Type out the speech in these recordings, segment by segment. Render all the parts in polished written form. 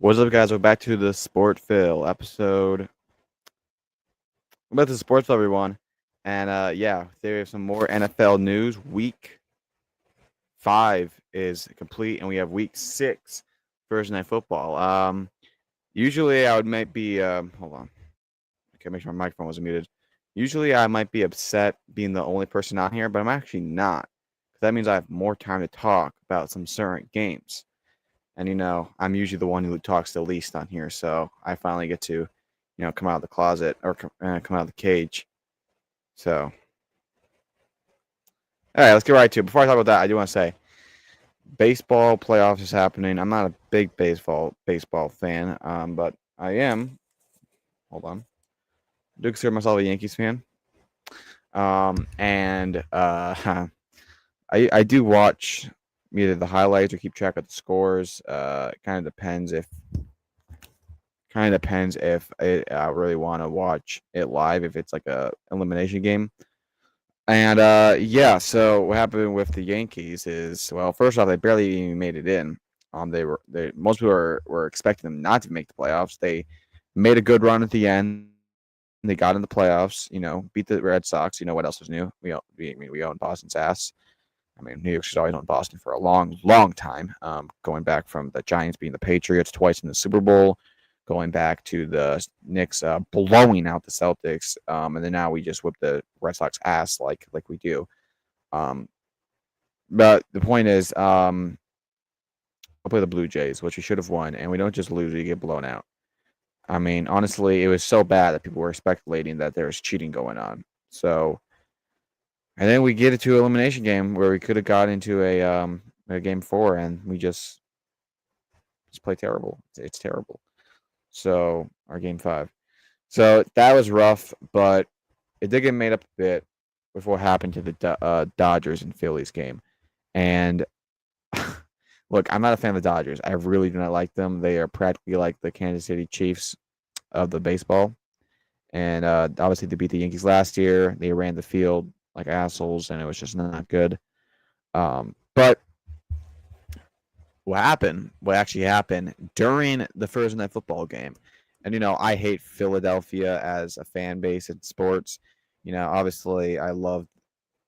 What's up, guys? We're back to the Sportville episode. We're back to the Sportsville, everyone. And yeah, there is some more NFL news. Week 5 is complete, and we have Week 6 Thursday Night Football. Usually I would might be hold on. Okay, make sure my microphone wasn't muted. Usually I might be upset being the only person on here, but I'm actually not. Because that means I have more time to talk about some certain games. And I'm usually the one who talks the least on here, so I finally get to, come out of the closet or come out of the cage. So, all right, let's get right to it. Before I talk about that, I do want to say, baseball playoffs is happening. I'm not a big baseball fan, but I am. Hold on, I do consider myself a Yankees fan. And I do watch either the highlights or keep track of the scores. It kind of depends if I really want to watch it live, if it's like a elimination game. And yeah, so what happened with the Yankees is, well, first off, they barely even made it in. They most people were expecting them not to make the playoffs. They made a good run at the end. They got in the playoffs. Beat the Red Sox. What else was new? We own Boston's ass. New York's always owned Boston for a long, long time. Going back from the Giants beating the Patriots twice in the Super Bowl, going back to the Knicks blowing out the Celtics, and then now we just whip the Red Sox ass like we do. Um, but the point is, we'll play the Blue Jays, which we should have won, and we don't just lose; we get blown out. Honestly, it was so bad that people were speculating that there was cheating going on. So, and then we get into elimination game where we could have got into a game 4, and we just play terrible. It's terrible. So our game 5. So that was rough, but it did get made up a bit with what happened to the Dodgers and Phillies game. And look, I'm not a fan of the Dodgers. I really do not like them. They are practically like the Kansas City Chiefs of the baseball. And obviously, they beat the Yankees last year. They ran the field like assholes, and it was just not good. But what actually happened during the Thursday Night Football game, and I hate Philadelphia as a fan base in sports. Obviously, I love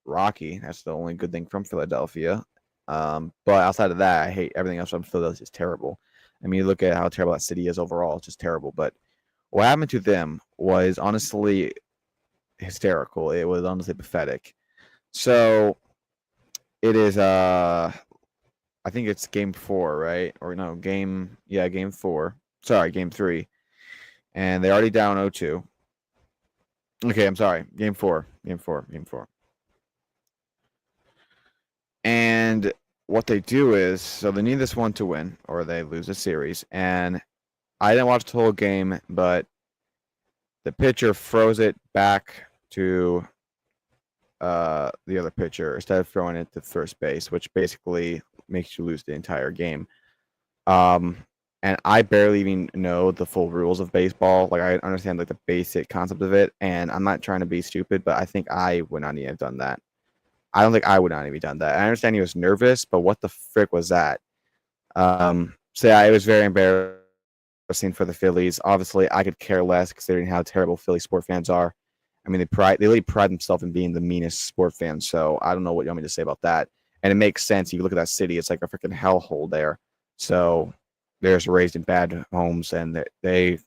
Rocky. That's the only good thing from Philadelphia. But outside of that, I hate everything else from Philadelphia. Is terrible. You look at how terrible that city is overall; it's just terrible. But what happened to them was honestly hysterical. It was honestly pathetic. So it is. I think it's game 4, right? Or no, game 4. Sorry, game 3, and they're already down 0-2. Okay, I'm sorry, game 4, game 4. And what they do is, so they need this one to win, or they lose the series. And I didn't watch the whole game, but the pitcher froze it back to the other pitcher instead of throwing it to first base, which basically makes you lose the entire game. And I barely even know the full rules of baseball. Like, I understand like the basic concept of it, and I'm not trying to be stupid, but I think I would not even have done that. I don't think I would not even done that. I understand he was nervous, but what the frick was that? So yeah, it was very embarrassing for the Phillies. Obviously, I could care less considering how terrible Philly sport fans are. They really pride themselves in being the meanest sport fans. So I don't know what you want me to say about that. And it makes sense. If you look at that city, it's like a freaking hellhole there. So they're just raised in bad homes, and they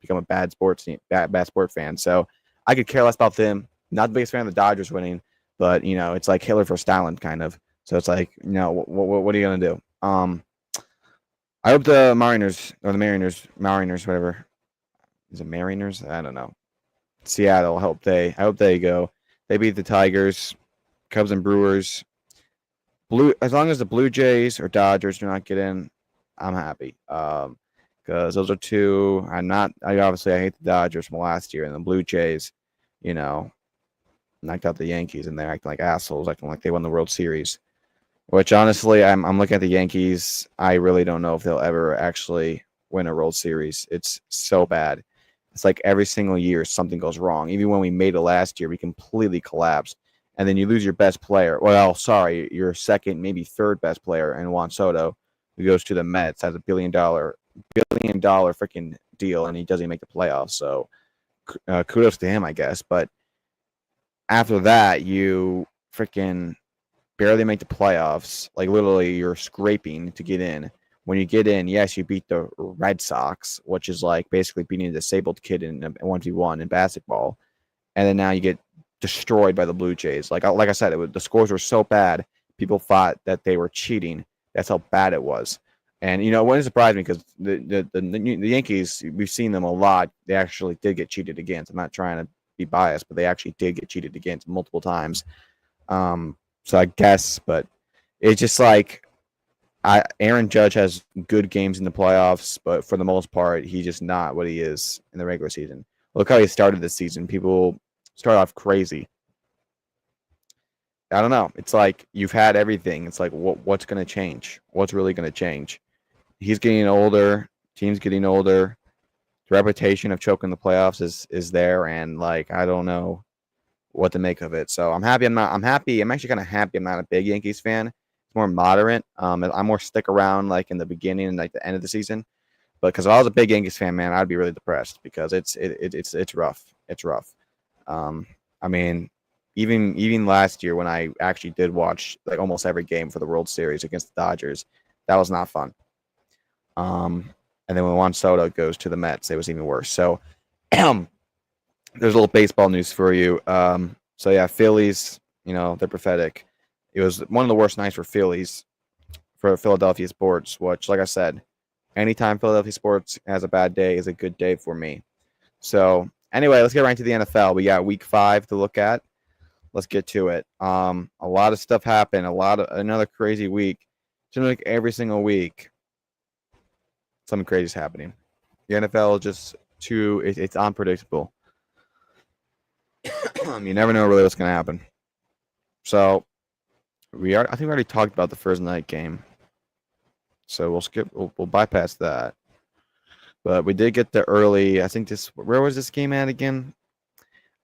become a bad sports team, bad sport fan. So I could care less about them. Not the biggest fan of the Dodgers winning, but it's like Hitler for Stalin kind of. So it's like, what are you gonna do? I hope the Mariners, whatever. Is it Mariners? I don't know. Seattle. I hope they go. They beat the Tigers, Cubs and Brewers. As long as the Blue Jays or Dodgers do not get in, I'm happy. Because those are two. I hate the Dodgers from last year, and the Blue Jays, knocked out the Yankees, and they're acting like assholes, acting like they won the World Series. Which honestly, I'm looking at the Yankees. I really don't know if they'll ever actually win a World Series. It's so bad. It's like every single year something goes wrong. Even when we made it last year, we completely collapsed. And then you lose your best player. Well, sorry, your second, maybe third best player in Juan Soto, who goes to the Mets, has $1 billion billion-dollar freaking deal, and he doesn't even make the playoffs. So kudos to him, I guess. But after that, you freaking barely make the playoffs. Like literally, you're scraping to get in. When you get in, yes, you beat the Red Sox, which is like basically beating a disabled kid in a 1v1 in basketball, and then now you get destroyed by the Blue Jays. Like I said, the scores were so bad, people thought that they were cheating. That's how bad it was. And it wouldn't surprise me because the Yankees, we've seen them a lot. They actually did get cheated against. I'm not trying to be biased, but they actually did get cheated against multiple times. So I guess, but it's just like Aaron Judge has good games in the playoffs, but for the most part, he's just not what he is in the regular season. Look how he started this season. People start off crazy. I don't know. It's like you've had everything. It's like what's going to change? What's really going to change? He's getting older. Team's getting older. The reputation of choking the playoffs is there, and like I don't know what to make of it. So I'm happy. I'm happy. I'm actually kind of happy. I'm not a big Yankees fan. It's more moderate. I'm more stick around like in the beginning and like the end of the season. But because if I was a big Yankees fan, man, I'd be really depressed because it's rough. It's rough. I mean, even last year when I actually did watch like almost every game for the World Series against the Dodgers, that was not fun. And then when Juan Soto goes to the Mets, it was even worse. So there's a little baseball news for you. So yeah, Phillies, they're pathetic. It was one of the worst nights for Phillies, for Philadelphia sports, which, like I said, anytime Philadelphia sports has a bad day is a good day for me. So anyway, let's get right into the NFL. We got week 5 to look at. Let's get to it. A lot of stuff happened. Another crazy week. Seems like every single week, something crazy is happening. The NFL is just it's unpredictable. You never know really what's going to happen. So I think we already talked about the first night game. So we'll bypass that. But we did get the early, where was this game at again?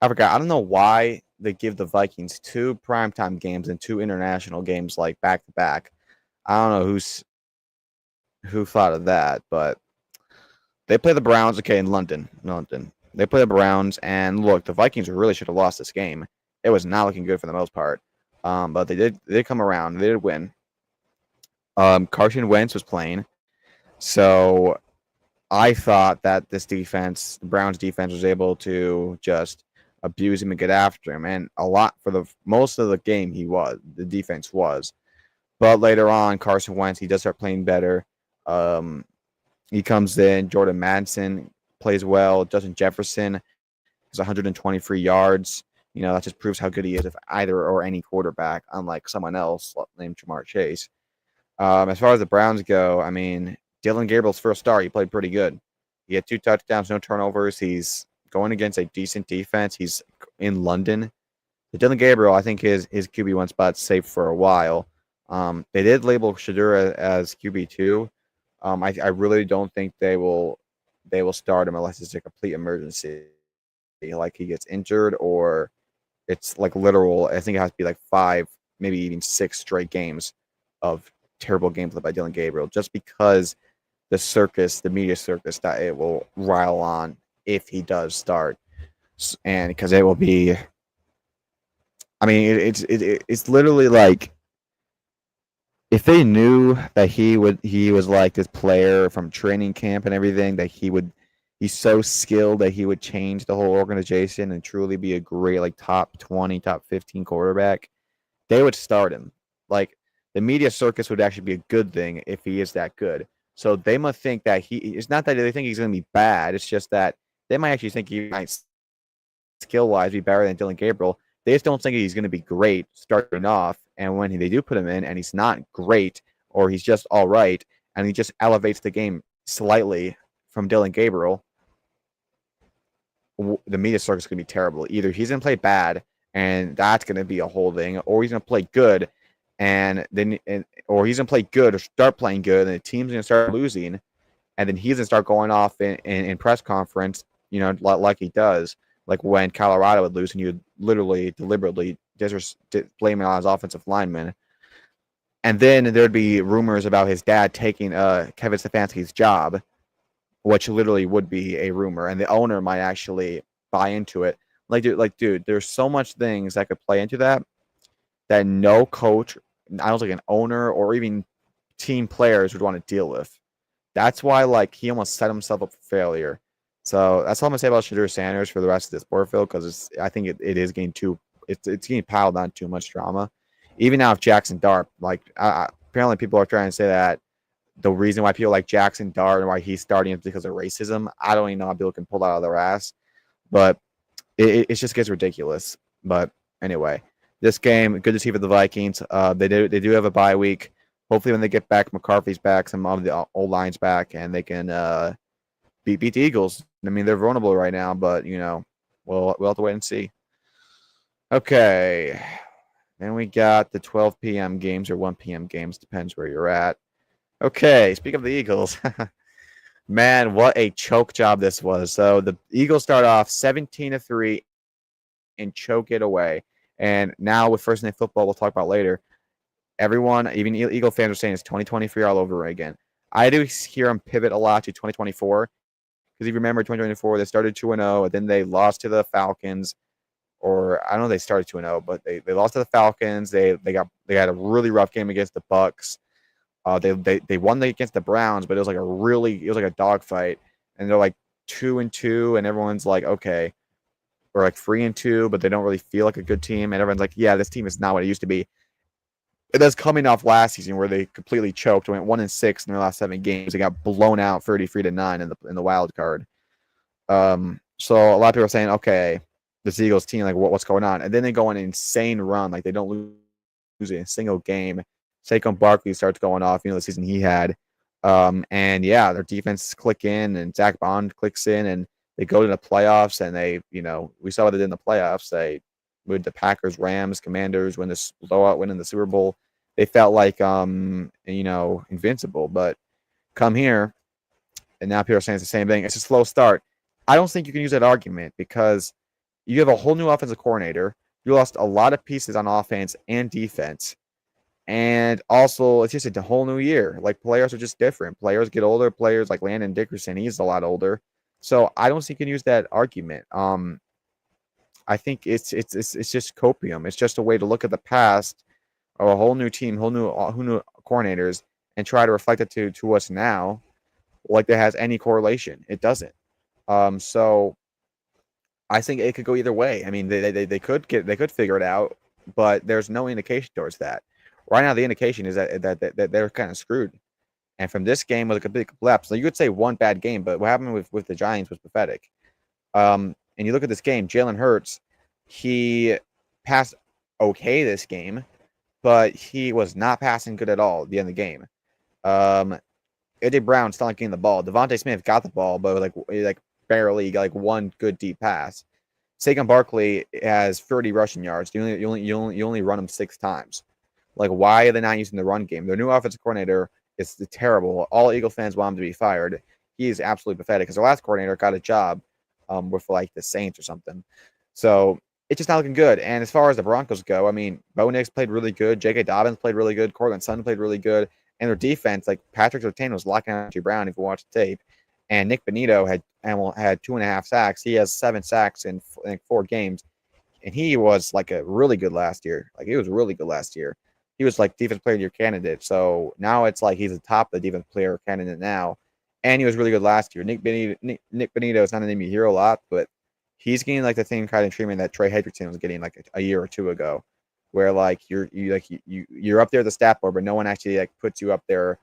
I forgot. I don't know why they give the Vikings 2 primetime games and 2 international games like back to back. I don't know who thought of that, but they play the Browns, in London. They play the Browns, and look, the Vikings really should have lost this game. It was not looking good for the most part. But they did come around. They did win. Carson Wentz was playing. So I thought that this defense, the Browns defense, was able to just abuse him and get after him. And a lot for the most of the game, the defense was. But later on, Carson Wentz, he does start playing better. He comes in. Jordan Madsen plays well. Justin Jefferson has 123 yards. That just proves how good he is if either or any quarterback, unlike someone else named Jamar Chase. As far as the Browns go, I mean, Dylan Gabriel's first start, he played pretty good. He had 2 touchdowns, no turnovers. He's going against a decent defense. He's in London. But Dylan Gabriel, I think his QB1 spot's safe for a while. They did label Shadura as QB2. I really don't think they will start him unless it's a complete emergency, like he gets injured or it's like literal. I think it has to be like 5, maybe even 6 straight games of terrible gameplay by Dylan Gabriel, just because the media circus that it will rile on if he does start, and because it will be. I mean, it's literally like if they knew that he was like this player from training camp and everything, that he's so skilled that he would change the whole organization and truly be a great like top 20, top 15 quarterback, they would start him. Like the media circus would actually be a good thing if he is that good. So they must think that it's not that they think he's going to be bad. It's just that they might actually think he might skill-wise be better than Dylan Gabriel. They just don't think he's going to be great starting off. And when they do put him in and he's not great or he's just all right and he just elevates the game slightly from Dylan Gabriel, the media circus is going to be terrible. Either he's going to play bad and that's going to be a whole thing, or he's going to play good or he's going to play good or start playing good and the team's going to start losing and then he's going to start going off in press conference, like he does. Like when Colorado would lose and he would literally deliberately blame it on his offensive lineman. And then there'd be rumors about his dad taking Kevin Stefanski's job. which literally would be a rumor, and the owner might actually buy into it. Dude, there's so much things that could play into that no coach, I don't think an owner or even team players would want to deal with. That's why like he almost set himself up for failure. So that's all I'm gonna say about Shadur Sanders for the rest of this sport field because I think it is getting it's getting piled on too much drama. Even now, if Jackson Dart, like apparently people are trying to say that the reason why people like Jackson Dart and why he's starting is because of racism. I don't even know how people can pull that out of their ass, but it just gets ridiculous. But anyway, this game, good to see for the Vikings. They do have a bye week. Hopefully, when they get back, McCarthy's back, some of the old lines back, and they can beat the Eagles. I mean, they're vulnerable right now, but we'll have to wait and see. Okay, then we got the 12 p.m. games or 1 p.m. games, depends where you're at. Okay, speak of the Eagles. Man, what a choke job this was. So the Eagles start off 17-3 and choke it away. And now with First Night Football, we'll talk about later. Everyone, even Eagle fans, are saying it's 2023 all over again. I do hear them pivot a lot to 2024 because if you remember 2024, they started 2-0, and then they lost to the Falcons. Or I don't know if they started 2-0, but they lost to the Falcons. They had a really rough game against the Bucks. They won against the Browns, but it was like a dogfight, and they're like 2-2, and everyone's like, okay, or like 3-2, but they don't really feel like a good team, and everyone's like, yeah, this team is not what it used to be. And that's coming off last season where they completely choked, went 1-6 in their last 7 games. They got blown out 33-9 in the wild card. So a lot of people are saying, okay, this Eagles team, like what's going on? And then they go on an insane run, like they don't lose a single game. Saquon Barkley starts going off, the season he had. And yeah, their defense click in, and Zach Bond clicks in, and they go to the playoffs, and we saw what they did in the playoffs. They with the Packers, Rams, Commanders, win this blowout, winning the Super Bowl. They felt like invincible, but come here, and now people are saying it's the same thing. It's a slow start. I don't think you can use that argument because you have a whole new offensive coordinator. You lost a lot of pieces on offense and defense. And also, it's just a whole new year. Like, players are just different. Players get older. Players like Landon Dickerson, he's a lot older. So I don't think you can use that argument. I think it's just copium. It's just a way to look at the past of a whole new team, whole new coordinators, and try to reflect it to us now, like that has any correlation. It doesn't. So I think it could go either way. I mean, they could figure it out, but there's no indication towards that. Right now, the indication is that they're kind of screwed. And from this game was a big collapse. So you could say one bad game, but what happened with the Giants was pathetic. And you look at this game, Jalen Hurts, he passed okay this game, but he was not passing good at all at the end of the game. AJ Brown still not getting the ball. Devontae Smith got the ball, but like barely got like one good deep pass. Saquon Barkley has 30 rushing yards. You only run him 6 times. Like, why are they not using the run game? Their new offensive coordinator is terrible. All Eagle fans want him to be fired. He is absolutely pathetic because their last coordinator got a job with like the Saints or something. So it's just not looking good. And as far as the Broncos go, I mean, Bo Nix played really good. J.K. Dobbins played really good. Cortland Sutton played really good. And their defense, like Patrick Surtain was locking out Andrew Brown if you watch the tape. And Nick Bonito had 2.5 sacks. He has 7 sacks in 4 games. And he was like a really good last year. Like, he was really good last year. He was like defense player of the year candidate. So now it's like he's the top of the defense player candidate now. And he was really good last year. Nick Bonito is not a name you hear a lot, but he's getting like the same kind of treatment that Trey Hendrickson was getting like a year or 2 ago, where like you're up there at the stat board, but no one actually like puts you up there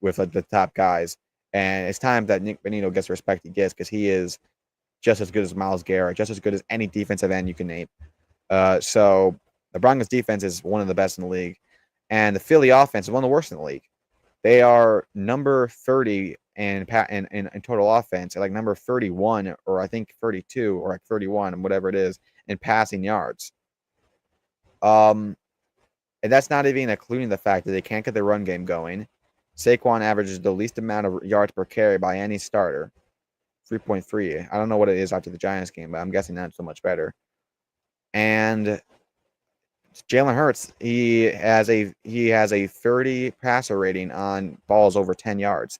with like the top guys. And it's time that Nick Bonito gets the respect he gets because he is just as good as Myles Garrett, just as good as any defensive end you can name. So the Broncos defense is one of the best in the league, and the Philly offense is one of the worst in the league. They are number 30 in total offense, like number 31 or I think 32 or like 31, whatever it is, in passing yards. And that's not even including the fact that they can't get the run game going. Saquon averages the least amount of yards per carry by any starter, 3.3. I don't know what it is after the Giants game, but I'm guessing not so much better. And Jalen Hurts, he has a 30 passer rating on balls over 10 yards.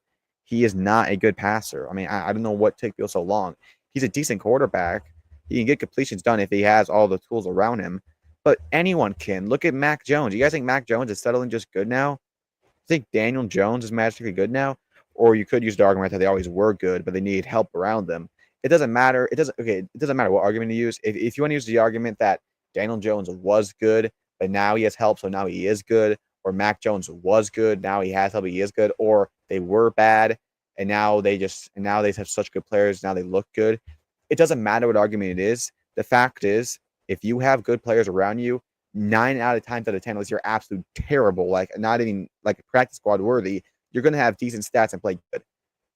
he is not a good passer. I mean, I don't know what took people so long. He's a decent quarterback. He can get completions done if he has all the tools around him. But anyone can. Look at Mac Jones. You guys think Mac Jones is settling just good now? Think Daniel Jones is magically good now? Or you could use the argument that they always were good, but they need help around them. It doesn't matter. It doesn't matter what argument you use. If you want to use the argument that Daniel Jones was good, but now he has help, so now he is good, or Mac Jones was good, now he has help, he is good, or they were bad, and now they have such good players, now they look good. It doesn't matter what argument it is. The fact is, if you have good players around you, 9 out of 10, unless you're absolutely terrible, like not even like practice squad worthy, you're gonna have decent stats and play good.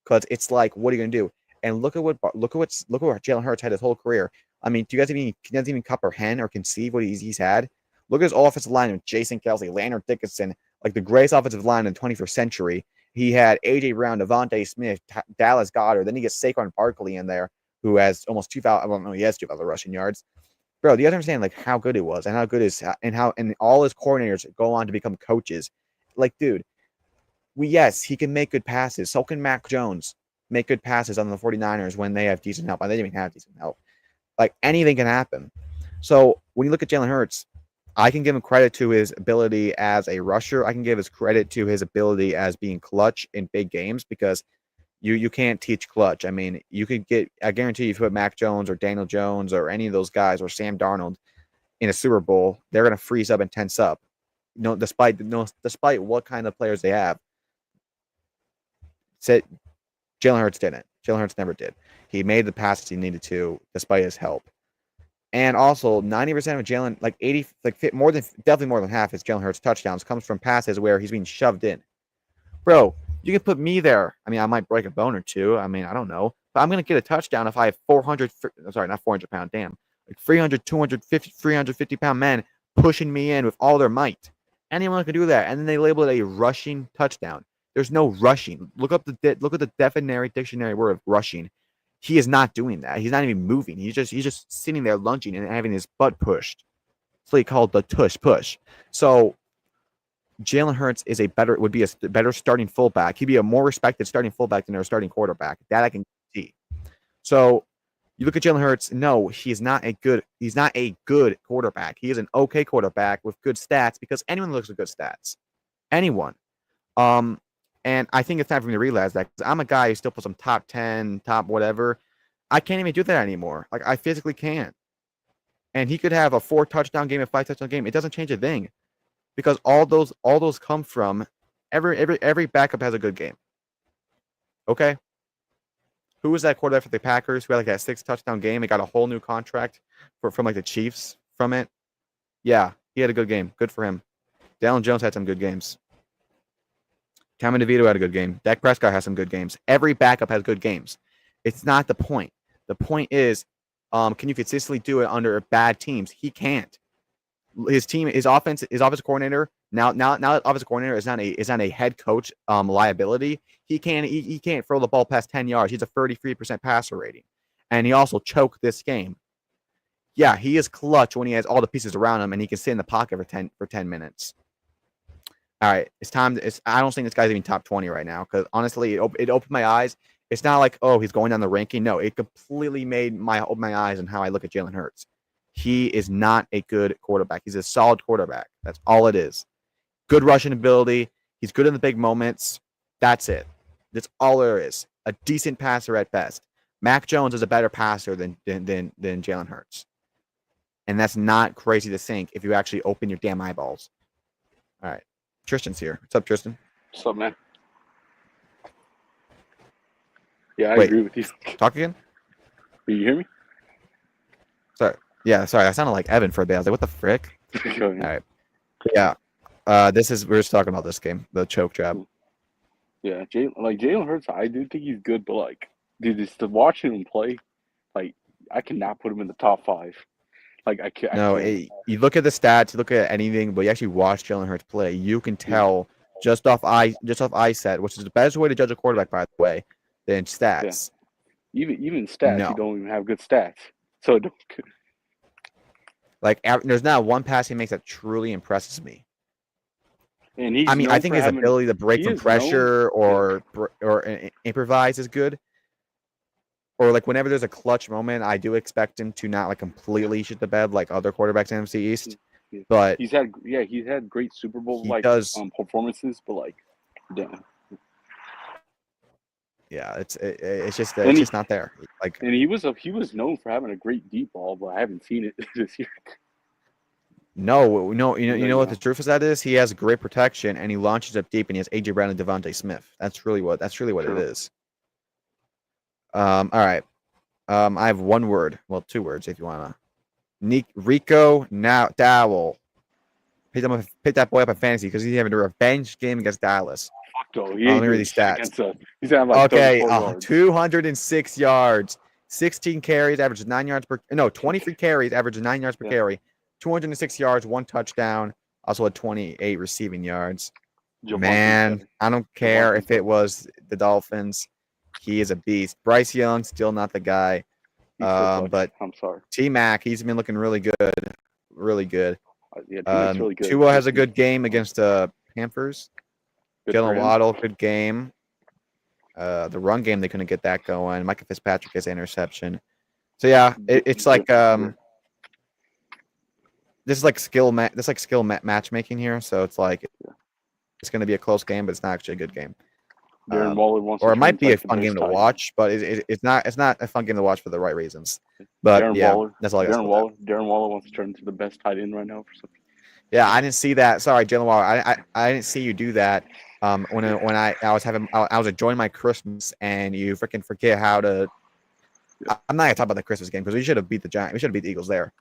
Because it's like, what are you gonna do? And look at what Jalen Hurts had his whole career. I mean, do you guys even comprehend or conceive what he's had? Look at his offensive line with Jason Kelsey, Landon Dickinson, like the greatest offensive line in the 21st century. He had A.J. Brown, Devontae Smith, Dallas Goedert. Then he gets Saquon Barkley in there, who has almost 2,000. Well, no, he has 2,000 rushing yards. Bro, do you understand like how good it was and how good is and all his coordinators go on to become coaches? Like, dude, yes, he can make good passes. So can Mac Jones make good passes on the 49ers when they have decent help. And they didn't even have decent help. Like, anything can happen. So when you look at Jalen Hurts, I can give him credit to his ability as a rusher. I can give his credit to his ability as being clutch in big games because you can't teach clutch. I mean, I guarantee you, if you put Mac Jones or Daniel Jones or any of those guys or Sam Darnold in a Super Bowl, they're gonna freeze up and tense up. Despite what kind of players they have. Said Jalen Hurts didn't. Jalen Hurts never did. He made the passes he needed to, despite his help. And also, 90% of Jalen, like 80, like definitely more than half his Jalen Hurts touchdowns comes from passes where he's being shoved in. Bro, you can put me there. I mean, I might break a bone or two. I mean, I don't know. But I'm going to get a touchdown if I have 400, sorry, not 400 pound, damn. Like 300, 250, 350 pound men pushing me in with all their might. Anyone can do that. And then they label it a rushing touchdown. There's no rushing. Look at the definitionary dictionary word of rushing. He is not doing that. He's not even moving. He's just sitting there lunging and having his butt pushed. So he called the tush push. So Jalen Hurts would be a better starting fullback. He'd be a more respected starting fullback than their starting quarterback. That I can see. So you look at Jalen Hurts. No, he's not a good quarterback. He is an okay quarterback with good stats because anyone looks at good stats. Anyone. And I think it's time for me to realize that because I'm a guy who still puts some top 10, top whatever. I can't even do that anymore. Like, I physically can't. And he could have a 4 touchdown game, a 5 touchdown game. It doesn't change a thing. Because all those come from every backup has a good game. Okay? Who was that quarterback for the Packers who had like that 6 touchdown game and got a whole new contract from like the Chiefs from it? Yeah, he had a good game. Good for him. Dallin Jones had some good games. Cameron DeVito had a good game. Dak Prescott has some good games. Every backup has good games. It's not the point. The point is, can you consistently do it under bad teams? He can't. His team, his offensive coordinator. Now that offensive coordinator is not a head coach liability. He can't throw the ball past 10 yards. He's a 33% passer rating, and he also choked this game. Yeah, he is clutch when he has all the pieces around him and he can sit in the pocket for 10 minutes. All right, it's time. I don't think this guy's even top 20 right now because honestly, it opened my eyes. It's not like, oh, he's going down the ranking. No, it completely opened my eyes on how I look at Jalen Hurts. He is not a good quarterback. He's a solid quarterback. That's all it is. Good rushing ability. He's good in the big moments. That's it. That's all there is. A decent passer at best. Mac Jones is a better passer than Jalen Hurts. And that's not crazy to think if you actually open your damn eyeballs. All right. Tristan's here. What's up, Tristan? What's up, man? Yeah, I agree with you. Talk again? Can you hear me? Sorry. Yeah, sorry. I sounded like Evan for a bit. I was like, what the frick? All right. Yeah. We're just talking about this game, the choke job. Yeah, Jalen Hurts, I do think he's good, but like, dude, just to watch him play, like, I cannot put him in the top 5. Like, I can't. No, you look at the stats, you look at anything, but you actually watch Jalen Hurts play. You can tell just off eye set, which is the best way to judge a quarterback, by the way, than stats. Yeah. Even stats, you don't even have good stats. So don't. Like, there's not one pass he makes that truly impresses me. and he's I mean, I known think for his having. ability to break He from is known. pressure Yeah, or improvise is good. Or like whenever there's a clutch moment, I do expect him to not like completely shit the bed like other quarterbacks in NFC East. yeah. But He's had great Super Bowl he does, performances, but like, damn. yeah. It's And just not there. Like he was known for having a great deep ball, but I haven't seen it this year. no, you Like, know what the truth of that is? He has great protection and he launches up deep and he has AJ Brown and Devontae Smith. That's really what it true. is. All right. I have one word. Well, two words if you wanna. Rico now Dowell. Pick that boy up in fantasy because he's having a revenge game against Dallas. Fuck though, he Let ain't me read doing these shit stats. against us. He's gonna have like Okay, 34 yards. 206 yards, 16 carries, averages 9 yards per. No, 23 carries, averages 9 yards per Yeah, carry, 206 yards, one touchdown. Also had 28 receiving yards. Javonte's Man, better. I don't care Javonte's if it better. was the Dolphins. He is a beast. Bryce Young, still not the guy. He still sucks. But I'm sorry. T Mac, he's been looking really good, really good. Yeah, T-Mac's really good. Tua has a good game against Panthers. Good for Jalen him. Waddle, good game. The run game, they couldn't get that going. Micah Fitzpatrick has an interception. So yeah, it's like this is like skill matchmaking here. So it's like it's going to be a close game, but it's not actually a good game. Darren Waller wants Or to it turn might into be a like the fun game best to tight end. watch, but it's not a fun game to watch for the right reasons. But yeah, that's all I got to say about that. Darren Waller wants to turn into the best tight end right now for something. Yeah, I didn't see that. Sorry, Jalen Waller. I didn't see you do that. When I was enjoying my Christmas and you freaking forget how to. I'm not gonna talk about the Christmas game because we should have beat the Giants. We should have beat the Eagles there.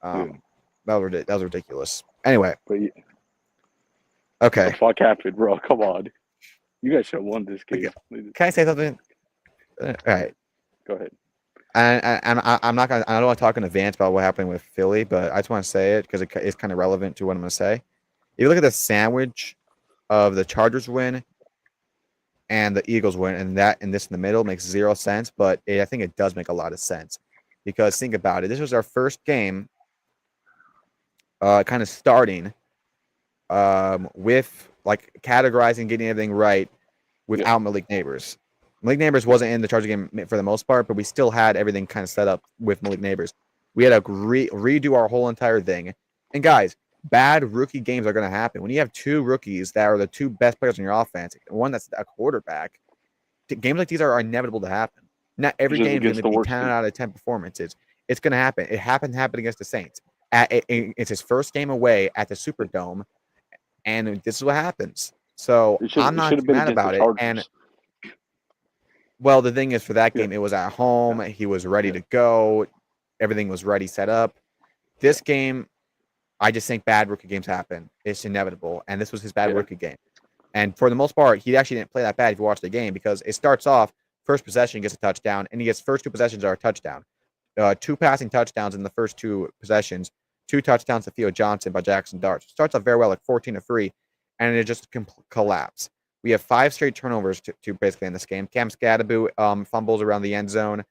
That was ridiculous. Anyway, But yeah, okay. what the fuck happened, bro? Come on, you guys should have won this game. Okay. Can I say something? All right. Go ahead. I'm not gonna. I don't want to talk in advance about what happened with Philly, but I just want to say it because it's kind of relevant to what I'm gonna say. If you look at the sandwich of the Chargers win and the Eagles win, and this in the middle makes zero sense, but I think it does make a lot of sense because think about it. This was our first game, kind of starting, with like categorizing, getting everything right without Malik Neighbors. Malik Neighbors wasn't in the Charger game for the most part, but we still had everything kind of set up with Malik Neighbors. We had to redo our whole entire thing. And guys, bad rookie games are going to happen. When you have two rookies that are the two best players in your offense, one that's a quarterback, games like these are inevitable to happen. Not every game is going to be 10 out of 10 performances. It's going to happen. It happened against the Saints. It's his first game away at the Superdome, and this is what happens. So I'm not too mad about it. And well, the thing is, for that game, it was at home. He was ready to go. Everything was ready, set up. This game, I just think bad rookie games happen. It's inevitable. And this was his bad rookie game. And for the most part, he actually didn't play that bad if you watch the game because it starts off, first possession gets a touchdown, and he gets first two possessions are a touchdown. Two passing touchdowns in the first two possessions, two touchdowns to Theo Johnson by Jackson Dart. Starts off very well, like 14-3, and it just collapsed. We have 5 straight turnovers to basically in this game. Cam Scadaboo fumbles around the end zone.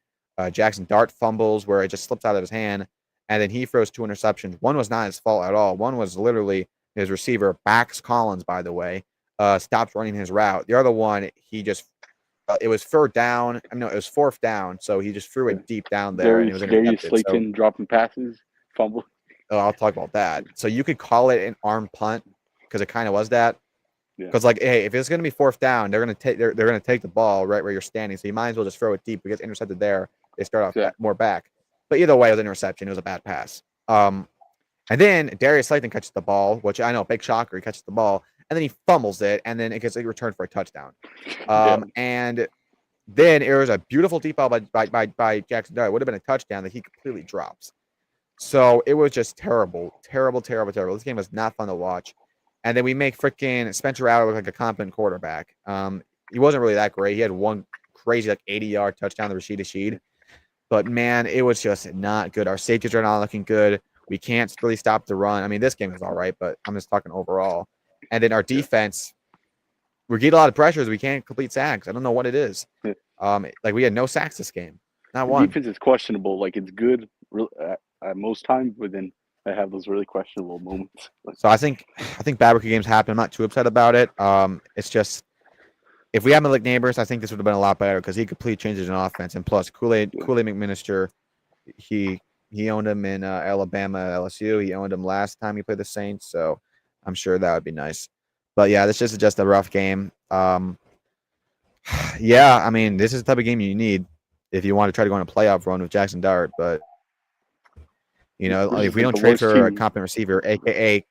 Jackson Dart fumbles where it just slips out of his hand. And then he throws 2 interceptions. One was not his fault at all. One was literally his receiver, Bax Collins, by the way, stops running his route. The other one, he just it was third down. I mean, no, it was fourth down. So he just threw it deep down there and it was intercepted. Darius Slayton dropping passes, fumble. I'll talk about that. So you could call it an arm punt because it kind of was that. Because like, hey, if it's gonna be fourth down, they're gonna take the ball right where you're standing. So you might as well just throw it deep because intercepted there. They start off more back. But either way, it was an interception. It was a bad pass. And then Darius Slayton catches the ball, which I know, big shocker. He catches the ball, and then he fumbles it, and then it gets returned for a touchdown. And then it was a beautiful deep ball by Jackson Dart. It would have been a touchdown that he completely drops. So it was just terrible. This game was not fun to watch. And then we make freaking Spencer Rattler look like a competent quarterback. He wasn't really that great. He had one crazy 80-yard touchdown to Rashid Shaheed. But man, it was just not good. Our safeties are not looking good. We can't really stop the run. I mean, this game is all right, but I'm just talking overall. And then our defense, we get a lot of pressures. We can't complete sacks. I don't know what it is. Like we had no sacks this game. Not one. Defense is questionable. Like it's good at most times, but then I have those really questionable moments. Like, So I think bad rookie games happen. I'm not too upset about it. It's just if we had Malik Neighbors, I think this would have been a lot better because he completely changes an offense. And plus, yeah. Kool-Aid McMinister, he owned him in Alabama, LSU. He owned him last time he played the Saints, so I'm sure that would be nice. But yeah, this is just a rough game. Yeah, I mean, this is the type of game you need if you want to try to go on a playoff run with Jackson Dart. But you know, This if is we like don't the trade worst for a team. competent receiver, aka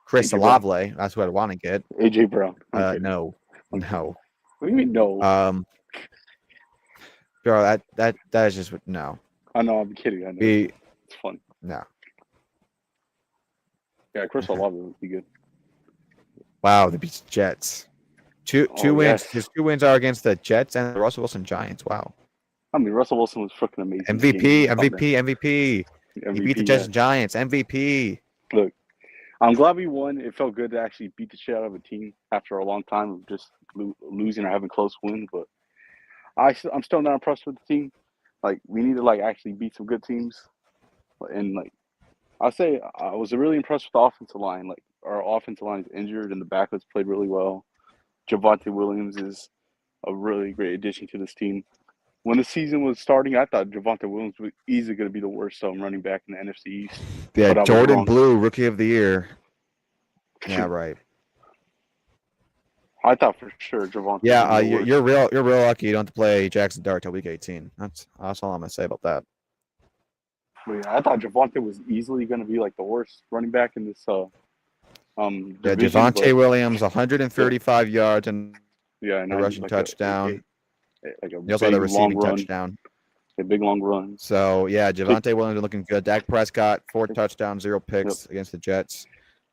Chris AJ Brown. Olave, that's what I want to get. AJ Brown. I'm kidding. No, I'm kidding. no. What do you mean no? Bro, that is just no. I know. I'm kidding. I know. Be It's fun. no. Yeah, Chris Olave would be good. Wow, they beat the Jets. Two wins. Yes. His 2 wins are against the Jets and the Russell Wilson Giants. Wow. I mean, Russell Wilson was freaking amazing. MVP. He beat the Jets and Yeah. Giants. MVP. Look, I'm glad we won. It felt good to actually beat the shit out of a team after a long time of just losing or having close wins. But I'm still not impressed with the team. Like, we need to like actually beat some good teams. And like, I say I was really impressed with the offensive line. Like, our offensive line is injured and the backups played really well. Javonte Williams is a really great addition to this team. When the season was starting, I thought Javonte Williams was easily going to be the worst running back in the NFC East. Yeah, But I was Jordan wrong. Blue, Rookie of the Year. Yeah, right. I thought for sure Javonte. Yeah, you're real lucky you don't have to play Jackson Dart till week 18. That's all I'm gonna say about that. But yeah, I thought Javonte was easily going to be like the worst running back in this Yeah, division. Javonte Williams, 135 yards and Yeah, a rushing touchdown. Like a He also had a big long receiving run, touchdown. a big long run. So yeah, Javonte Williams is looking good. Dak Prescott, 4 touchdowns, 0 picks against the Jets.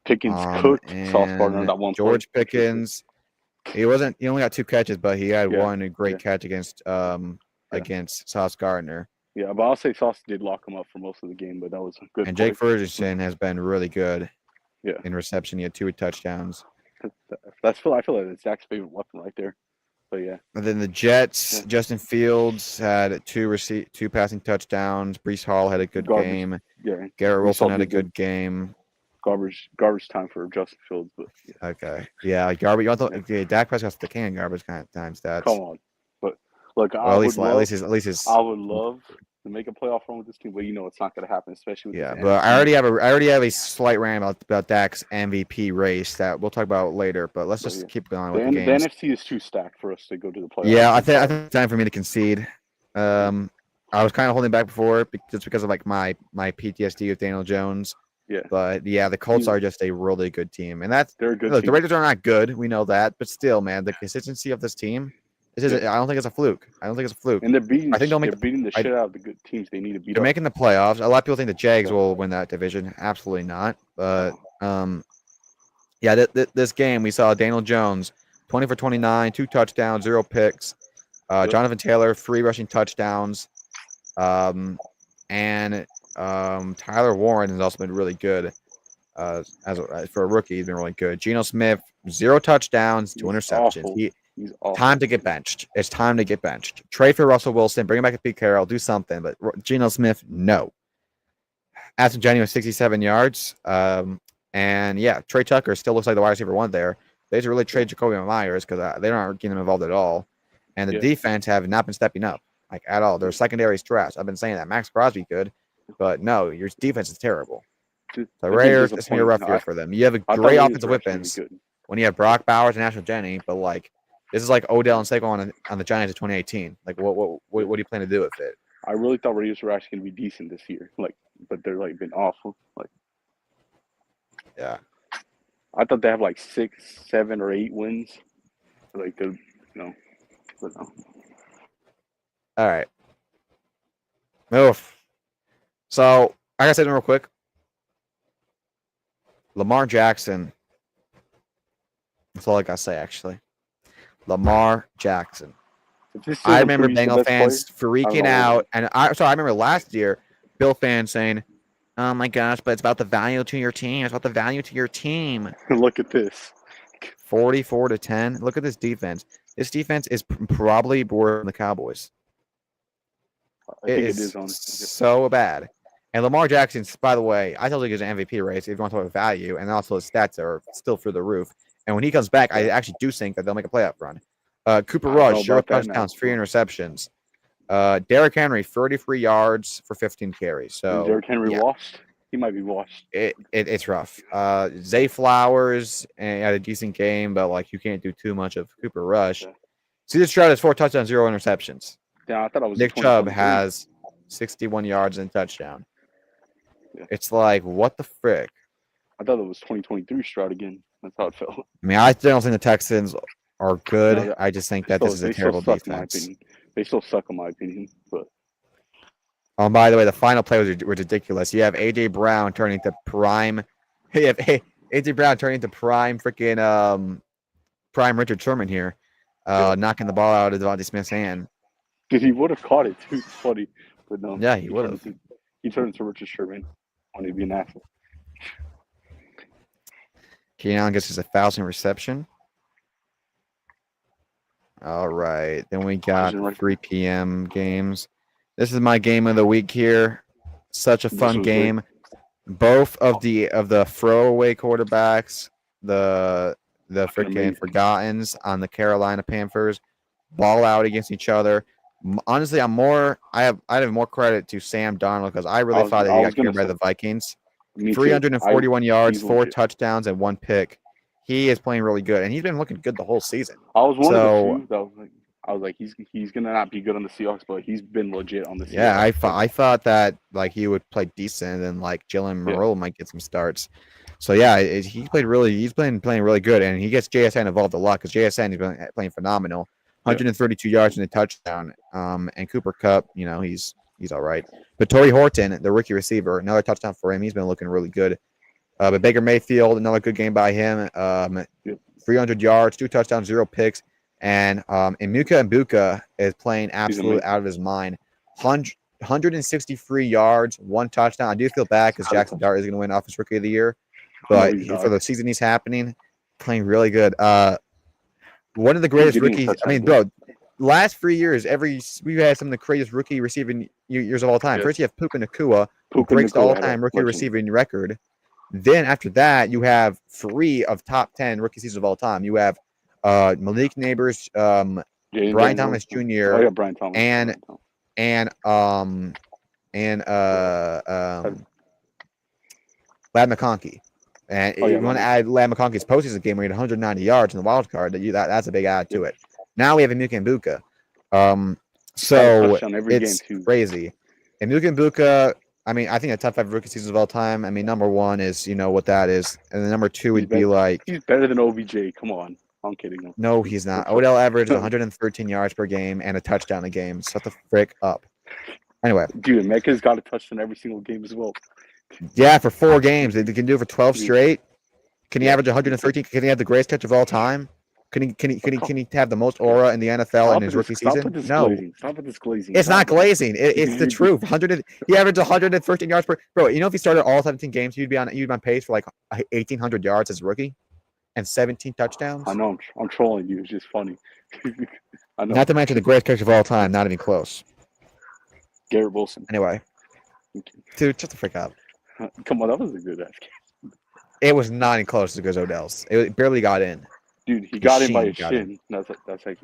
Pickens cooked Sauce Gardner And that one. George Pickens. He only got 2 catches, but he had Yeah, one great catch against Sauce Gardner. Yeah, but I'll say Sauce did lock him up for most of the game, but that was a good. And Jake Ferguson has been really good. Yeah. In reception, he had 2 touchdowns. I feel like it's Zach's favorite weapon right there. But yeah. And then the Jets, Justin Fields had 2 passing touchdowns. Brees Hall had a good game. Yeah. Garrett Wilson had a good game. Garbage time for Justin Fields, but yeah. Okay. Yeah, garbage. Okay, Dak Prescott's the king of garbage kind of time stats. Come on. But look, at least his I would love to make a playoff run with this team, but you know it's not going to happen, especially with this but NFC. I already have a slight rant about Dak's MVP race that we'll talk about later. But let's just keep going with the games. The NFC is too stacked for us to go to the playoffs. Yeah, I think it's time for me to concede. I was kind of holding back before just because of like my PTSD with Daniel Jones. Yeah. But yeah, the Colts are just a really good team, and they're a good team. team. The Raiders are not good, we know that, but still, man, the consistency of this team. I don't think it's a fluke. And they're beating. I think they're beating the shit out of the good teams they need to beat. They're making the playoffs. A lot of people think the Jags will win that division. Absolutely not. But yeah, this game we saw Daniel Jones, 20 for 29, 2 touchdowns, 0 picks. Jonathan Taylor, 3 rushing touchdowns. And Tyler Warren has also been really good. For a rookie, he's been really good. Geno Smith, 0 touchdowns, 2 interceptions. He's awful. Time to get benched. It's time to get benched. Trade for Russell Wilson. Bring him back to Pete Carroll. Do something. But Geno Smith, no. Aston Jenny with 67 yards. And yeah, Trey Tucker still looks like the wide receiver 1 there. They should really trade Jacoby Myers because they aren't getting him involved at all. And the defense have not been stepping up like at all. Their secondary is trash. I've been saying that. Max Crosby good, but no, your defense is terrible. The Raiders, it's gonna be a rough year for them. You have a great offensive weapons when you have Brock Bowers and Ashton Jenny, but like this is like Odell and Saquon on the Giants of 2018. Like what do you plan to do with it? I really thought Raiders were actually gonna be decent this year. Like, but they're like been awful. Like, yeah. I thought they have like 6, 7, or 8 wins. Like they're but no. All right. Oof. So I gotta say them real quick. Lamar Jackson. That's all I gotta say, actually. Lamar Jackson. I remember Bengal fans freaking out, and I remember last year, Bill fans saying, "Oh my gosh, but it's about the value to your team. It's about the value to your team." Look at this. 44-10. Look at this defense. This defense is probably worse than the Cowboys. I think it is so bad. And Lamar Jackson, by the way, I told you he's an MVP race if you want to talk about value, and also his stats are still through the roof. And when he comes back, I actually do think that they'll make a playoff run. Cooper I don't know Rush, 0 about that now. touchdowns, 3 interceptions. Derrick Henry, 33 yards for 15 carries. Is So Derrick Henry yeah, washed? He might be washed. it's rough. Zay Flowers had a decent game, but like you can't do too much of Cooper Rush. Yeah. C.J. Stroud has 4 touchdowns, 0 interceptions. Yeah, I thought I was Nick Chubb has 61 yards and a touchdown. Yeah. It's like, what the frick? I thought it was 2023 Stroud again. That's how it felt. I mean, I still don't think the Texans are good. No, I just think that this is a terrible defense. They still suck, in my opinion. But Oh, by the way, the final play was ridiculous. You have AJ Brown turning to prime. You have AJ Brown turning to prime freaking prime Richard Sherman here, knocking the ball out of Devontae Smith's hand. because he would have caught it too. It's funny, but no. Yeah, he would have. He turned into Richard Sherman when he'd be an asshole. Keenan Allen gets his 1,000 reception. All right, then we got 3 p.m. games. This is my game of the week here. Such a fun game. Both of the throwaway quarterbacks, the freaking forgottens on the Carolina Panthers, ball out against each other. Honestly, I have more credit to Sam Darnold because I really thought that he got killed by the Vikings. 341 yards, 4 touchdowns, and 1 pick. He is playing really good, and he's been looking good the whole season. I was one of the few that was like, he's gonna not be good on the Seahawks, but he's been legit on the Seahawks. Yeah, I thought that like he would play decent, and like Jalen Morrow might get some starts. So yeah, he's playing really good, and he gets JSN involved a lot because JSN has been playing phenomenal. 132 yards and a touchdown. And Cooper Kupp, he's all right. But Torrey Horton, the rookie receiver, another touchdown for him. He's been looking really good. But Baker Mayfield, another good game by him. 300 yards, 2 touchdowns, 0 picks. And Mbuka is playing absolutely out of his mind. 163 yards, 1 touchdown. I do feel bad because Jackson Dart is going to win Offensive Rookie of the Year. But for the season he's happening, playing really good. One of the greatest rookies. I mean, bro, last 3 years, we've had some of the craziest rookie receiving years of all time. First, you have Puka Nacua, who breaks the all-time rookie receiving record. Then after that, you have 3 of top 10 rookie seasons of all time. You have Malik Neighbors, Brian Thomas Jr. Brian Thomas, and Lad McConkey. And you want to add Lad McConkey's postseason game where he had 190 yards in the wild card, that's a big add to it. Now we have Emeka Mbuka. So it's crazy. Emeka Mbuka, I mean, I think the top 5 rookie seasons of all time. I mean, number 1 is what that is, and then number 2 would be like he's better than OBJ. Come on, I'm kidding. No, he's not. Odell averages 113 yards per game and a touchdown a game. Shut the frick up. Anyway, dude, Emeka's got a touchdown every single game as well. Yeah, for 4 games. They can do it for 12 straight. Can he average 113? Can he have the greatest catch of all time? Can he have the most aura in the NFL in his rookie season? No. Stop with this glazing. It's not glazing. It's the truth. He averaged 113 yards per. Bro, if he started all 17 games, you'd be on pace for like 1,800 yards as a rookie, and 17 touchdowns. I know. I'm trolling you. It's just funny. I know. Not to mention the greatest catch of all time. Not even close. Garrett Wilson. Anyway, dude, shut the frick up. Come on, that was a good ass game. It was not even close as good as Odell's. It barely got in. Dude, he got in by his shin. That's like.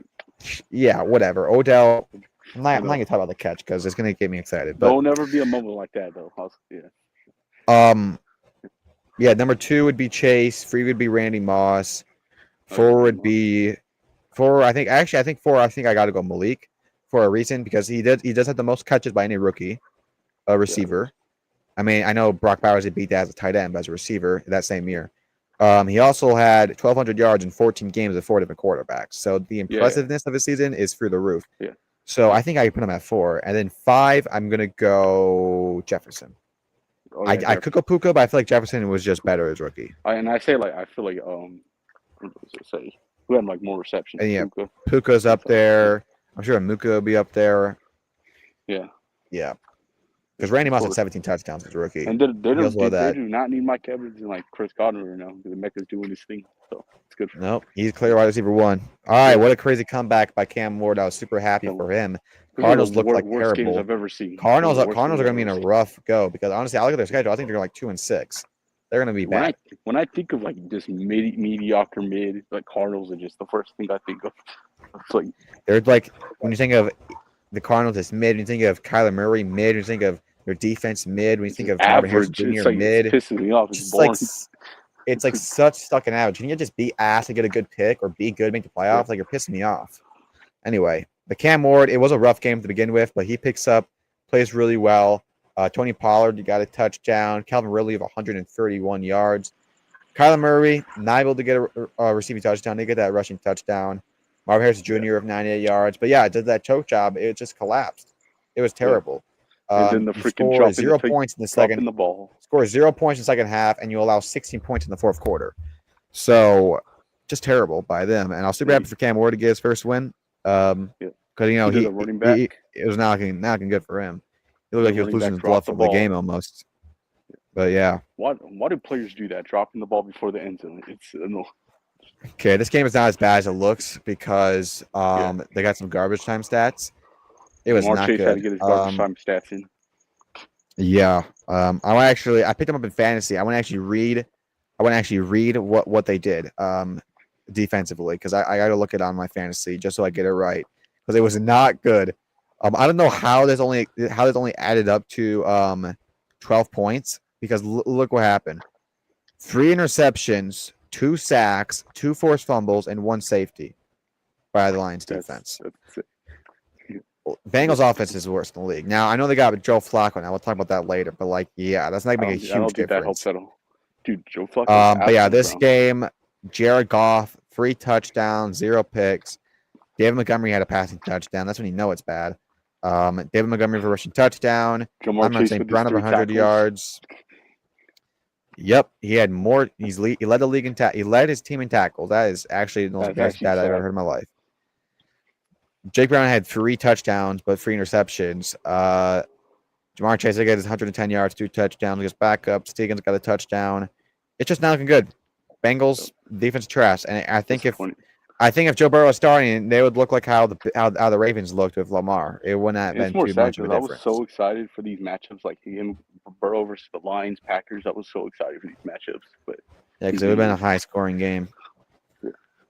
Yeah, whatever. Odell. I'm not gonna talk about the catch because it's gonna get me excited. But there'll never be a moment like that though. Yeah. Number 2 would be Chase. 3 would be Randy Moss. 4 would be 4. I think I got to go Malik for a reason because he does have the most catches by any rookie, receiver. Yeah. I mean, I know Brock Bowers had beat that as a tight end, but as a receiver that same year. He also had 1,200 yards in 14 games with 4 different quarterbacks. So the impressiveness of his season is through the roof. Yeah. So I think I put him at 4. And then 5, I'm going to go Jefferson. I could go Puka, but I feel like Jefferson was just better as rookie. I feel like what does it say? Who had like more receptions? And yeah, Puka's up there. I'm sure Muka will be up there. Yeah. Yeah. Because Randy Moss had 17 touchdowns as a rookie. And they do not need Mike Evans and like Chris Godwin right now. Because Mecca's doing his thing. so it's good for him. Nope, he's clear wide receiver 1. All right, what a crazy comeback by Cam Ward. I was super happy for him. Those are Cardinals the look like worst games terrible. I've ever seen. Cardinals Those are the worst games going to I've be in a ever seen. rough go because honestly, I look at their schedule. I think they're like 2-6. They're going to be bad. When I think of like just mediocre mid, like Cardinals are just the first thing I think of. It's like They're like when you think of the Cardinals, it's mid. When you think of Kyler Murray, mid. When you think of their defense, mid. When you think of Marvin Harrison average. It's Jr., like mid. it's pissing me off. It's Just boring. it's like such stuck an average. Can you just be ass and get a good pick or be good, make the playoffs? Like you're pissing me off. Anyway, the Cam Ward, it was a rough game to begin with, but he picks up, plays really well. Tony Pollard, you got a touchdown. Calvin Ridley of 131 yards. Kyler Murray, not able to get a receiving touchdown. They get that rushing touchdown. Marvin Harrison Jr. of 98 yards. But yeah, it did that choke job. It just collapsed. It was terrible. And then the You freaking score 0 points in the second. the ball. Score 0 points in the second half, and you allow 16 points in the fourth quarter. So just terrible by them. And I was super happy for Cam Ward to get his first win. Because he running back. It was not looking good for him. It looked like he was losing his blood for the game almost. But yeah. Why do players do that? Dropping the ball before the end zone. It's no. Okay, this game is not as bad as it looks because they got some garbage time stats. It was not Chase good. had to get his garbage time stats in. Yeah. I picked them up in fantasy. I want to actually read what they did defensively because I got to look it on my fantasy just so I get it right because it was not good. I don't know how this only added up to 12 points because look what happened. 3 interceptions, 2 sacks, 2 forced fumbles, and 1 safety by the Lions defense. Bengals offense is worse in the league. Now I know they got Joe Flacco. Now we'll talk about that later. But that's not making a huge difference. I don't think that helps at all, dude. Joe Flacco. But yeah, this game, Jared Goff, 3 touchdowns, 0 picks. David Montgomery had a passing touchdown. That's when you know it's bad. David Montgomery for rushing touchdown. I'm not saying Brown of 100 yards. Yep, he had more. He led the league in he led his team in tackles. That is actually the most best stat I've ever heard in my life. Jake Brown had 3 touchdowns, but 3 interceptions. Jamar Chase got his 110 yards, 2 touchdowns. He gets back up. Stegan's got a touchdown. It's just not looking good. Bengals defense trash, and I think if Joe Burrow was starting, they would look like how the Ravens looked with Lamar. It wouldn't have been too much of a difference. I was so excited for these matchups, like him, Burrow versus the Lions, Packers. I was so excited for these matchups, but yeah, because it would have been a high-scoring game.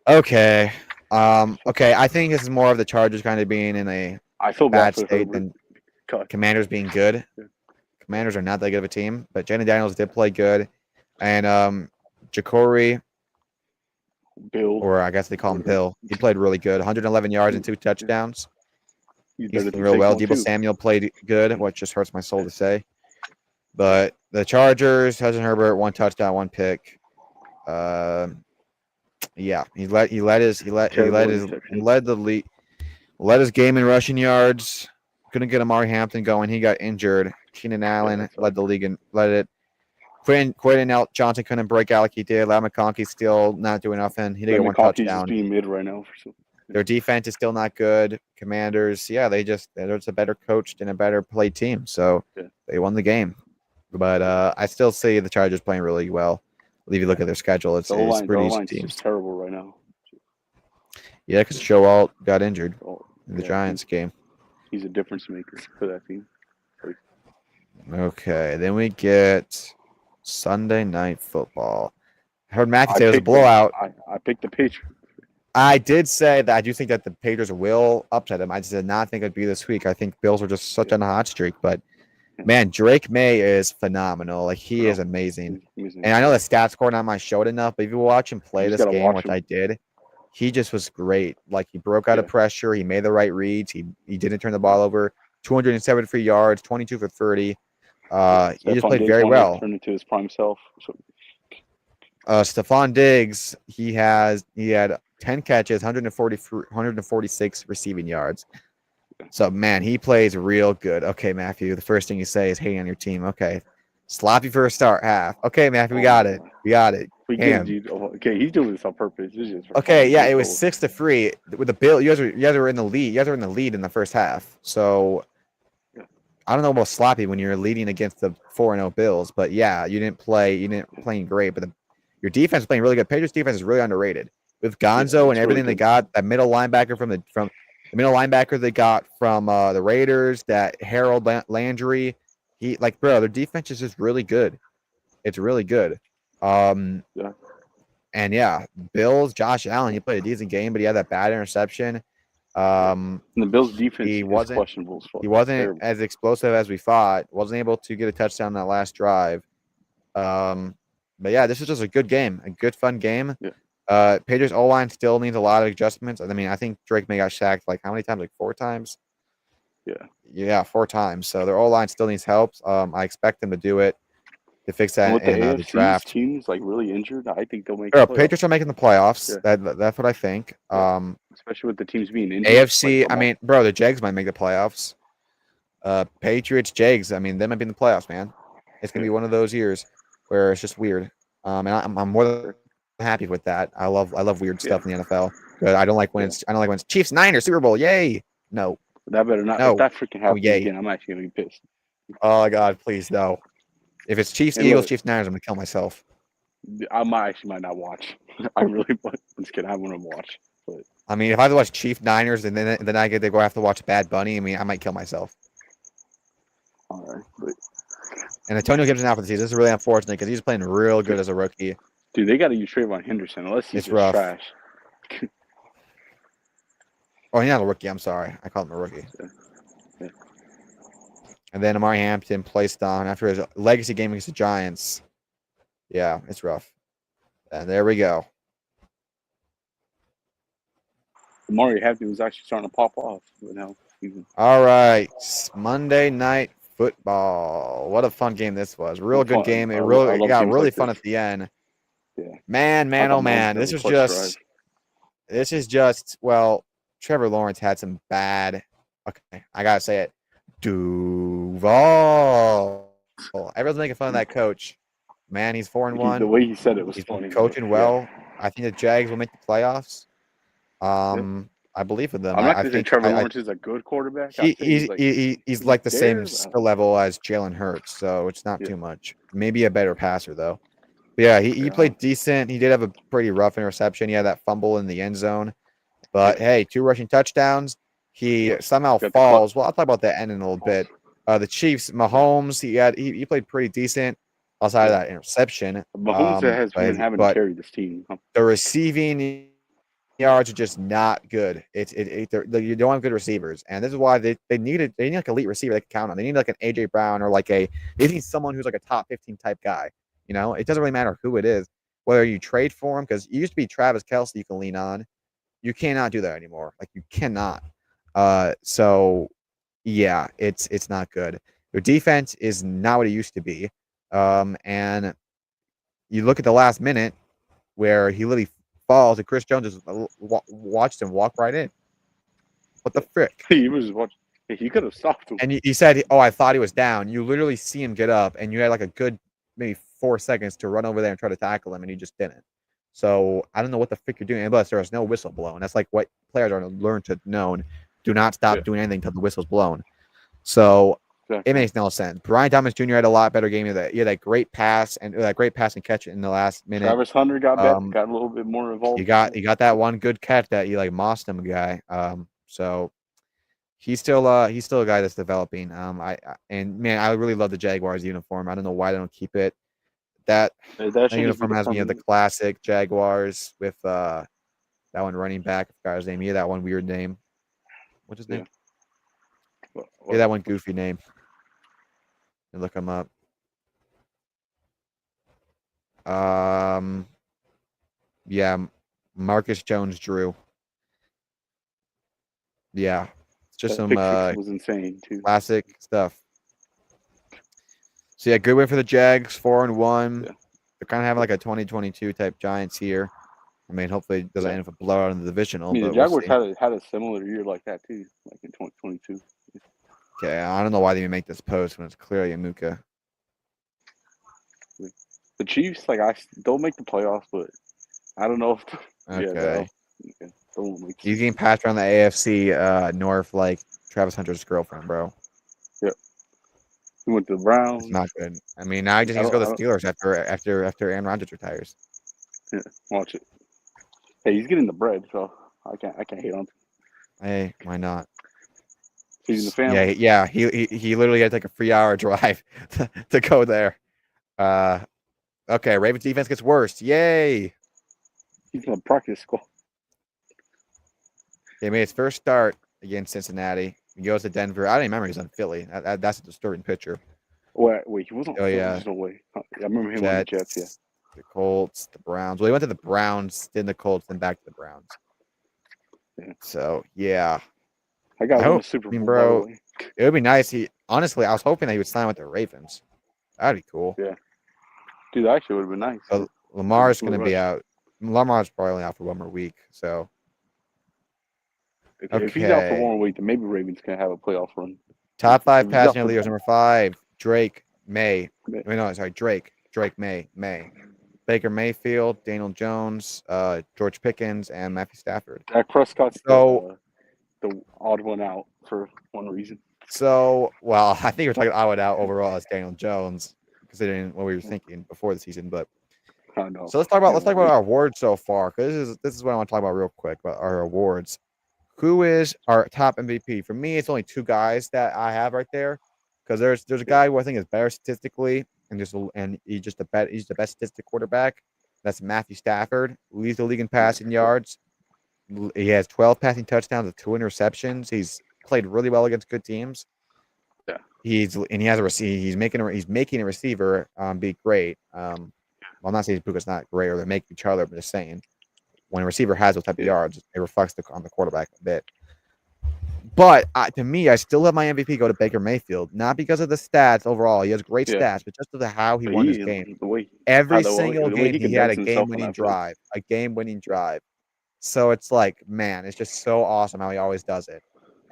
Okay, I think this is more of the Chargers kind of being in a bad state than Commanders being good. Yeah. Commanders are not that good of a team, but Jaden Daniels did play good, and Jacory. Bill, or I guess they call him Bill. He played really good. 111 yards and 2 touchdowns. He's doing real well. Deebo Samuel played good, which just hurts my soul to say. But the Chargers, Justin Herbert, 1 touchdown, 1 pick. Yeah, he led his game in rushing yards. Couldn't get Amari Hampton going. He got injured. Keenan Allen led the league and led it. Quentin Johnson couldn't break out like he did. Ladd McConkey's still not doing nothing. He did get 1 touchdown. Just being mid right now. Their defense is still not good. Commanders, they're just a better coached and a better played team. So they won the game. But I still see the Chargers playing really well. If you look at their schedule, it's pretty easy team. It's terrible right now. Yeah, because Joe Alt got injured in the Giants game. He's a difference maker for that team. Okay, then we get Sunday Night Football. I heard Matthew say it was a blowout. I picked the Patriots. I did say that I do think that the Patriots will upset them. I just did not think it'd be this week. I think Bills were just such on a hot streak. But, man, Drake May is phenomenal. Like, he is amazing. And I know the stats scored on my show enough, but if you watch him play this game, which I did, he just was great. Like, he broke out of pressure. He made the right reads. He didn't turn the ball over. 273 yards, 22 for 30. He just played very well. Turned into his prime self. Stephon Diggs, he had 10 catches, 146 receiving yards. So, man, he plays real good. Okay, Matthew, the first thing you say is, hey, on your team. Okay. Sloppy for a start half. Okay, Matthew, we got it. We got it. Okay, he's doing this on purpose. Okay, yeah, it was 6-3 with the Bill. You guys were in the lead. You guys were in the lead in the first half. So I don't know about sloppy when you're leading against the 4-0 Bills, but yeah, you didn't play great, but Your defense is playing really good. Patriots defense is really underrated with Yeah, Gonzo and it's really everything they good. got. That middle linebacker from the middle linebacker they got from the Raiders. That Harold Landry. He like bro, their defense is just really good. It's really good. Yeah. And yeah, Bills, Josh Allen, he played a decent game, but he had that bad interception. Yeah. Um, And the Bills' defense he is wasn't questionable as fuck. he It's wasn't terrible. as explosive as we thought. Wasn't able to get a touchdown on that last drive. But yeah, this is just a good game, a good fun game. Yeah. Patriots O line still needs a lot of adjustments. I mean, I think Drake may got sacked like how many times? Like 4 times. Yeah. Yeah, 4 times. So their O line still needs help. I expect them to do it to fix And that with the in the AFC's draft. teams like really injured, I think they'll make the Bro, playoffs. Patriots are making the playoffs. Yeah. That's what I think. Yeah. Especially with the teams being injured. AFC, Like, I mean, bro, the Jags might make the playoffs. Patriots, Jags, I mean, they might be in the playoffs, man. It's gonna be one of those years where it's just weird. And I'm more than happy with that. I love weird stuff in the NFL. Good. I don't like when it's Chiefs Niners Super Bowl. Yay! No, that better not. If no, that freaking no, happens yay! again, I'm actually gonna be pissed. Oh God, please no. If it's Chiefs And Eagles, look, Chiefs Niners, I'm gonna kill myself. I might not watch. I really, but I'm just kidding. I want to watch. But I mean, if I have to watch Chiefs Niners and then I get to go have to watch Bad Bunny, I mean, I might kill myself. all right, but And Antonio Gibson out for the season. This is really unfortunate because he's playing real good as a rookie. dude, they got to use Trayvon Henderson unless he's It's just rough. trash. Oh, he's not a rookie. I'm sorry. I called him a rookie. Yeah. And then Amari Hampton placed on after his legacy game against the Giants. Yeah, it's rough. And there we go. Amari Hampton was actually starting to pop off. But now, All right. Monday Night Football. What a fun game this was. Real good game. It I love got games really like fun this. at the end. Yeah. Man, I thought oh man. Mahomes had a clutch drive. This is just well, Trevor Lawrence had some bad. Okay, I gotta say it. Duval. Everyone's making fun of that coach. Man, he's 4-1. The way he said it was He's funny. coaching well. Yeah. I think the Jags will make the playoffs. I believe in them. I'm not I going to say think Trevor Lawrence is a good quarterback. He's like the same there, skill level as Jalen Hurts, so it's not Yeah. too much. Maybe a better passer though. But yeah, he played decent. He did have a pretty rough interception. He had that fumble in the end zone. But hey, 2 rushing touchdowns. He somehow falls. Well, I'll talk about that end in a little bit. The Chiefs, Mahomes, he played pretty decent outside of that interception. Mahomes has been having to carry this team. The receiving yards are just not good. You don't have good receivers, and this is why they need like an elite receiver they can count on. They need like an AJ Brown or they need someone who's like a top 15 type guy. You know, it doesn't really matter who it is, whether you trade for him, because it used to be Travis Kelce you can lean on. You cannot do that anymore. Like you cannot. So yeah, it's not good. Your defense is not what it used to be. And you look at the last minute where he literally falls and Chris Jones just watched him walk right in. What the frick? He was watching. He could have stopped him. And he said, "Oh, I thought he was down." You literally see him get up, and you had like a good maybe 4 seconds to run over there and try to tackle him, and he just didn't. So I don't know what the frick you're doing. Unless there was no whistle blown. That's like what players are to learn to know. Do not stop doing anything until the whistle's blown. So it makes no sense. Brian Thomas Jr. had a lot better game. He had that great pass and and catch in the last minute. Travis Hunter got a little bit more involved. He got that one good catch that he mossed him guy. So he's still a guy that's developing. I really love the Jaguars uniform. I don't know why they don't keep it. That uniform has me of the classic Jaguars with that one running back. I forgot his name. He had that one weird name. What's his name? Yeah, that one goofy name. You look him up. Yeah, Marcus Jones-Drew. Yeah, it's just some was insane too. Classic stuff. So yeah, good win for the Jags, 4-1. Yeah. They're kind of having like a 2022 type Giants here. I mean, hopefully it doesn't end up a blowout in the divisional. I mean, the Jaguars had a similar year like that too, like in 2022. Okay, I don't know why they even make this post when it's clearly Amuka. The Chiefs, don't make the playoffs, but I don't know if. Okay. He's getting passed around the AFC North like Travis Hunter's girlfriend, bro. Yep. He went to the Browns. It's not good. I mean, now he just needs to go to the Steelers after Aaron Rodgers retires. Yeah, watch it. Hey, he's getting the bread, so I can't hate on him. Hey, why not? Feeding the Yeah, family. yeah. He literally had to take a 3 hour drive to go there. Okay. Ravens defense gets worse. Yay! He's in the practice squad. He made his first start against Cincinnati. He goes to Denver. I don't even remember he was on Philly. That's a disturbing picture. Wait, he wasn't Oh Philly. yeah, There's no way. I remember him on the Jets. Yeah, Jets, the Colts, the Browns. Well, he went to the Browns, then the Colts, then back to the Browns. yeah. So yeah, I got I won a hope. Super I mean, Bowl, by the bro, way. it would be nice. He honestly, I was hoping that he would sign with the Ravens. That'd be cool. Yeah, dude, that actually would have been nice. But Like a Lamar's smooth gonna be rush. out. Lamar's probably only out for one more week. So Okay, if he's out for okay, 1 week, then maybe Ravens can have a playoff run. top If five he's out passing for leaders. Number 5, Drake May. Wait, no, sorry, Drake May. Baker Mayfield, Daniel Jones, George Pickens, and Matthew Stafford. Dak Prescott's So, the odd one out for one reason. well, I think you're talking odd out overall as Daniel Jones, considering what we were thinking before the season. But I know. so let's talk about our awards so far, because this is what I want to talk about real quick about our awards. Who is our top MVP? For me, it's only 2 guys that I have right there, because there's a guy who I think is better statistically, and he's the best statistic quarterback. That's Matthew Stafford, who leads the league in passing yards. He has 12 passing touchdowns with 2 interceptions. He's played really well against good teams. Yeah. He has a receiver. He's making a receiver be great. Well, I'm not saying Puka's not great or they make each other. I'm just saying when a receiver has those type of yards, it reflects on the quarterback a bit. But to me, I still have my MVP go to Baker Mayfield, not because of the stats overall. He has great stats, but just because of how he won this game. Every single the way game, he he had a conducts himself on game-winning that field. drive, So it's like, man, it's just so awesome how he always does it.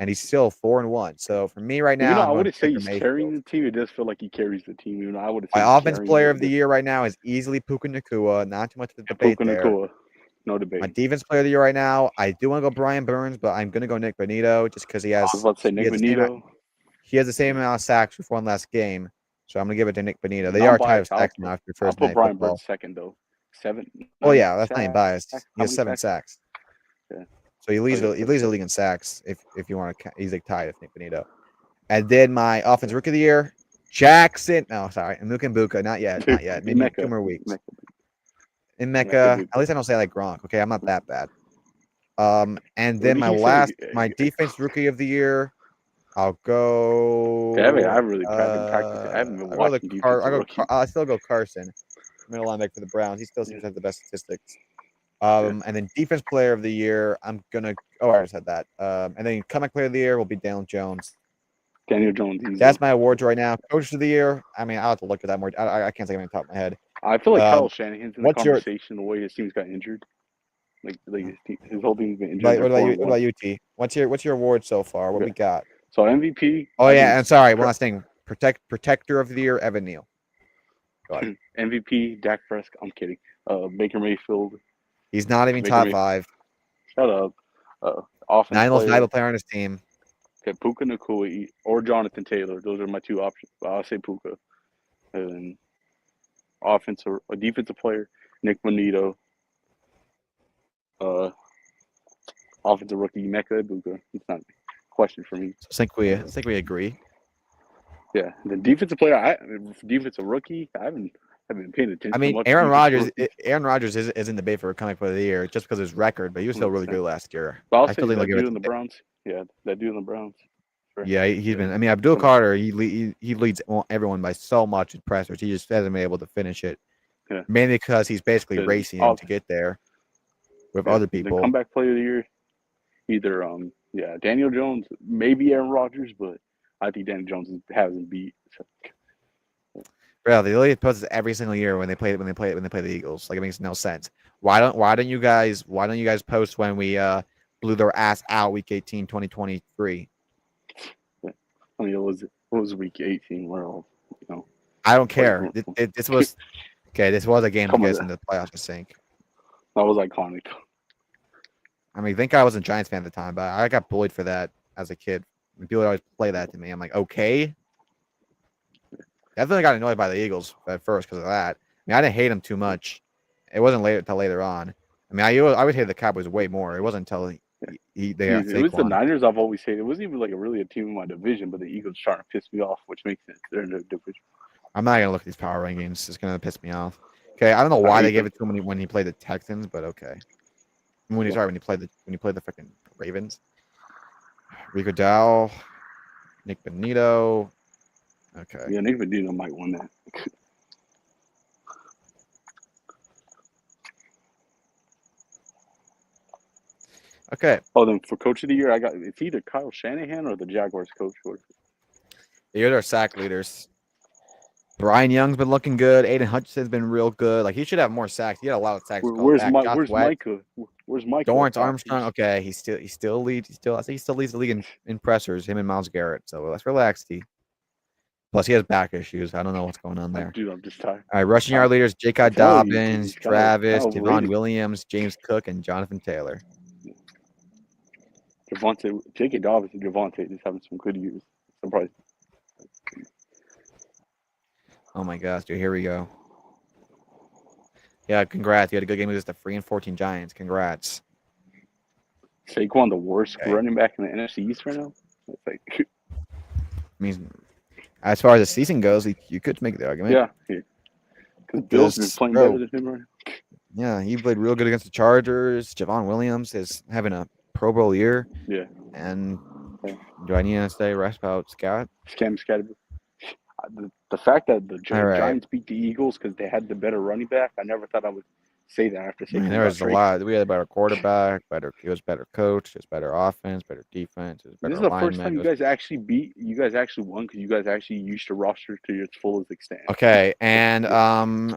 And he's still 4-1. So for me right now, I'm I going wouldn't say Baker he's carrying Mayfield. the team. It does feel like he carries the team. I wouldn't say he's My offense carrying player it. of the year right now is easily Puka Nacua. Not too much of a debate Puka there. Nacua, no debate. My defense player of the year right now, I do want to go Brian Burns, but I'm going to go Nick Bonito just because I was about to say Nick Bonito. He has the same amount of sacks with one last game, so I'm going to give it to Nick Bonito. They Non are tied with biased. sacks now after I'll Thursday put Night Brian Football. Burns second though. 7. Oh yeah, that's not even biased. Sacks? He has 7 sacks? sacks. Yeah. So he leads the league in sacks if you want to. He's like tied with Nick Bonito. And then my offensive rookie of the year, Jackson. No, sorry, Mbuka. Not yet. Maybe Mecca. 2 more weeks. In Mecca. Mecca, at least I don't say like Gronk. Okay, I'm not that bad. And then my defense rookie of the year, I'll go. I haven't practiced. I haven't been watching defense rookie. I'll still go Carson, middle linebacker for the Browns. He still seems to have the best statistics. And then defense player of the year, I'm gonna. Oh, I already said that. And then comeback player of the year will be Daniel Jones. Daniel Jones. Easy. That's my awards right now. Coach of the year. I mean, I'll have to look at that more. I can't say it on the top of my head. I feel like Kyle Shanahan's in the what's your- conversation. The way his team's got injured, like his whole team's been injured. What about you, T? What's your award so far? What we got? So MVP. Oh yeah, and sorry, one last thing. Protector of the year, Evan Neal. Go ahead. MVP, Dak Prescott. I'm kidding. Baker Mayfield. He's not even top 5. Shut up. Offense. 9 most valuable player on his team. Okay, Puka Nacua or Jonathan Taylor. Those are my 2 options. But I'll say Puka. And defensive player, Nick Bonito. Offensive rookie, Mecca Ibuka. It's not a question for me. I think we agree. Yeah, the defensive player, defensive rookie. I haven't been paying attention. I mean, much Aaron Rodgers is in debate for comeback player of the year just because of his record, but he was still really good last year. But I'll say that dude in the Browns. Yeah, that dude in the Browns. Sure. Yeah, he's been. I mean, Abdul Carter, he leads everyone by so much in pressers. He just hasn't been able to finish it. Yeah. Mainly because he's basically racing him to get there with other people. The comeback player of the year, either Daniel Jones, maybe Aaron Rodgers, but I think Daniel Jones has him beat. So. Bro, they literally post this every single year when they play the Eagles. Like, it makes no sense. Why don't you guys post when we blew their ass out week 18, 2023? I mean, it was week 18. We're all, I don't care. This was okay. This was a game to get us into the playoffs, I think. That was iconic. I mean, I think I wasn't a Giants fan at the time, but I got bullied for that as a kid. People would always play that to me. I'm like, okay. Definitely got annoyed by the Eagles at first because of that. I mean, I didn't hate them too much, It wasn't later until later on. I mean, I would say the Cowboys way more. It wasn't until they got It was the Saquon. Niners. I've always said it wasn't even like really a team in my division, but the Eagles trying to piss me off, which makes sense. They're in their division. I'm not gonna look at these power rankings. It's gonna piss me off. Okay, I don't know why they gave it to him when he played the Texans, but okay. When he played the freaking Ravens. Rico Dowell, Nick Benito. Okay. Yeah, Nick Benito might win that. Okay. Oh, then for coach of the year, I got it's either Kyle Shanahan or the Jaguars coach. You're their sack leaders. Brian Young's been looking good. Aiden Hutchinson's been real good. Like he should have more sacks. He had a lot of sacks. Where's Micah? Where's Micah? Dorrance Armstrong. Okay, he still leads. I think he still leads the league in pressers. Him and Myles Garrett. So let's relax, T. Plus he has back issues. I don't know what's going on there. Dude, I'm just tired. All right, rushing yard leaders: Jacob Dobbins, Travis, Devon Williams, James Cook, and Jonathan Taylor. J.K. Dobbins and Javonte just having some good years. Surprised. Oh my gosh, dude! Here we go. Yeah, congrats. You had a good game against the 3-14 Giants. Congrats. Saquon, the worst running back in the NFC East right now. It's like, I mean, as far as the season goes, you could make the argument. Yeah. Because Bill's been playing better than him right now. Yeah, he played real good against the Chargers. Javon Williams is having a Pro Bowl year. Yeah. And do I need to say rest about Scott? Cam Scatterby. The fact that the Giants beat the Eagles because they had the better running back, I never thought I would say that after saying there was a lot. We had a better quarterback, he was better coach, it was better offense, better defense. It was better this is the first time you guys actually won because you guys actually used your roster to its fullest extent. Okay, and I'm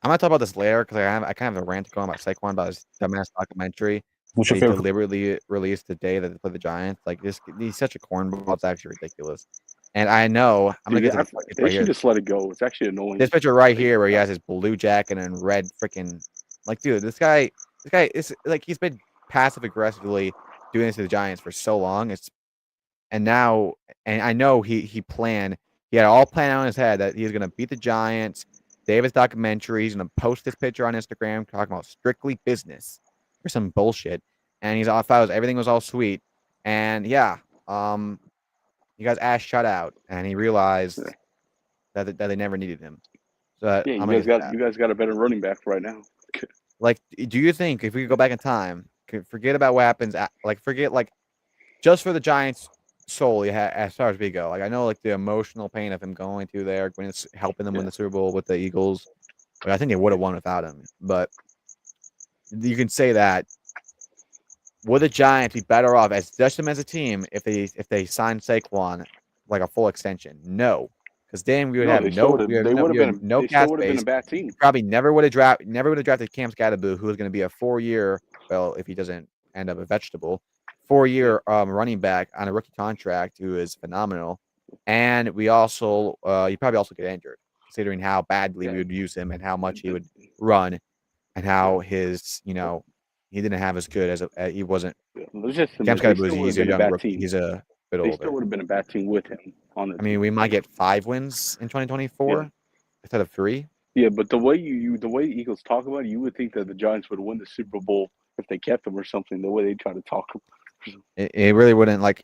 gonna talk about this later because I kind of have a rant going about Saquon about his dumbass documentary. What's your he favorite? Deliberately released the day that they play the Giants. Like he's such a cornball. It's actually ridiculous. And I know I'm gonna get to they right should here. Just let it go. It's actually annoying. This picture right here where he has his blue jacket and red freaking like, dude, this guy is like he's been passive aggressively doing this to the Giants for so long. And I know he had it all planned out in his head that he's gonna beat the Giants. Davis documentary. He's gonna post this picture on Instagram talking about strictly business or some bullshit. And he's off. Everything was all sweet. And yeah, he got his ass shut out, and he realized that they never needed him. So yeah, you guys got a better running back right now. Like, do you think if we could go back in time, forget about what happens, just for the Giants solely as far as we go? Like, I know like the emotional pain of him going through there when it's helping them win the Super Bowl with the Eagles. But I think they would have won without him. But you can say that. Would the Giants be better off as a team if they signed Saquon like a full extension? No, because then we would have no cap space. A bad team. Probably never would have drafted Cam Scatterby, who is going to be a 4-year. Well, if he doesn't end up a vegetable, 4-year running back on a rookie contract who is phenomenal. And we also he probably also get injured, considering how badly we would use him and how much he would run, and how his he didn't have as good as he wasn't. Cam Scatterby was he's a young rookie. He's a bit older. They still would have been a bad team with him on the. I mean, we might get 5 wins in 2024 instead of 3. Yeah, but the way the way the Eagles talk about it, you would think that the Giants would win the Super Bowl if they kept him or something. The way they try to talk him. It really wouldn't like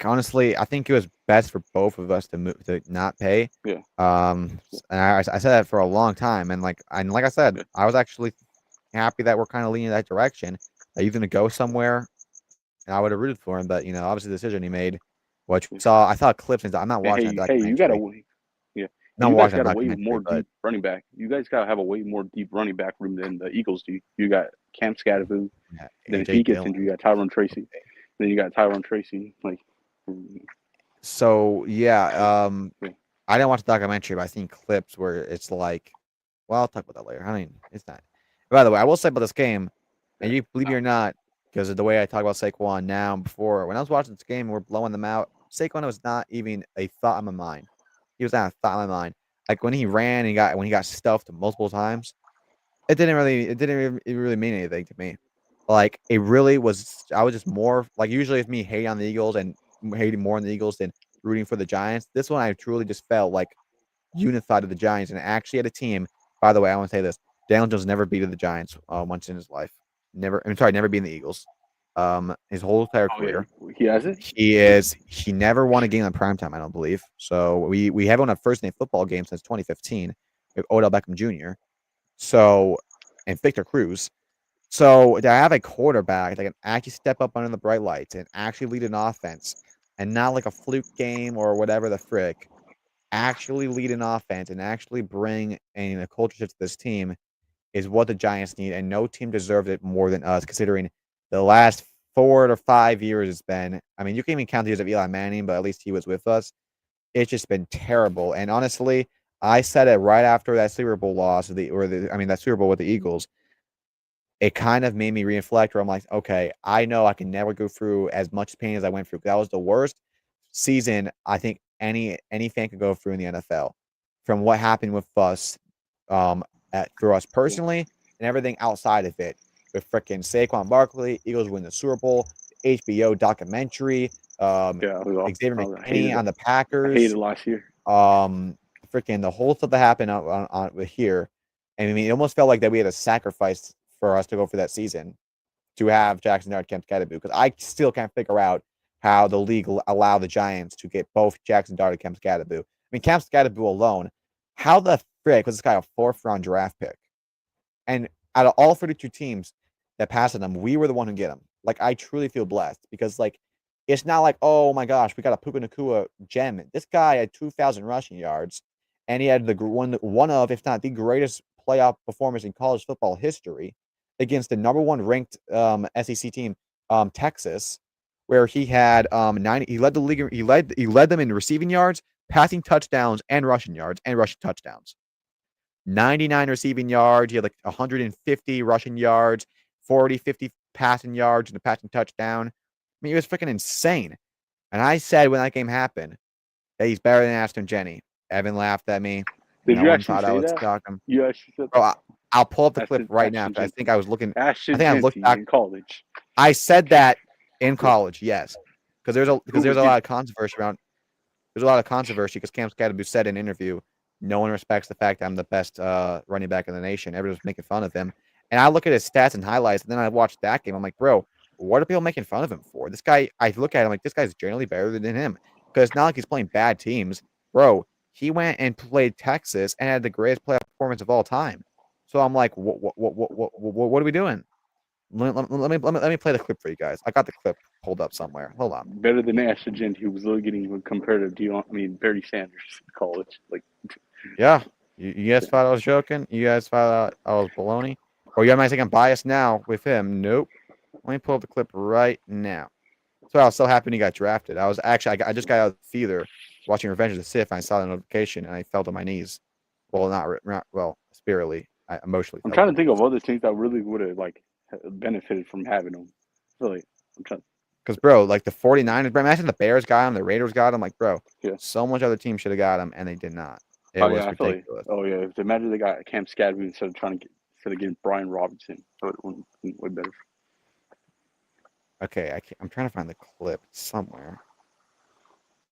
honestly. I think it was best for both of us to not pay. Yeah. And I said that for a long time, and like I said, I was actually happy that we're kind of leaning that direction. That he's going to go somewhere, and I would have rooted for him. But obviously, the decision he made, which we saw, I saw clips. And I'm not watching that. Hey, you got to. Yeah. Not you guys watching got a way more deep running back. You guys got to have a way more deep running back room than the Eagles do. You got Cam Scatterby. Then if he gets injured, you got Tyron Tracy. Then you got Tyron Tracy. Like. So yeah, I didn't watch the documentary, but I seen clips where it's like, well, I'll talk about that later. I mean, it's not. By the way, I will say about this game, and you believe it or not, because of the way I talk about Saquon now and before, when I was watching this game and we're blowing them out, Saquon was not even a thought in my mind. He was not a thought in my mind. Like when he ran and when he got stuffed multiple times, it didn't really mean anything to me. Like it really was. I was just more like usually it's me hating on the Eagles and hating more on the Eagles than rooting for the Giants. This one I truly just felt like unified to the Giants and actually had a team. By the way, I want to say this. Daniel Jones never beaten the Giants once in his life. Never beaten the Eagles. His whole entire Oh, yeah. career. He has it. He never won a game on primetime, I don't believe. So we haven't won a first name football game since 2015 with Odell Beckham Jr. So and Victor Cruz. So to have a quarterback that can actually step up under the bright lights and actually lead an offense and not like a fluke game or whatever the frick, actually lead an offense and actually bring a culture shift to this team is what the Giants need, and no team deserves it more than us, considering the last 4 to 5 years it's been. I mean, you can even count the years of Eli Manning, but at least he was with us. It's just been terrible. And honestly, I said it right after that Super Bowl loss, that Super Bowl with the Eagles. It kind of made me reflect where I'm like, okay, I know I can never go through as much pain as I went through. That was the worst season I think any fan could go through in the NFL. From what happened with us, for us personally, and everything outside of it, with freaking Saquon Barkley, Eagles win the Super Bowl, HBO documentary, Yeah, it was Xavier awesome. I hated McKinney on the it. I hated Packers, it last year. freaking the whole stuff that happened on with here. And I mean, it almost felt like that we had a sacrifice for us to go for that season to have Jackson Dart Kemp Skadaboo, because I still can't figure out how the league allow the Giants to get both Jackson Dart and Kemp Skadaboo. I mean, Kemp Skadaboo alone, how the frick was this guy a 4th-round draft pick? And out of all 32 teams that passed on him, we were the one who get him. Like, I truly feel blessed because, like, it's not like, oh my gosh, we got a Puka Nacua gem. This guy had 2,000 rushing yards, and he had one of, if not the greatest playoff performance in college football history against the number 1 ranked SEC team, Texas, where he had 90. He led the league. He led them in receiving yards, passing touchdowns, and rushing yards and rushing touchdowns. 99 receiving yards. He had like 150 rushing yards, 40, 50 passing yards, and a passing touchdown. I mean, it was freaking insane. And I said when that game happened that he's better than Ashton Jenny. Evan laughed at me. Did No you one actually thought I say was that? talking. You actually said Bro, that? I'll pull up the clip Ashton, right now Ashton because I Genty. think I was looking. Ashton I looked Genty back. in college. I said that in college, yes, because there's a lot of controversy around. There's a lot of controversy because Cam Skadaboo said in an interview, no one respects the fact that I'm the best running back in the nation. Everyone's making fun of him. And I look at his stats and highlights, and then I watch that game. I'm like, bro, what are people making fun of him for? This guy, I look at him like, this guy's generally better than him. Because it's not like he's playing bad teams. Bro, he went and played Texas and had the greatest playoff performance of all time. So I'm like, what are we doing? Let me play the clip for you guys. I got the clip pulled up somewhere. Hold on. Better than Ashton Genty, who was literally getting compared to Barry Sanders in college. Like, Yeah. You guys thought I was joking? You guys thought I was baloney? Or you might think I'm biased now with him? Nope. Let me pull up the clip right now. So I was so happy he got drafted. I was actually, I just got out of the theater watching Revenge of the Sith, and I saw the notification, and I fell to my knees. Well, not well, spiritually. I emotionally I'm fell to trying my to think knees. of other teams that really would have like benefited from having him. Really, I'm trying. Because, bro, like the 49ers, bro, imagine the Bears got him, the Raiders got him. Like, bro, Yeah. so much other teams should have got him, and they did not. It Oh was yeah, I feel like. ridiculous. Oh yeah, if imagine they got Cam Skadby instead of getting Brian Robinson, so it would have been way better. Okay, I'm trying to find the clip somewhere.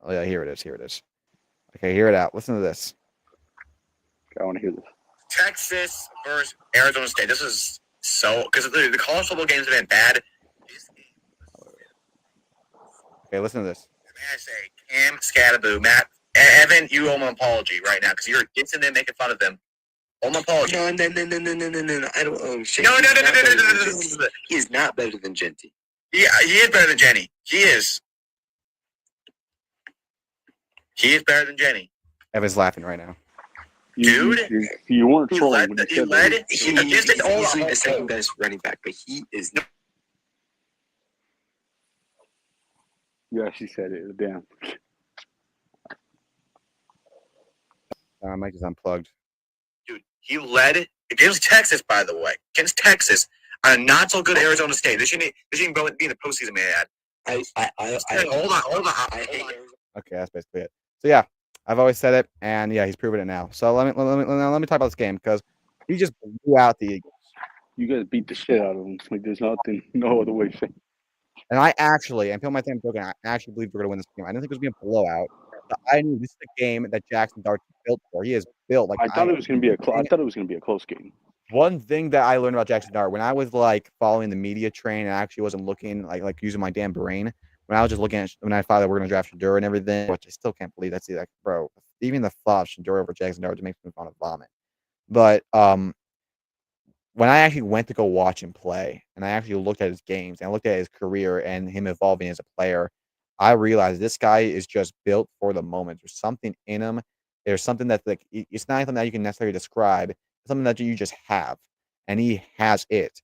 Oh yeah, here it is. Here it is. Okay, hear it out. Listen to this. I want to hear this. Texas versus Arizona State. This is so because the college football games have been bad. Okay, listen to this. May I say, Cam Skadaboo, Matt, Evan, you owe my apology right now because you're against them making fun of them. Owe my apology. No. I don't owe shit. No. He is not better than Genty. Yeah, he is better than Jenny. He is. He is better than Jenny. Evan's laughing right now. Dude, you weren't He trolling led. when you He said led. that. He's easily the second best running back, but he is not. You actually said it. Damn. Mike is unplugged. Dude, he led against Texas, by the way. Against Texas on a not so good Arizona State. They shouldn't go be in the postseason, man. Hold on. Okay, that's basically it. So yeah, I've always said it, and yeah, he's proven it now. So let me talk about this game because he just blew out the Eagles. You guys beat the shit out of them. Like there's no other way to say it. And I actually, and people might think I'm joking, I actually believe we're gonna win this game. I didn't think it was gonna be a blowout. But I knew this is the game that Jackson Dart built for. He is built like I thought it was gonna be a close game. One thing that I learned about Jackson Dart when I was like following the media train and I actually wasn't looking like using my damn brain. When I was just looking at when I thought that we're gonna draft Shadura and everything, which I still can't believe that's like, bro. Even the thought of Shadura over Jackson Dart just makes me want to vomit. But when I actually went to go watch him play and I actually looked at his games and I looked at his career and him evolving as a player, I realized this guy is just built for the moment. There's something in him. There's something that's like it's not something that you can necessarily describe. It's something that you just have, and he has it.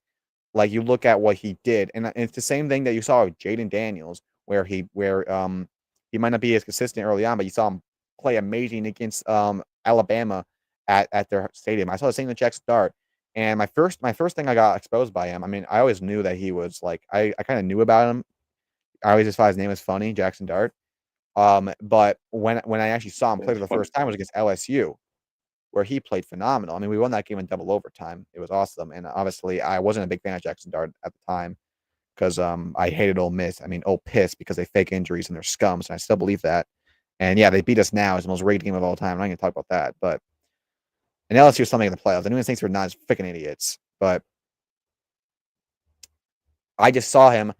Like you look at what he did, and it's the same thing that you saw with Jaden Daniels, where he might not be as consistent early on, but you saw him play amazing against Alabama at their stadium. I saw the same with Jackson Dart. And my first thing I got exposed by him. I mean, I always knew that he was like I kind of knew about him. I always just thought his name was funny, Jackson Dart. But when I actually saw him play for the first time was against LSU, where he played phenomenal. I mean, we won that game in double overtime. It was awesome. And obviously, I wasn't a big fan of Jackson Dart at the time because I hated Ole Miss. I mean, Ole Piss because they fake injuries and they're scums, and I still believe that. And yeah, they beat us now. It's the most rated game of all time. I'm not going to talk about that, but and LSU was something in the playoffs. Anyone thinks we're not as freaking idiots, but I just saw him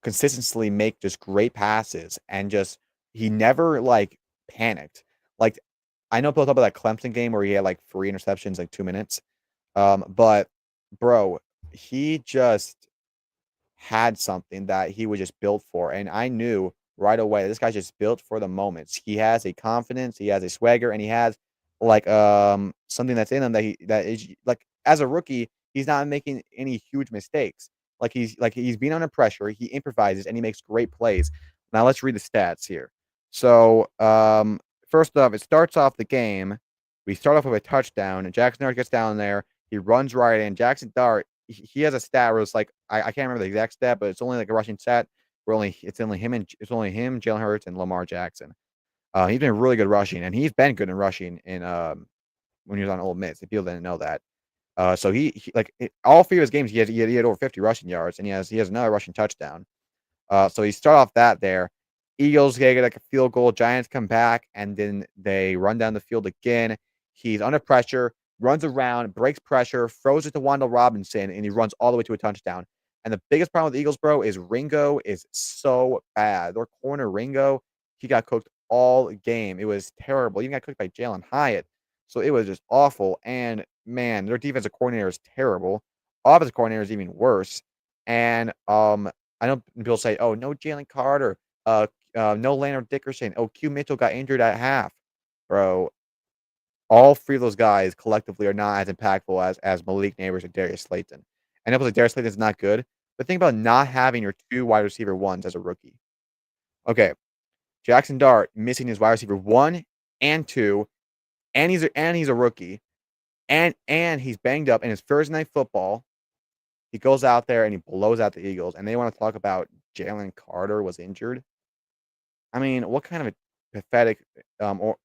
consistently make just great passes and just he never like panicked. Like I know people talk about that Clemson game where he had like 3 interceptions like 2 minutes. But bro, he just had something that he was just built for. And I knew right away this guy's just built for the moments. He has a confidence, he has a swagger, and he has like something that's in him that is like as a rookie, he's not making any huge mistakes. He's being under pressure, he improvises and he makes great plays. Now let's read the stats here. So first off, it starts off the game. We start off with a touchdown, and Jackson Dart gets down there. He runs right in. Jackson Dart, he has a stat where it's like I can't remember the exact stat, but it's only like a rushing stat. It's only him, Jalen Hurts, and Lamar Jackson. He's been really good rushing, and he's been good in rushing in when he was on Ole Miss. If people didn't know that, so all 3 of his games he had over 50 rushing yards, and he has another rushing touchdown. So he start off that there. Eagles get like a field goal. Giants come back, and then they run down the field again. He's under pressure, runs around, breaks pressure, throws it to Wandale Robinson, and he runs all the way to a touchdown. And the biggest problem with the Eagles, bro, is Ringo is so bad. Their corner, Ringo, he got cooked all game. It was terrible. He even got cooked by Jalen Hyatt. So it was just awful. And man, their defensive coordinator is terrible. Offensive coordinator is even worse. And I know people say, "Oh, no Jalen Carter, no Leonard Dickerson. Oh, Q Mitchell got injured at half." Bro, all 3 of those guys collectively are not as impactful as Malik Neighbors and Darius Slayton. I know like Darius Slayton is not good, but think about not having your 2 wide receiver ones as a rookie. Okay, Jackson Dart missing his wide receiver 1 and 2, and he's a rookie, and he's banged up in his Thursday Night Football. He goes out there and he blows out the Eagles, and they want to talk about Jalen Carter was injured. I mean, what kind of a pathetic or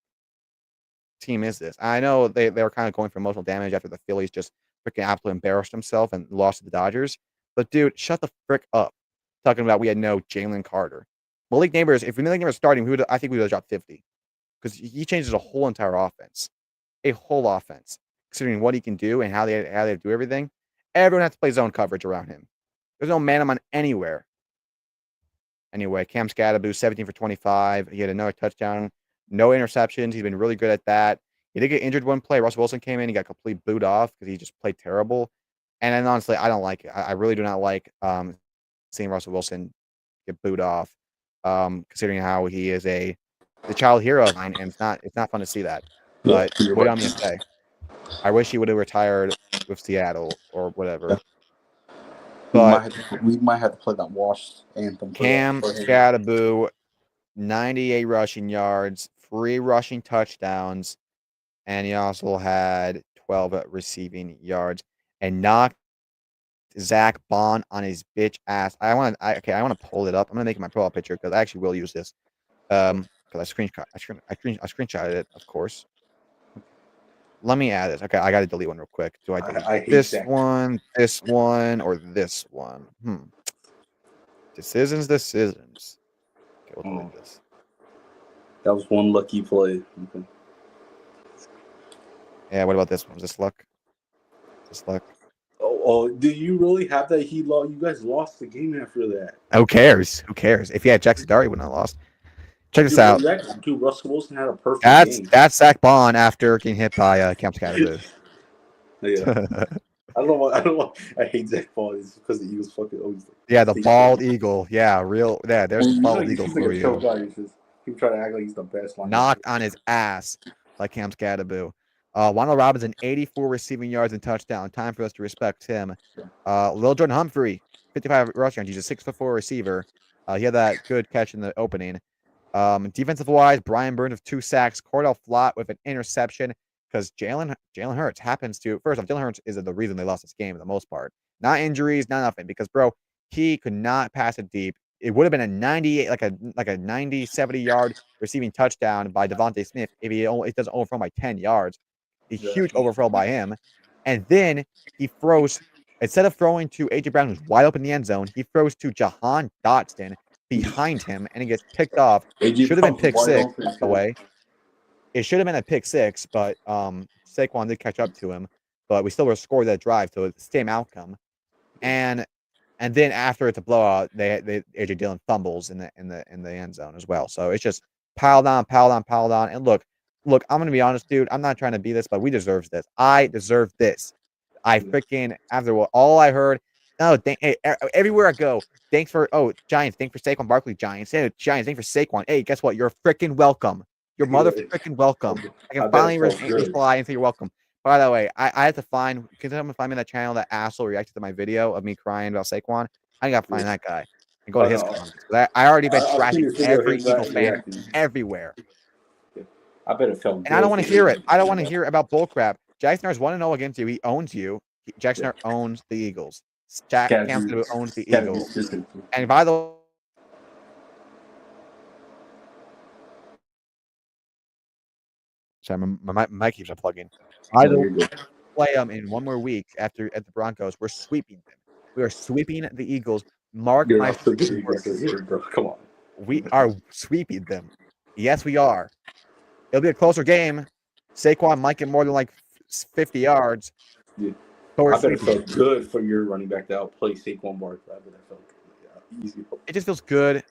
team is this? I know they were kind of going for emotional damage after the Phillies just freaking absolutely embarrassed himself and lost to the Dodgers. But dude, shut the frick up. Talking about we had no Jalen Carter. Malik Neighbors, if Malik Neighbors starting, I think we would have dropped 50. Because he changes a whole entire offense. A whole offense. Considering what he can do and how they do everything. Everyone has to play zone coverage around him. There's no man on anywhere. Anyway, Cam Scadaboo, 17 for 25. He had another touchdown. No interceptions. He's been really good at that. He did get injured one play. Russell Wilson came in. He got completely booed off because he just played terrible. And then honestly, I don't like it. I really do not like seeing Russell Wilson get booed off, considering how he is the child hero of mine, and it's not fun to see that. But what do I'm gonna say? I wish he would have retired with Seattle or whatever. But we might have to play that wash anthem. Cam Scadaboo, 98 rushing yards, 3 rushing touchdowns, and he also had 12 receiving yards and knocked Zach Bond on his bitch ass. I want to pull it up. I'm gonna make my profile picture because I actually will use this. Because I screenshotted it, of course. Let me add this. Okay, I got to delete one real quick. Do I delete this one, or this one? Decisions. Okay, we'll delete this. That was one lucky play. Okay. Yeah, what about this one? Was this luck? Just look. Oh, do you really have that? You guys lost the game after that. Who cares? Who cares? If he had Jackson Dart, he wouldn't have lost. Check this out. Dude, Russell Wilson had a perfect game. That's Zach Bond after getting hit by Camp Scatterboo. Yeah. I don't know. I hate Zach Bond. It's because the Eagles fucking always. Yeah, the bald eagle. Yeah, real. Yeah, there's the bald eagle for He you. trying to act like he's the best one. Knocked on his ass like Cam Scatterboo. Wan'Dale Robinson, 84 receiving yards and touchdown. Time for us to respect him. Lil Jordan Humphrey, 55 rushing yards. He's a 6'4" receiver. He had that good catch in the opening. Defensive wise, Brian Burns with 2 sacks. Cordell Flott with an interception because Jalen Hurts happens to. First off, Jalen Hurts is the reason they lost this game for the most part. Not injuries, not nothing. Because bro, he could not pass it deep. It would have been a 98, like a 90, 70-yard receiving touchdown by Devontae Smith if it doesn't overthrow by 10 yards. A huge overthrow by him. And then he throws, instead of throwing to A.J. Brown, who's wide open in the end zone, he throws to Jahan Dotson behind him, and he gets picked off. Should have been pick 6, by the way. It should have been a pick 6, but Saquon did catch up to him. But we still were scored that drive, so it's the same outcome. And then after it's a blowout, they AJ Dillon fumbles in the end zone as well. So it's just piled on. And look, I'm gonna be honest, dude. I'm not trying to be this, but we deserve this. I deserve this. I freaking after all I heard. No, everywhere I go. Thanks for Giants. Thanks for Saquon Barkley. Giants. Hey, Giants. Thanks for Saquon. Hey, guess what? You're freaking welcome. You're mother freaking welcome. I can finally reply and say you're welcome. By the way, I had to find. Can someone find me that channel that asshole reacted to my video of me crying about Saquon? I gotta find that guy and go to his comments. I already been trashing every Eagle fan everywhere. I bet it felt. And I don't want to hear it. I don't want to hear about bullcrap. Jackson Dart's 1-0 against you. He owns you. Jackson Dart owns the Eagles. Jack Campbell owns the Eagles. And by the way, sorry, my mic keeps unplugging. By the way, play them in one more week at the Broncos. We're sweeping them. We are sweeping the Eagles. Mark my come on. We are sweeping them. Yes, we are. It'll be a closer game. Saquon might get more than like 50 yards. Yeah. I bet it felt good for your running back to outplay Saquon Barkley. I bet it felt good. Easy. It just feels good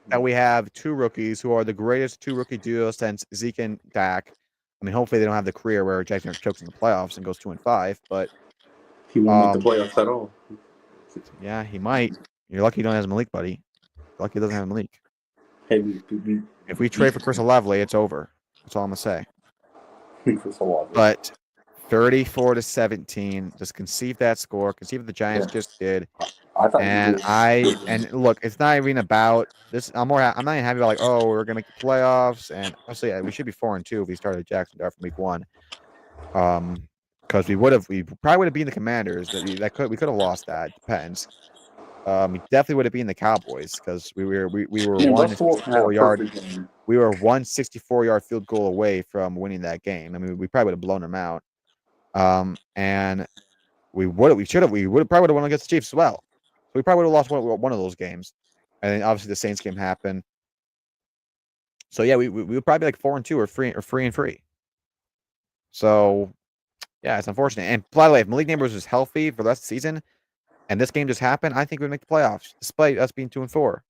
that we have 2 rookies who are the greatest 2 rookie duos since Zeke and Dak. I mean, hopefully they don't have the career where Jackson chokes in the playoffs and goes 2-5, but he won't make the playoffs at all. Yeah, he might. You're lucky he don't have Malik, buddy. You're lucky he doesn't have Malik. Hey, if we trade for Chris Olave, it's over. That's all I'm gonna say. But 34-17, just conceive that score. Conceive what the Giants just did. And look, it's not even about this. I'm not even happy about like, oh, we're gonna make the playoffs. And honestly, we should be 4-2 if we started Jackson Dart from week 1. Because we probably would have beaten the Commanders. We could have lost that. Depends. We definitely would have beaten the Cowboys because we were 164-yard. We were 164-yard field goal away from winning that game. I mean, we probably would have blown them out. And we probably would have won against the Chiefs as well. So we probably would have lost one of those games. And then obviously the Saints game happened. So yeah, we would probably be like 4-2 or 3-3. So yeah, it's unfortunate. And by the way, if Malik Neighbors was healthy for the rest of the season, and this game just happened, I think we'd make the playoffs, despite us being 2-4.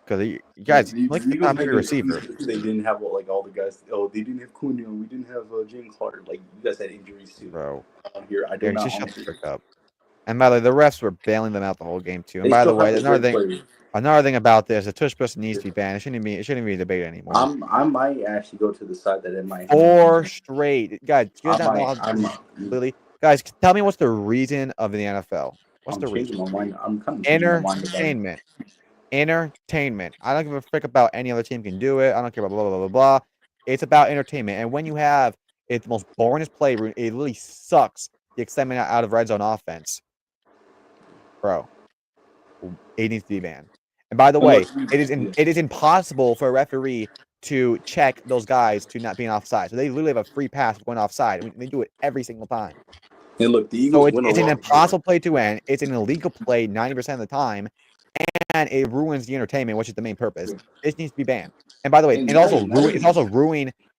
Because you guys, Malik's not a receiver. They didn't have all the guys. Oh, they didn't have Cunha. We didn't have James Carter. Like you guys had injuries too. Bro, here I don't just shut the frick up. And by the way, the refs were bailing them out the whole game too. And by the way, another thing about this, the tush push needs to be banned. It shouldn't be a debate anymore. I might actually go to the side that it might. 4 straight, guys. Guys, tell me what's the reason of the NFL? What's the reason? I'm kind of Entertainment. I don't give a frick about any other team can do it. I don't care about blah blah blah blah. It's about entertainment. And when you have it's the most boringest play, it really sucks the excitement out of red zone offense. Bro, it needs to be banned. And by the way, it is impossible for a referee to check those guys to not being offside. So they literally have a free pass going offside. I mean, they do it every single time. And look, the Eagles it's an impossible play to win. It's an illegal play 90% of the time, and it ruins the entertainment, which is the main purpose. This needs to be banned. And by the way,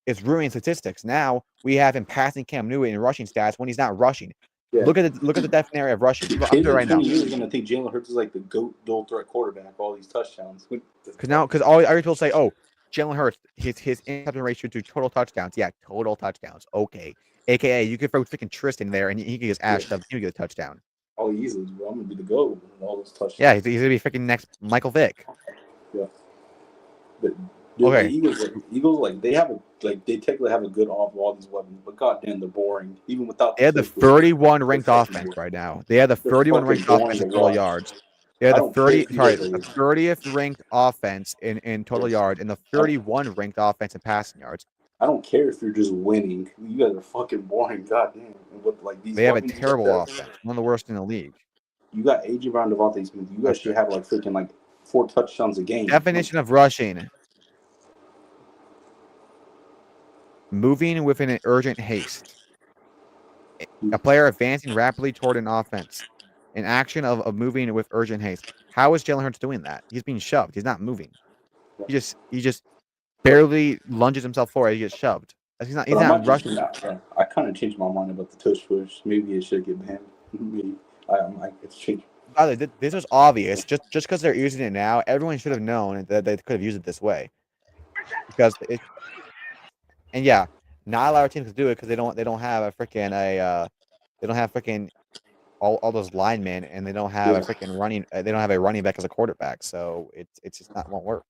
it's ruining statistics. Now we have him passing Cam Newton in rushing stats when he's not rushing. Yeah. Look at the definition of rushing. I'm Kids doing it in right now. 20 years are gonna think Jalen Hurts is like the GOAT dual threat quarterback. All these touchdowns. Because all I hear people say, "Oh, Jalen Hurts, his interception ratio to total touchdowns." Yeah, total touchdowns. Okay, AKA you could throw freaking Tristan there and he could just ash up. He could get a touchdown. All he easily, bro. I'm gonna be the GOAT with all those touchdowns. Yeah, he's gonna be freaking next Michael Vick. Yeah. But dude, Okay. the Eagles, like they technically have a good off all these weapons, but goddamn, they're boring. Even without They had the 31 ranked offense right now. They had the 31 ranked offense in total yards. They had the 30th ranked offense in total yards and the 31 ranked offense in passing yards. I don't care if you're just winning. You guys are fucking boring. Goddamn. With like these, they have a terrible offense, one of the worst in the league. You got AJ Brown, Devontae Smith. You guys should have like freaking like 4 touchdowns a game. Definition of rushing: moving with an urgent haste. A player advancing rapidly toward an offense. An action of moving with urgent haste. How is Jalen Hurts doing that? He's being shoved. He's not moving. He just barely lunges himself forward. He gets shoved. He's not rushing. I kind of changed my mind about the tush push. Maybe it should get banned. Maybe I might get changed. By the way, this was obvious. Just because they're using it now, everyone should have known that they could have used it this way. Because not a lot of teams can do it because they don't have a freaking they don't have freaking all those linemen and they don't have a freaking running they don't have a running back as a quarterback, so it's just not won't work.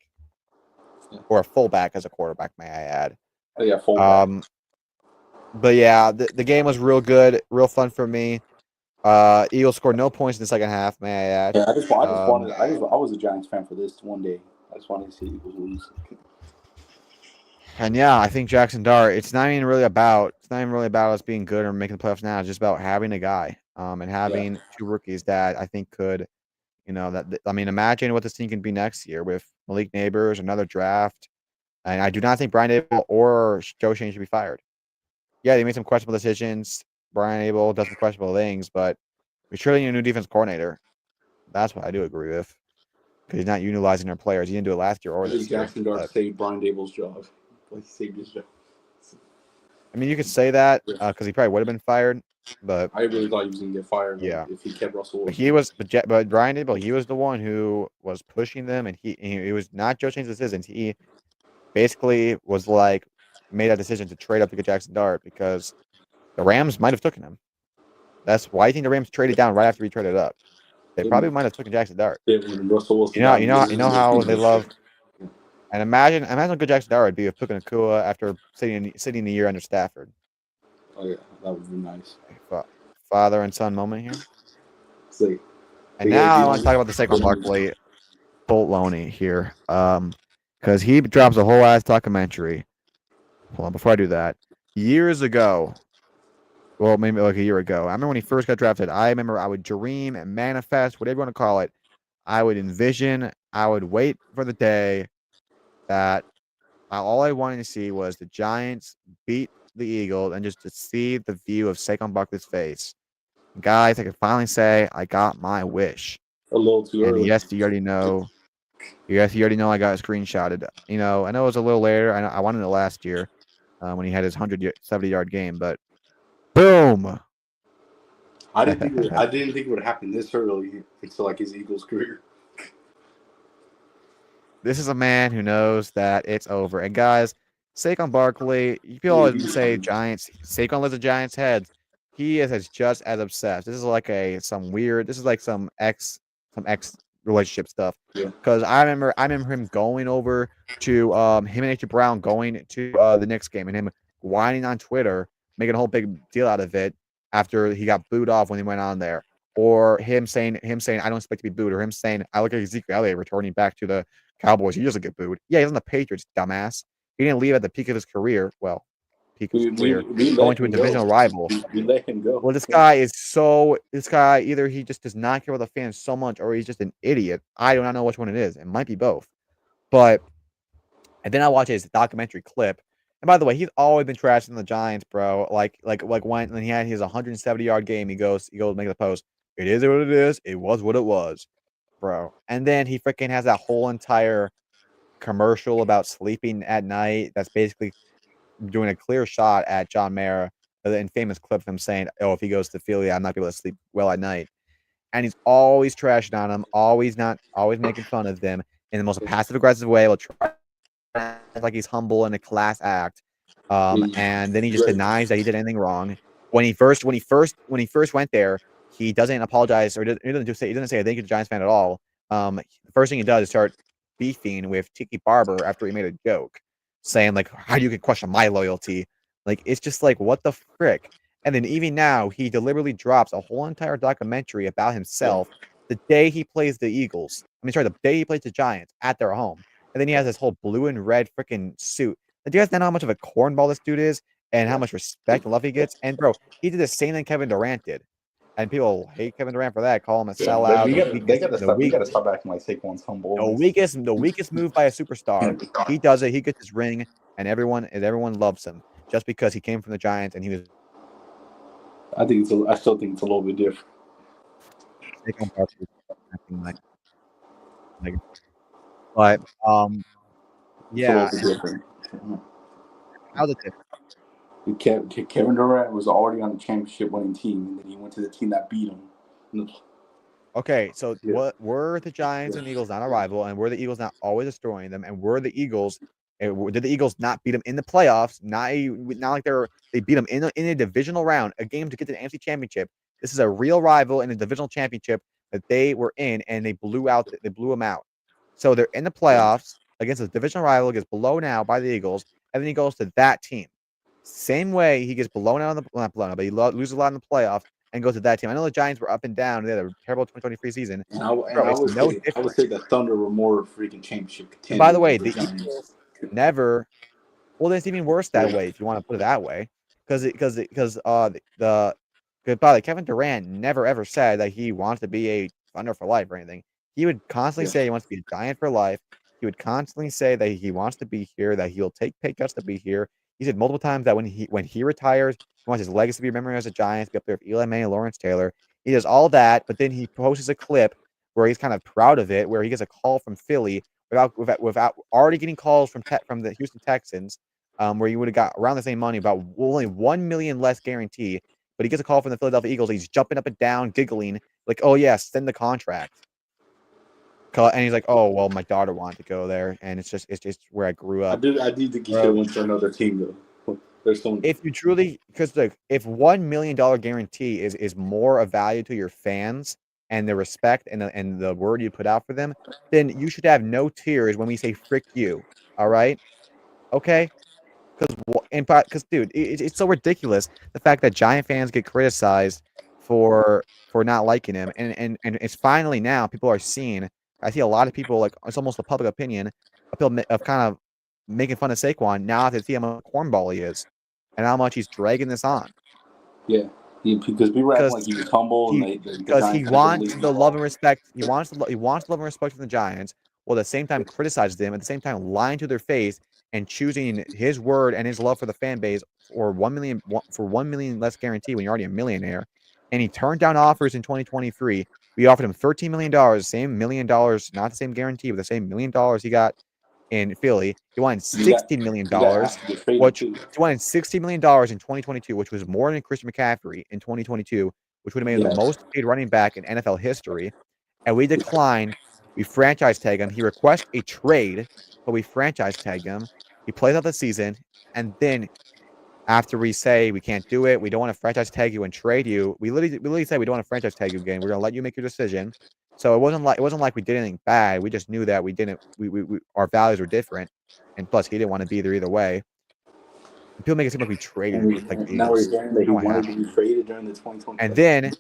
Or a fullback as a quarterback, may I add. Oh yeah, fullback. But yeah, the game was real good, real fun for me. Eagles scored no points in the second half, may I add. Yeah, I was a Giants fan for this one day. I just wanted to see Eagles lose. And yeah, I think Jackson Dart. It's not even really about us being good or making the playoffs now. It's just about having a guy, and having 2 rookies that I think could, imagine what this team can be next year with Malik Neighbors, another draft, and I do not think Brian Abel or Joe Shane should be fired. Yeah, they made some questionable decisions. Brian Abel does some questionable things, but we surely need a new defense coordinator. That's what I do agree with, because he's not utilizing their players. He didn't do it last year or this year. Jackson Dart saved Brian Abel's job. He saved his job. I mean, you could say that because he probably would have been fired, but I really thought he was going to get fired. Yeah, if he kept Russell Wilson. But Brian Abel, he was the one who was pushing them, and he was not Joe Shane's decisions. He basically was like made a decision to trade up to get Jackson Dart because the Rams might have taken him. That's why I think the Rams traded down right after he traded up. They probably might have taken Jackson Dart. Russell Wilson. You know how they love. And imagine how good Jackson Dart would be with Puka Nacua after sitting a year under Stafford. Oh yeah, that would be nice. Father and son moment here. And now I want to talk about the Saquon Barkley baloney here, because he drops a whole ass documentary. Hold on, before I do that, years ago, well, maybe like a year ago, I remember when he first got drafted. I remember I would dream and manifest, whatever you want to call it. I would envision. I would wait for the day that all I wanted to see was the Giants beat the Eagles and just to see the view of Saquon Barkley's face. Guys, I can finally say I got my wish. A little too early. Yes, you already know. Yes, you already know I got it screenshotted. I know it was a little later. I wanted it last year when he had his 170-yard game, but boom. I didn't think it would happen this early into like his Eagles career. This is a man who knows that it's over. And guys, Saquon Barkley, people always say Giants. Saquon lives in Giants' heads. He is just as obsessed. This is like some ex relationship stuff. Because I remember him going over to him and AJ Brown going to the Knicks game and him whining on Twitter, making a whole big deal out of it after he got booed off when he went on there. Or him saying I don't expect to be booed, or him saying I look at Ezekiel Elliott returning back to the Cowboys. He doesn't get booed. Yeah, he's on the Patriots, dumbass. He didn't leave at the peak of his career. Well, peak of his career, going to a divisional rival. We let him go. Well, this guy either he just does not care about the fans so much, or he's just an idiot. I do not know which one it is. It might be both. And then I watch his documentary clip. And by the way, he's always been trashing the Giants, bro. Like when he had his 170-yard game, he goes make the post. It is what it is. It was what it was, bro. And then he freaking has that whole entire commercial about sleeping at night. That's basically doing a clear shot at John Mara, in famous clip of him saying, "Oh, if he goes to Philly, I'm not gonna be able to sleep well at night." And he's always trashing on him, always making fun of them in the most passive aggressive way. Will try like he's humble and a class act. And then he just denies that he did anything wrong. When he first went there, he doesn't apologize or he doesn't say thank you to Giants fan at all. The first thing he does is start beefing with Tiki Barber after he made a joke, saying like, "How you can question my loyalty?" Like it's just like what the frick. And then even now, he deliberately drops a whole entire documentary about himself the day he plays the Eagles. The day he plays the Giants at their home. And then he has this whole blue and red freaking suit. Do you guys know how much of a cornball this dude is and how much respect and love he gets? And bro, he did the same thing Kevin Durant did. And people hate Kevin Durant for that, call him a sellout. They gotta stop acting like Saquon's humble. The weakest move by a superstar. He does it. He gets his ring, and everyone loves him just because he came from the Giants and he was. I still think it's a little bit different. Saquon Barkley acting but yeah. It's a little bit different. How's it different? Kevin Durant was already on the championship winning team, and then he went to the team that beat him. Okay, so Yeah. what were the Giants and Eagles not a rival, and were the Eagles not always destroying them, and were the Eagles did the Eagles not beat them in the playoffs? Not like they beat them in a divisional round, a game to get to the NFC Championship. This is a real rival in a divisional championship that they were in, and they blew them out. So they're in the playoffs against a divisional rival, gets blown out by the Eagles, and then he goes to that team. Same way he gets blown out not blown out, but he loses a lot in the playoffs and goes to that team. I know the Giants were up and down. They had a terrible 2023 season. I would say the Thunder were more freaking championship contenders. And by the way, the Eagles never. Well, it's even worse that way if you want to put it that way, because Kevin Durant never ever said that he wants to be a Thunder for life or anything. He would constantly say he wants to be a Giant for life. He would constantly say that he wants to be here, that he'll take pay cuts to be here. He said multiple times that when he retires, he wants his legacy to be remembered as a Giant, be up there with Eli Manning and Lawrence Taylor. He does all that, but then he posts a clip where he's kind of proud of it, where he gets a call from Philly without already getting calls from the Houston Texans, where you would have got around the same money, about only $1 million less guarantee. But he gets a call from the Philadelphia Eagles. He's jumping up and down, giggling, like, "Oh yeah, send the contract." And he's like, "Oh well, my daughter wanted to go there, and it's just where I grew up." I do think he should have went to another team though. If you truly, because if $1 million guarantee is more of value to your fans and the respect and the word you put out for them, then you should have no tears when we say "frick you." All right, okay? Because dude, it's so ridiculous the fact that Giant fans get criticized for not liking him, and it's finally now people are seeing. I see a lot of people, like, it's almost a public opinion of kind of making fun of Saquon now to see how much cornball he is and how much he's dragging this on. Yeah, because we were acting like he was humble, because he wants the love and respect. He wants love and respect from the Giants, while at the same time criticizes them. At the same time, lying to their face and choosing his word and his love for the fan base for $1 million less guarantee when you're already a millionaire. And he turned down offers in 2023. We offered him $13 million, the same $1 million, not the same guarantee, but the same $1 million he got in Philly. He wanted $16 million, which he wanted $60 million in 2022, which was more than Christian McCaffrey in 2022, which would have made him the most paid running back in NFL history. And we declined. We franchise tag him. He requests a trade, but we franchise tag him. He plays out the season, and then after we say we can't do it, we don't want to franchise tag you and trade you. We literally say we don't want to franchise tag you again. We're gonna let you make your decision. So it wasn't like we did anything bad. We just knew that we didn't. We our values were different, and plus he didn't want to be there either way. People make it seem like we traded like the now we're Eagles. hearing that he wanted to be traded during the 2020. And then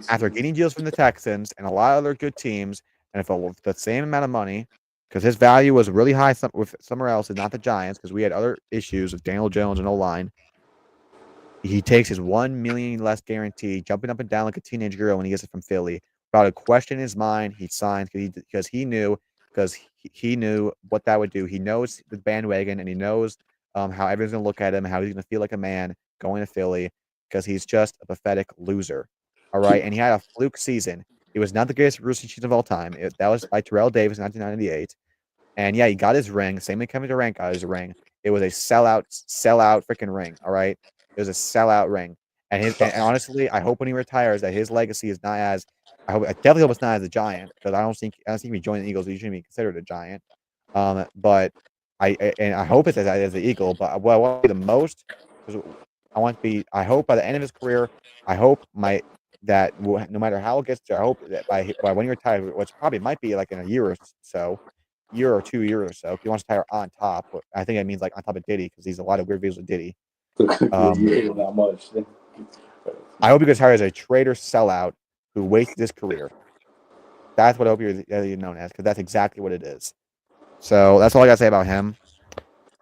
after getting deals from the Texans and a lot of other good teams, and for the same amount of money, because his value was really high with somewhere else and not the Giants, because we had other issues with Daniel Jones and O-line. He takes his $1 million less guarantee, jumping up and down like a teenage girl when he gets it from Philly. Without a question in his mind, he signs because he knew what that would do. He knows the bandwagon, and he knows how everyone's gonna look at him, how he's gonna feel like a man going to Philly, because he's just a pathetic loser. All right, and he had a fluke season. It was not the greatest rookie season of all time. That was by Terrell Davis in 1998. And yeah, he got his ring. Same way Kevin Durant got his ring. It was a sellout freaking ring. All right. It was a sellout ring. And honestly, I hope when he retires that his legacy is not as. I definitely hope it's not as a Giant because I don't think he joined the Eagles. He shouldn't be considered a Giant. But I hope it's as the Eagle. But what I want to be the most because I want to be. I hope by the end of his career, I hope that no matter how it gets there, I hope that by when he retires, which probably might be like in a year or so, year or 2 years or so, if he wants to retire on top. I think that means like on top of Diddy because he's a lot of weird videos with Diddy. You hate him that much. I hope he gets hired as a traitor sellout who wasted his career. That's what I hope you're known as because that's exactly what it is. So that's all I got to say about him.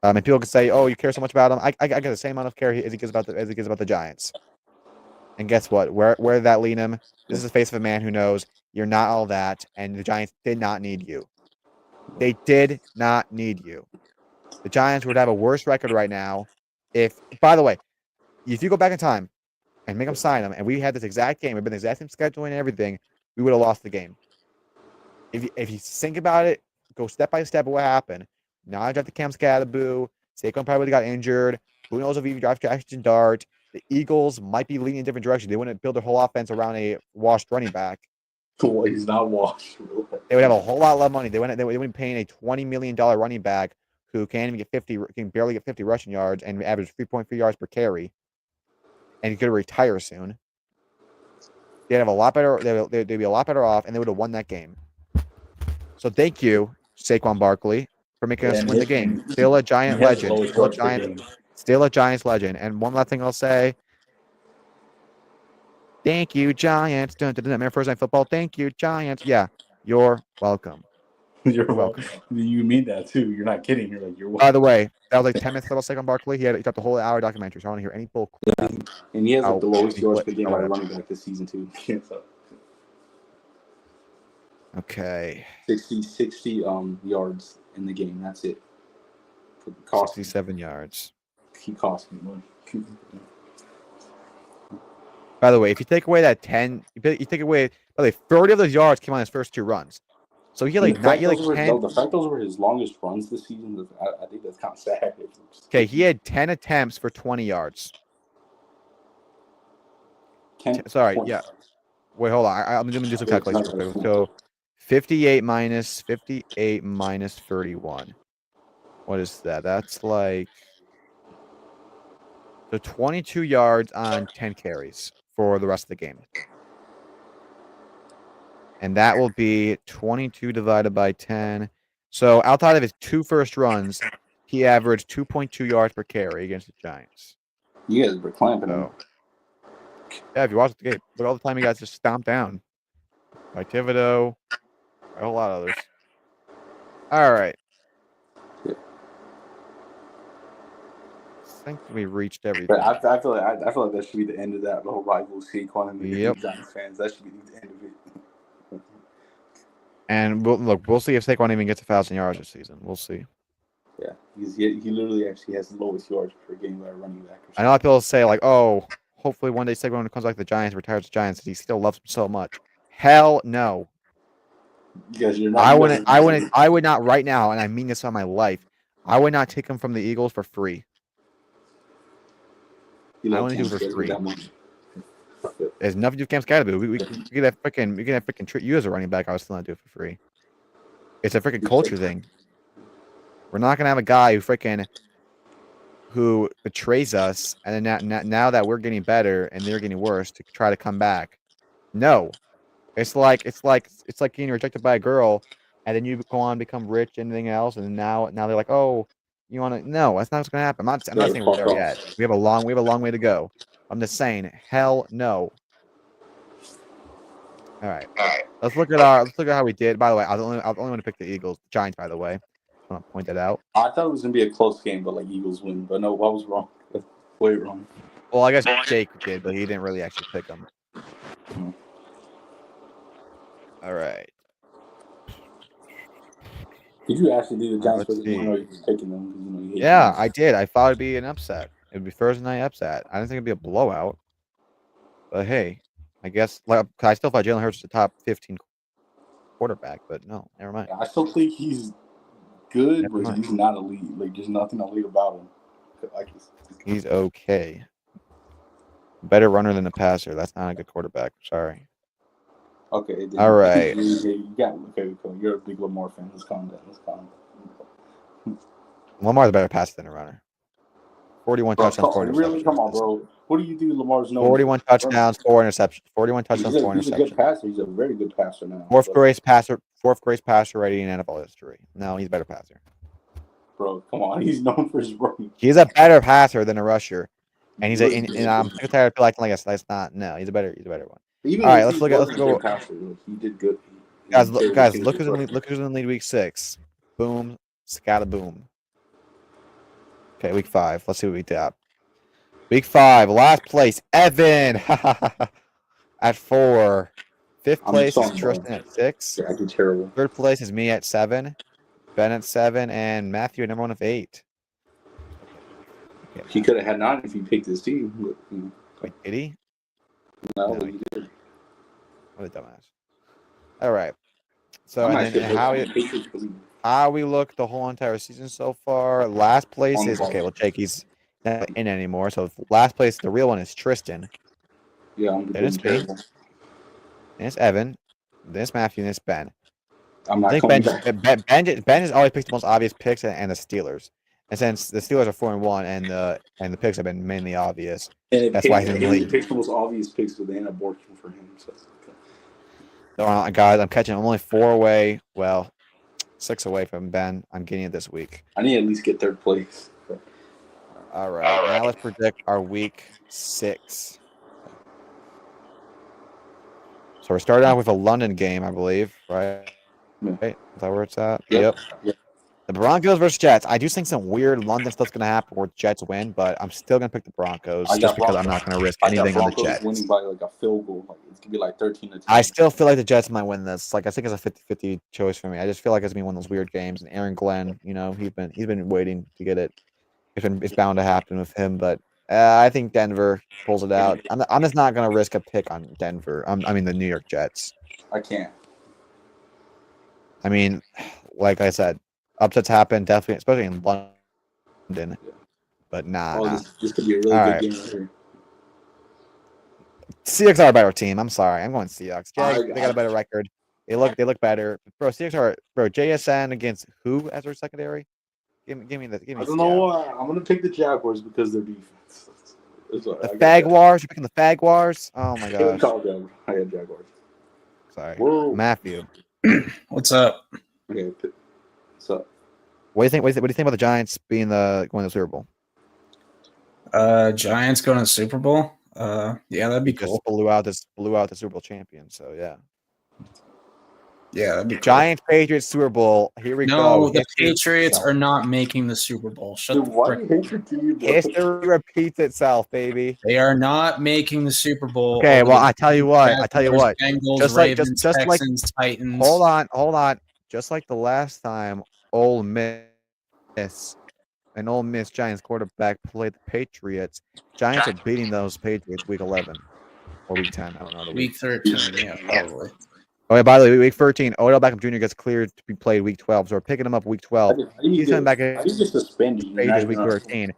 And people can say, "Oh, you care so much about him." I get the same amount of care as he gives about the Giants. And guess what? Where did that lead him? This is the face of a man who knows you're not all that, and the Giants did not need you. They did not need you. The Giants would have a worse record right now if, by the way, if you go back in time and make them sign them, and we had this exact game, we've been the exact same scheduling and everything, we would have lost the game. If you think about it, go step by step of what happened. Now I drafted Cam Scadaboo. Saquon probably got injured. Who knows if you draft Ashton Dart? The Eagles might be leaning in a different direction. They wouldn't build their whole offense around a washed running back. Well, he's not washed. They would have a whole lot of money. They wouldn't be paying a $20 million running back who can barely get 50 rushing yards and average 3.3 yards per carry, and he could retire soon. They'd have a lot better. They'd be a lot better off, and they would have won that game. So thank you, Saquon Barkley, for making us win the game. Still a Giant legend. Still a Giants legend. And one last thing I'll say. Thank you, Giants. Remember First Night Football? Thank you, Giants. Yeah, you're welcome. You're welcome. You mean that too. You're not kidding. You're like, you're welcome. By the way, that was like 10 minutes about Saquon Barkley. He got the whole hour documentary, so I don't want to hear any bull crap. And he has like the lowest yards per game by running back this season too. So. Okay. 60 yards in the game. That's it. 67 yards. He cost me money. By the way, if you take away that 10, you take away, by the way, 30 of those yards came on his first 2 runs. So he had like 10. The fact those were his longest runs this season, I think that's kind of sad. Okay, he had 10 attempts for 20 yards. 10, sorry, 20. Yeah. Wait, hold on. I'm going to do some calculations real quick. So 58 minus 31. What is that? That's like so 22 yards on 10 carries for the rest of the game. And that will be 22 divided by 10. So outside of his 2 first runs, he averaged 2.2 yards per carry against the Giants. You guys were clamping him. Yeah, if you watch the game, look all the time you guys just stomped down. By Thibodeau, by a whole lot of others. All right. Yeah. I think we reached everything. But I feel like that should be the end of that whole rival Saquon and the Giants fans. That should be the end of it. And we'll see if Saquon even gets 1,000 yards this season. We'll see. Yeah, he literally actually has the lowest yards per game by a running back. I know a lot of people say like, "Oh, hopefully one day Saquon comes back to the Giants, retires the Giants, because he still loves them so much." Hell no. Because you're not. I would not right now, and I mean this on my life. I would not take him from the Eagles for free. I only do it for free. There's nothing to do with Cam Scadaboo. We get that freaking treat you as a running back. I would still not do it for free. It's a freaking culture thing. We're not gonna have a guy who betrays us, and then now that we're getting better and they're getting worse to try to come back. No, it's like getting rejected by a girl, and then you go on become rich and anything else, and now they're like, oh, you want to? No, that's not what's gonna happen. I'm not saying we're there yet. We have a long way to go. I'm just saying, hell no. All right. Let's look at how we did. By the way, I was only want to pick the Eagles, Giants. By the way, I want to point that out. I thought it was gonna be a close game, but like Eagles win. But no, I was wrong. Way wrong. Well, I guess Jake did, but he didn't really actually pick them. Mm-hmm. All right. Did you actually do the Giants? Or you just picking them? Yeah, I did. I thought it'd be an upset. It'd be Thursday night upset. I didn't think it'd be a blowout. But hey, I guess I still thought Jalen Hurts was the top 15 quarterback, but no, never mind. Yeah, I still think he's good, but he's not elite. Like, there's nothing elite about him. He's okay. Better runner than a passer. That's not a good quarterback. Sorry. Okay. Then All right. You got okay. Cool. You're a big Lamar fan. Let's calm down. Let's calm down. Lamar's a better passer than a runner. 41 Bro, touchdowns, 4 really? interceptions. Come on, bro. What do you do? Lamar's known 41 for? touchdowns, 4 interceptions. 41 touchdowns, 4 He's a good interceptions. passer. He's a very good passer now. Fourth greatest passer rating in NFL history. No, he's a better passer. Bro, come on. He's known for his running. He's a better passer than a rusher. And he's Really and I'm sick and tired of like that's not no, he's a better one. Even All right, if let's go. passer, he did good. Guys, look who's in the lead week 6. Boom, scata boom. Okay, week 5. Let's see what we got. Week 5, last place, Evan at 4. 5th place is Tristan at 6. Yeah, I did terrible. 3rd place is me at 7. Ben at 7, and Matthew at number 1 of 8. Okay, He could have had 9 if he picked his team. But, wait, did he? No, No, he did. What a dumbass. All right. So and then how we look the whole entire season so far. Last place is okay. Well, Jake, he's not in anymore. So last place, the real one is Tristan. Yeah, I'm then it's me. Then it's Evan. Then it's Matthew. Then it's Ben. I'm not I think Ben has always picked the most obvious picks and the Steelers. And since the Steelers are 4-1 and the picks have been mainly obvious, that's why he's in the league. He picks the most obvious picks, but they end up working for him. So guys, I'm only 4 away. Well, 6 away from Ben. I'm getting it this week. I need to at least get 3rd place. All right, now let's predict our week 6. So we're starting out with a London game, I believe, right? Yeah. Right? Is that where it's at? Yep. The Broncos versus Jets. I do think some weird London stuff's going to happen where Jets win, but I'm still going to pick the Broncos just because I'm not going to risk anything on the Jets. Winning by like a field goal. Like, it's going to be like 13-10. I still feel like the Jets might win this. Like I think it's a 50-50 choice for me. I just feel like it's going to be one of those weird games. And Aaron Glenn, he's been waiting to get it. It's bound to happen with him, but I think Denver pulls it out. I'm just not going to risk a pick on Denver. I mean the New York Jets. I can't. I mean, like I said, upsets happen definitely, especially in London. But nah. This could be a really good game right here. Seahawks are a better team. I'm sorry. I'm going Seahawks. They got a better record. They look better. Bro, Seahawks are JSN against who as their secondary? Give me. I don't know why. I'm gonna pick the Jaguars because their defense. The Fagwars. You're picking the Fagwars? Oh my gosh. I got Jaguars. Sorry. Whoa. Matthew. What's up? Okay. What's up? What do you think? What do you think about the Giants going to the Super Bowl? Giants going to the Super Bowl? Yeah, that'd be cool. Just blew out the Super Bowl champion. So yeah. Yeah, that'd be cool. Giants Patriots Super Bowl. Here we go. No, the Patriots are not making the Super Bowl. History repeats itself, baby. They are not making the Super Bowl. Okay, well, I tell you what. Bengals, just Ravens, just Texans, like Titans. Hold on. Just like the last time Ole Miss Giants quarterback played the Patriots. Giants are beating those Patriots week 11 or week 10. I don't know. Week 13, yeah, probably. Oh, yeah, by the way, week 13, Odell Beckham Jr. gets cleared to be played week 12. So we're picking him up week 12. He's coming back in week 13.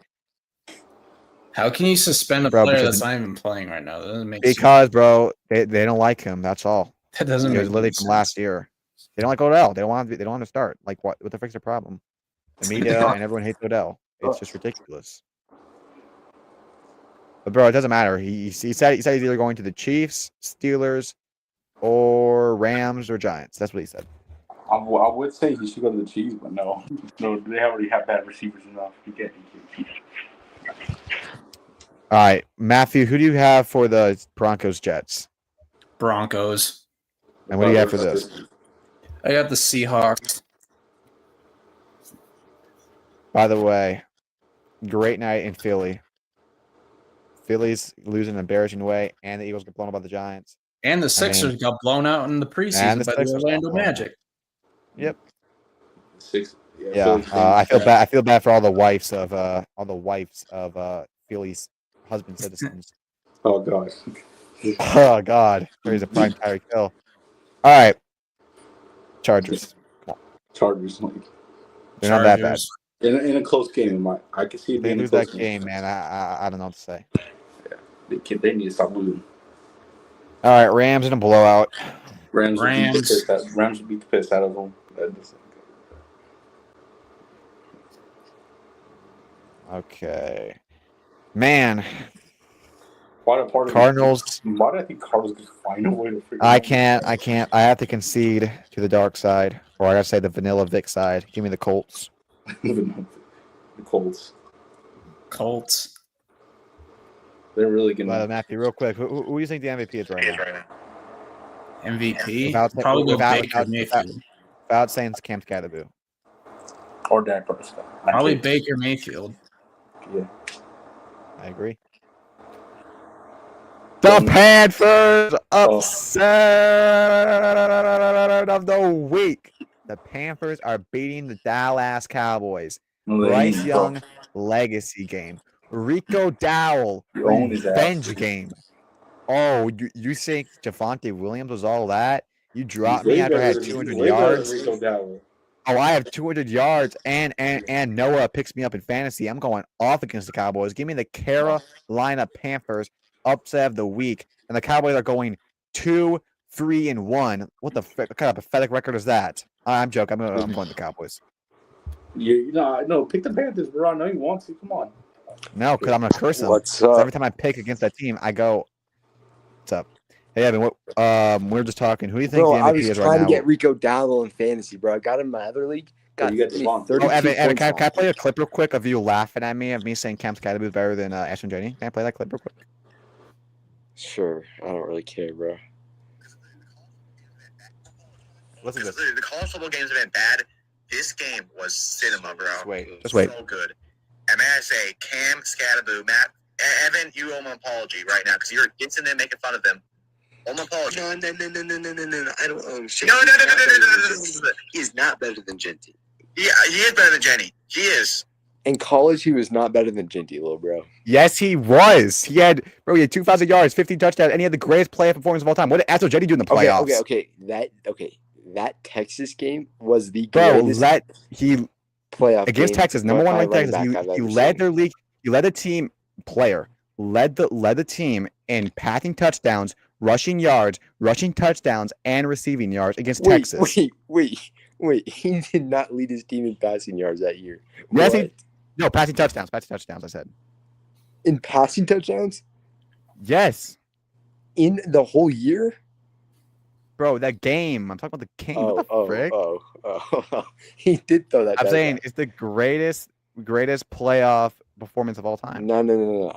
How can you suspend a player that's not even playing right now? That doesn't make sense. Because, bro, they don't like him. That's all. That doesn't make sense. Literally from last year. They don't like Odell. They don't want to start. Like, what the frick's their problem? The media and everyone hates Odell. It's just ridiculous. But, bro, it doesn't matter. He said he's either going to the Chiefs, Steelers, or Rams or Giants. That's what he said. I would say he should go to the Chiefs, but no, they already have bad receivers enough. He can't. All right, Matthew, who do you have for the Broncos Jets? Broncos. And what do you have for this? I got the Seahawks. By the way, great night in Philly. Philly's losing in an embarrassing way, and the Eagles get blown up by the Giants. And the Sixers got blown out in the preseason by the Orlando Magic. Yep. Yeah. I feel bad for all the wives of Philly's husband citizens. Oh God. Oh God. There's a prime Tyreek Hill. All right. Chargers. Chargers. They're not that bad. In a close game, I can see it they being lose that game, man. I don't know what to say. They need to stop losing. All right, Rams in a blowout. Rams will beat Rams. the piss out of them. Okay. Man, Why do Cardinals. I think Cardinals just find a way to figure I out? can't. I have to concede to the dark side, or I gotta say the vanilla Vic side. Give me the Colts. The Colts. Colts. They're really gonna. Matthew, real quick, who do you think the MVP is right now? MVP. Probably Baker Mayfield. without saying Cam Scatterboo. Or Dak Prescott. Probably Baker Mayfield. Yeah. I agree. The Panthers upset of the week. The Panthers are beating the Dallas Cowboys. Bryce Young legacy game. Rico Dowell revenge game. Oh, you think Javonte Williams was all that? You dropped me after I had 200 yards. Oh, I have 200 yards and Noah picks me up in fantasy. I'm going off against the Cowboys. Give me the Carolina Panthers upset of the week. And the Cowboys are going 2-3-1. What kind of pathetic record is that? I'm joking. I'm going to the Cowboys. No, pick the Panthers, bro. I know you want to. Come on. No, because I'm going to curse them. What's up? Every time I pick against that team, I go, what's up? Hey, Evan, we were just talking. Who do you think the MVP is right now? I was trying to get Rico Dowell in fantasy, bro. I got him in my other league. You got Devon. Evan, can I play a clip real quick of you laughing at me, of me saying Cam Scatterboo is better than Ashton Jennings? Can I play that clip real quick? Sure. I don't really care, bro. Listen to this. The college football games have been bad. This game was cinema, bro. Just wait. So good. And may I say, Cam Scatterboo, Matt, Evan, you owe him an apology right now because you're against them making fun of them. Owe him an apology. No. I don't owe shit. No. He is not better than Genty. Yeah, he is better than Jenny. He is. In college, he was not better than Genty, little bro. Yes, he was. He had 2,000 yards, 50 touchdowns, and he had the greatest playoff performance of all time. What did Astro Jetty do in the playoffs? Okay. That Texas game was the greatest playoff against game Texas, number one ranked Texas. I've He ever led seen. their league. He led the team led the team in passing touchdowns, rushing yards, rushing touchdowns, and receiving yards against Texas. Wait. He did not lead his team in passing yards that year. Yes, no, passing touchdowns, I said. In passing touchdowns? Yes. In the whole year? Bro, that game. I'm talking about the game. What the frick? He did throw that. I'm saying it's the greatest playoff performance of all time. No.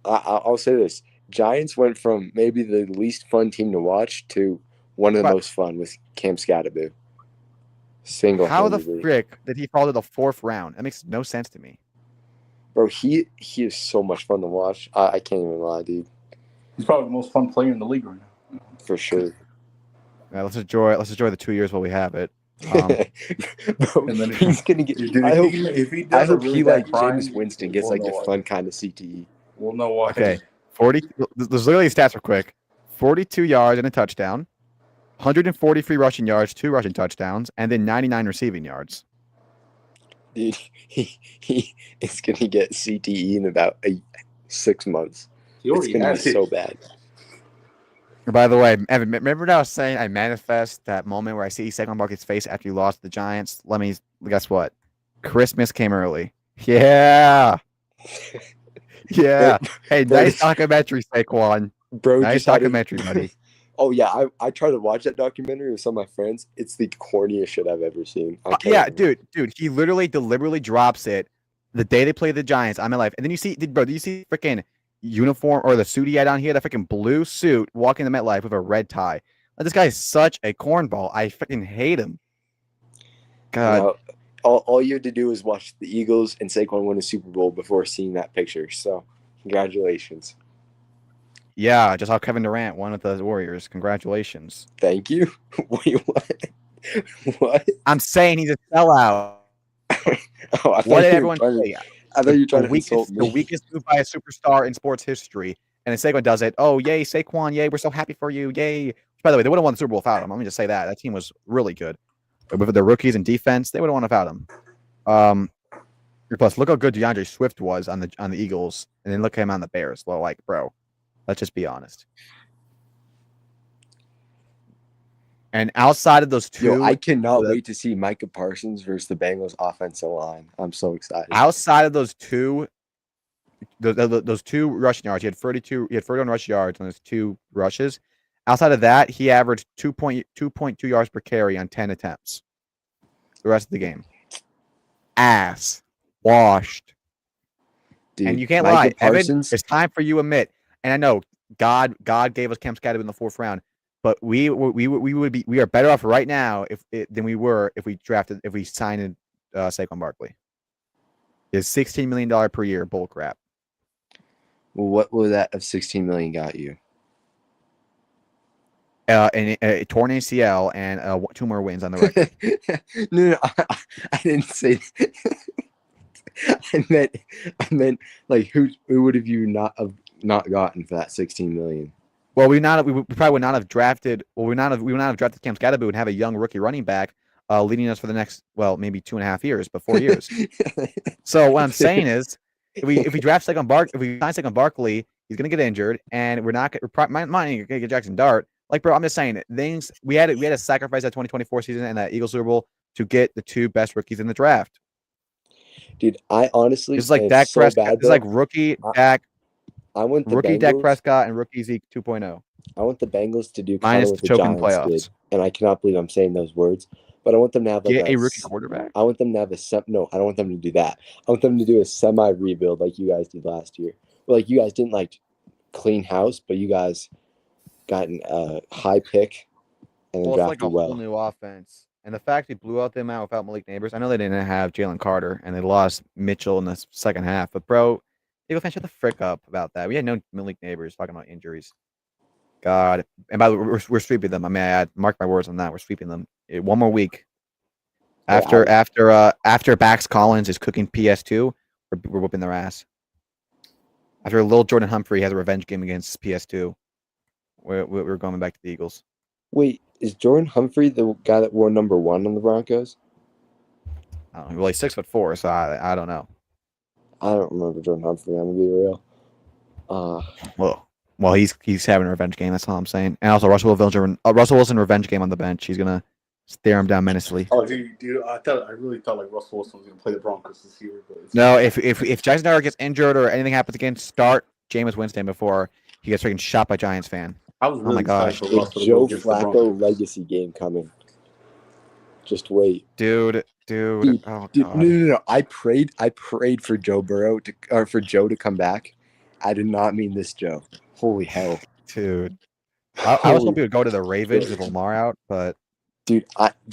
I'll say this. Giants went from maybe the least fun team to watch to one of the most fun with Cam Scatterboo. How the frick did he fall to the fourth round? That makes no sense to me. Bro, he is so much fun to watch. I can't even lie, dude. He's probably the most fun player in the league right now. For sure. Yeah, let's enjoy the 2 years while we have it. Bro, and then he's gonna get. Dude, I hope he like James Winston gets like the fun kind of CTE. We'll know why. Okay, 40. There's literally stats real quick. 42 yards and a touchdown, 143 rushing yards, 2 rushing touchdowns, and then 99 receiving yards. Dude, he is gonna get CTE in about 6 months. It's gonna be so bad. By the way, Evan, remember when I was saying I manifest that moment where I see Saquon Barkley's face after he lost to the Giants? Guess what? Christmas came early. Yeah. Yeah. Hey, nice documentary, Saquon. Bro, nice documentary, buddy. Oh, yeah. I tried to watch that documentary with some of my friends. It's the corniest shit I've ever seen. Yeah, dude. He literally deliberately drops it the day they play the Giants. I'm in life. And then you see freaking uniform or the suit he had on here, that freaking blue suit, walking the MetLife with a red tie. This guy is such a cornball. I freaking hate him. God. All you had to do was watch the Eagles and Saquon win a Super Bowl before seeing that picture. So, congratulations. Yeah, just how Kevin Durant won with the Warriors. Congratulations. Thank you. Wait, what? What? I'm saying he's a sellout. What did everyone say? I thought you were trying to insult me. The weakest move by a superstar in sports history. And then Saquon does it. Oh, yay, Saquon. Yay, we're so happy for you. Yay. By the way, they would have won the Super Bowl without him. Let me just say that. That team was really good. But with the rookies and defense, they would have won without him. Plus, look how good DeAndre Swift was on the Eagles. And then look at him on the Bears. Well, bro. Let's just be honest. And outside of those two, Yo, I cannot wait to see Micah Parsons versus the Bengals offensive line. I'm so excited. Outside of those two, those 2 rushing yards, he had 31 rush yards on his 2 rushes. Outside of that, he averaged 2.2 yards per carry on 10 attempts. The rest of the game, ass washed. Dude, and you can't Micah lie, Evan. Parsons, It's time for you to admit. And I know God gave us Cam Scatterby in the 4th round, but we are better off right now than we were if we signed Saquon Barkley. Is $16 million per year bull crap. well, what would that of $16 million got you? And a torn ACL and 2 more wins on the record. No, I didn't say that. I meant like who would have you not gotten for that $16 million? Well, we probably would not have drafted. Well, we would not have drafted Cam Scatterby and have a young rookie running back leading us for the next, well, maybe 2.5 years, but 4 years. So what I'm saying is, if we draft if we sign Saquon Barkley, he's gonna get injured, and we're gonna get Jackson Dart. Like, bro, I'm just saying we had to sacrifice that 2024 season and that Eagles Super Bowl to get the 2 best rookies in the draft. Dude, I honestly, It's like and Dak so Prescott. bad, It's like rookie Dak, I want the rookie Bengals, Dak Prescott, and rookie Zeke 2.0. I want the Bengals to do kind Minus of what the the choking Giants playoffs. did, and I cannot believe I'm saying those words. But I want them to have like Get a rookie quarterback. I want them to have no, I don't want them to do that. I want them to do a semi rebuild like you guys did last year. Well, like you guys didn't like clean house, but you guys got a high pick and then Well, it's like drafted a well. whole new offense. And the fact they blew out them out without Malik Neighbors, I know they didn't have Jalen Carter and they lost Mitchell in the second half. But bro, Eagle fans, shut the frick up about that. We had no Malik Neighbors talking about injuries. God, and by the way, we're sweeping them. I mean, I mark my words on that. We're sweeping them. 1 more week. After Bax Collins is cooking PS2, we're whooping their ass. After Lil Jordan Humphrey has a revenge game against PS2, we're going back to the Eagles. Wait, is Jordan Humphrey the guy that wore number 1 on the Broncos? I don't know. Well, he's 6'4", so I don't know. I don't remember Jordan Humphrey. I'm gonna be real. Well, he's having a revenge game. That's all I'm saying. And also Russell Wilson revenge game on the bench. He's gonna stare him down menacingly. Oh, dude, I really thought like Russell Wilson was gonna play the Broncos this year. But No, if Jackson Dart gets injured or anything happens again, start Jameis Winston before he gets freaking shot by Giants fan. I was really my gosh. excited for Russell to Joe go against the Flacco Broncos. legacy game coming. Just wait, dude. Dude, Oh dude, God. no. I prayed for Joe to come back. I did not mean this Joe. Holy hell, Dude. I was hoping he would go to the Ravens with Lamar out, but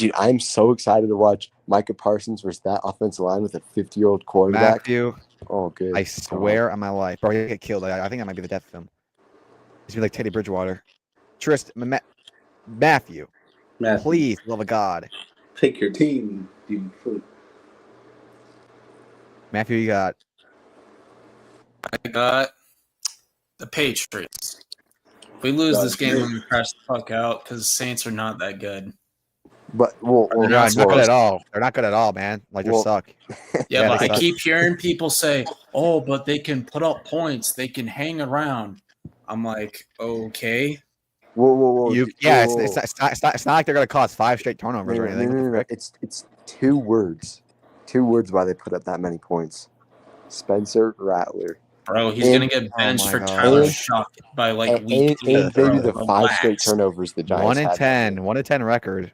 I'm so excited to watch Micah Parsons versus that offensive line with a 50-year-old quarterback. Matthew, Oh, good. I swear on my life, bro, he'll get killed. I think that might be the death of him. He's gonna be like Teddy Bridgewater. Matthew, please, love of God. Pick your team, dude. Matthew, you got. I got the Patriots. If we lose this game, I'm going to crash the fuck out because Saints are not that good. But They're not good at all. They're not good at all, man. Like, they suck. Yeah, but they I suck. keep hearing people say, "Oh, but they can put up points. They can hang around." I'm like, okay. Whoa. It's not like they're gonna cause 5 straight turnovers or anything. No. It's 2 words. 2 words why they put up that many points. Spencer Rattler. Bro, he's going to get benched my for God. Tyler Shock by like week 8. And maybe the bro. 5 straight Relax. turnovers the Giants 1 in had. 10. 1 in 10 record.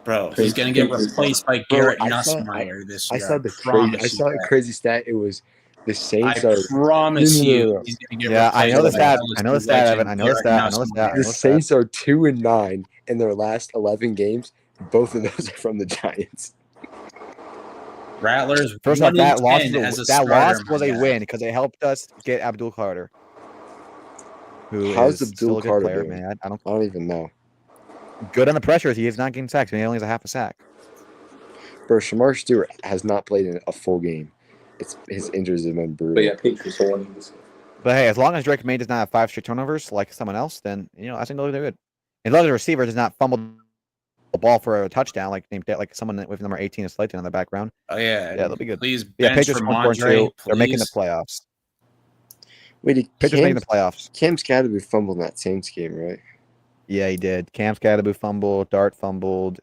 Bro, he's going to get replaced by Garrett Nussmeier this year. I saw a crazy stat. It was the Saints I promise you, he's going to get replaced. I know the stat. by I know the stat, Evan. I know the Garrett stat. Nussmeier. The Saints are 2-9 in their last 11 games. Both of those are from the Giants. Rattlers. First off, that loss was a win. win because it helped us get Abdul Carter. How's is Abdul still a good Carter player, doing? man. I don't even know. Good on the pressure. He is not getting sacks. He only has a half a sack. Bro, Shamar Stewart has not played in a full game. His injuries have been brutal. But yeah, Patriots are winning this game. But hey, as long as Drake May does not have 5 straight turnovers like someone else, then I think they're good. And as long as the receiver does not fumble the ball for a touchdown like someone with number 18 is Slayton in the background. Oh yeah, they'll be good. Please, Yeah, Patriots for 1-4-2. Mondre, They're making the please. playoffs. Wait, did Pitchers making the playoffs. Cam Scatterby fumbled in that Saints game, right? Yeah, he did. Cam Scatterby fumbled, Dart fumbled,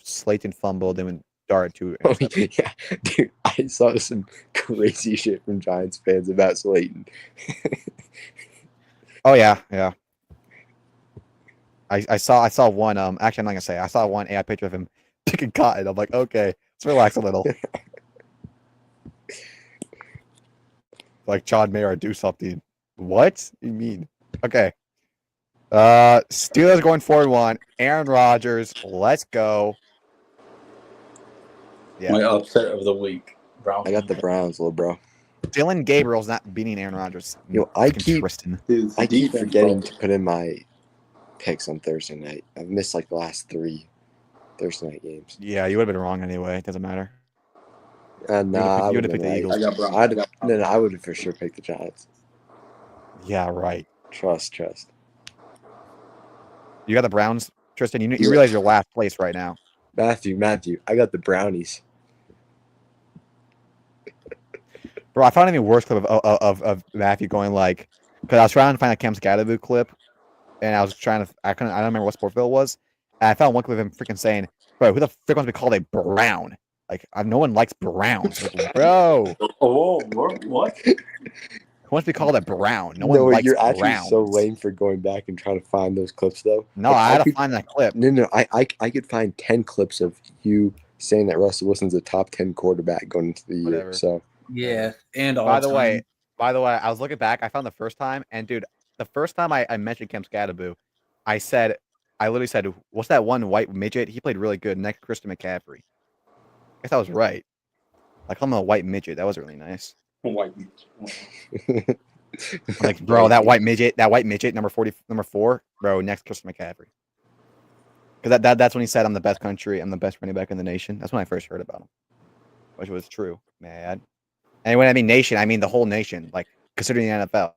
Slayton fumbled, and Dart two. Oh, yeah, dude, I saw some crazy shit from Giants fans about Slayton. Oh yeah. I saw one. Actually, I'm not gonna say. I saw one AI picture of him picking cotton. I'm like, okay, let's relax a little. Like John Mayer, do something. What you mean? Okay. Steelers going 4-1. Aaron Rodgers, let's go. Yeah. My upset of the week. Browns. I got the Browns, little bro. Dylan Gabriel's not beating Aaron Rodgers. Yo, I keep Tristan. forgetting to put in my picks on Thursday night. I've missed like the last 3 Thursday night games. Yeah, you would have been wrong anyway. It doesn't matter. Nah, you would have picked the Eagles. I got Browns. I would have for sure picked the Giants. Yeah, right. Trust. You got the Browns, Tristan. You realize you're last place right now. Matthew, I got the Brownies. Bro, I found an even worse clip of Matthew going like, because I was trying to find a Cam Scatterby clip, and I was trying to, I don't remember what Sportville it was, and I found one clip of him freaking saying, bro, who the frick wants to be called a Brown? Like, no one likes Browns. Like, bro. Oh, what? Who wants to be called a Brown? No one likes you're actually Browns. so lame for going back and trying to find those clips, though. No, I had to find that clip. No, I could find 10 clips of you saying that Russell Wilson's a top 10 quarterback going into the year. Whatever. So Yeah, and By the way, I was looking back. I found the first time, and dude, the first time I mentioned Cam Scatterby, I literally said, "What's that one white midget? He played really good next to Christian McCaffrey." I guess I was right. I call him a white midget. That was really nice. White. Like, bro, that white midget, number 4, bro, next to Christian McCaffrey. Because that's when he said, "I'm the best running back in the nation." That's when I first heard about him, which was true, may I add. And when I mean nation, I mean the whole nation, like considering the NFL.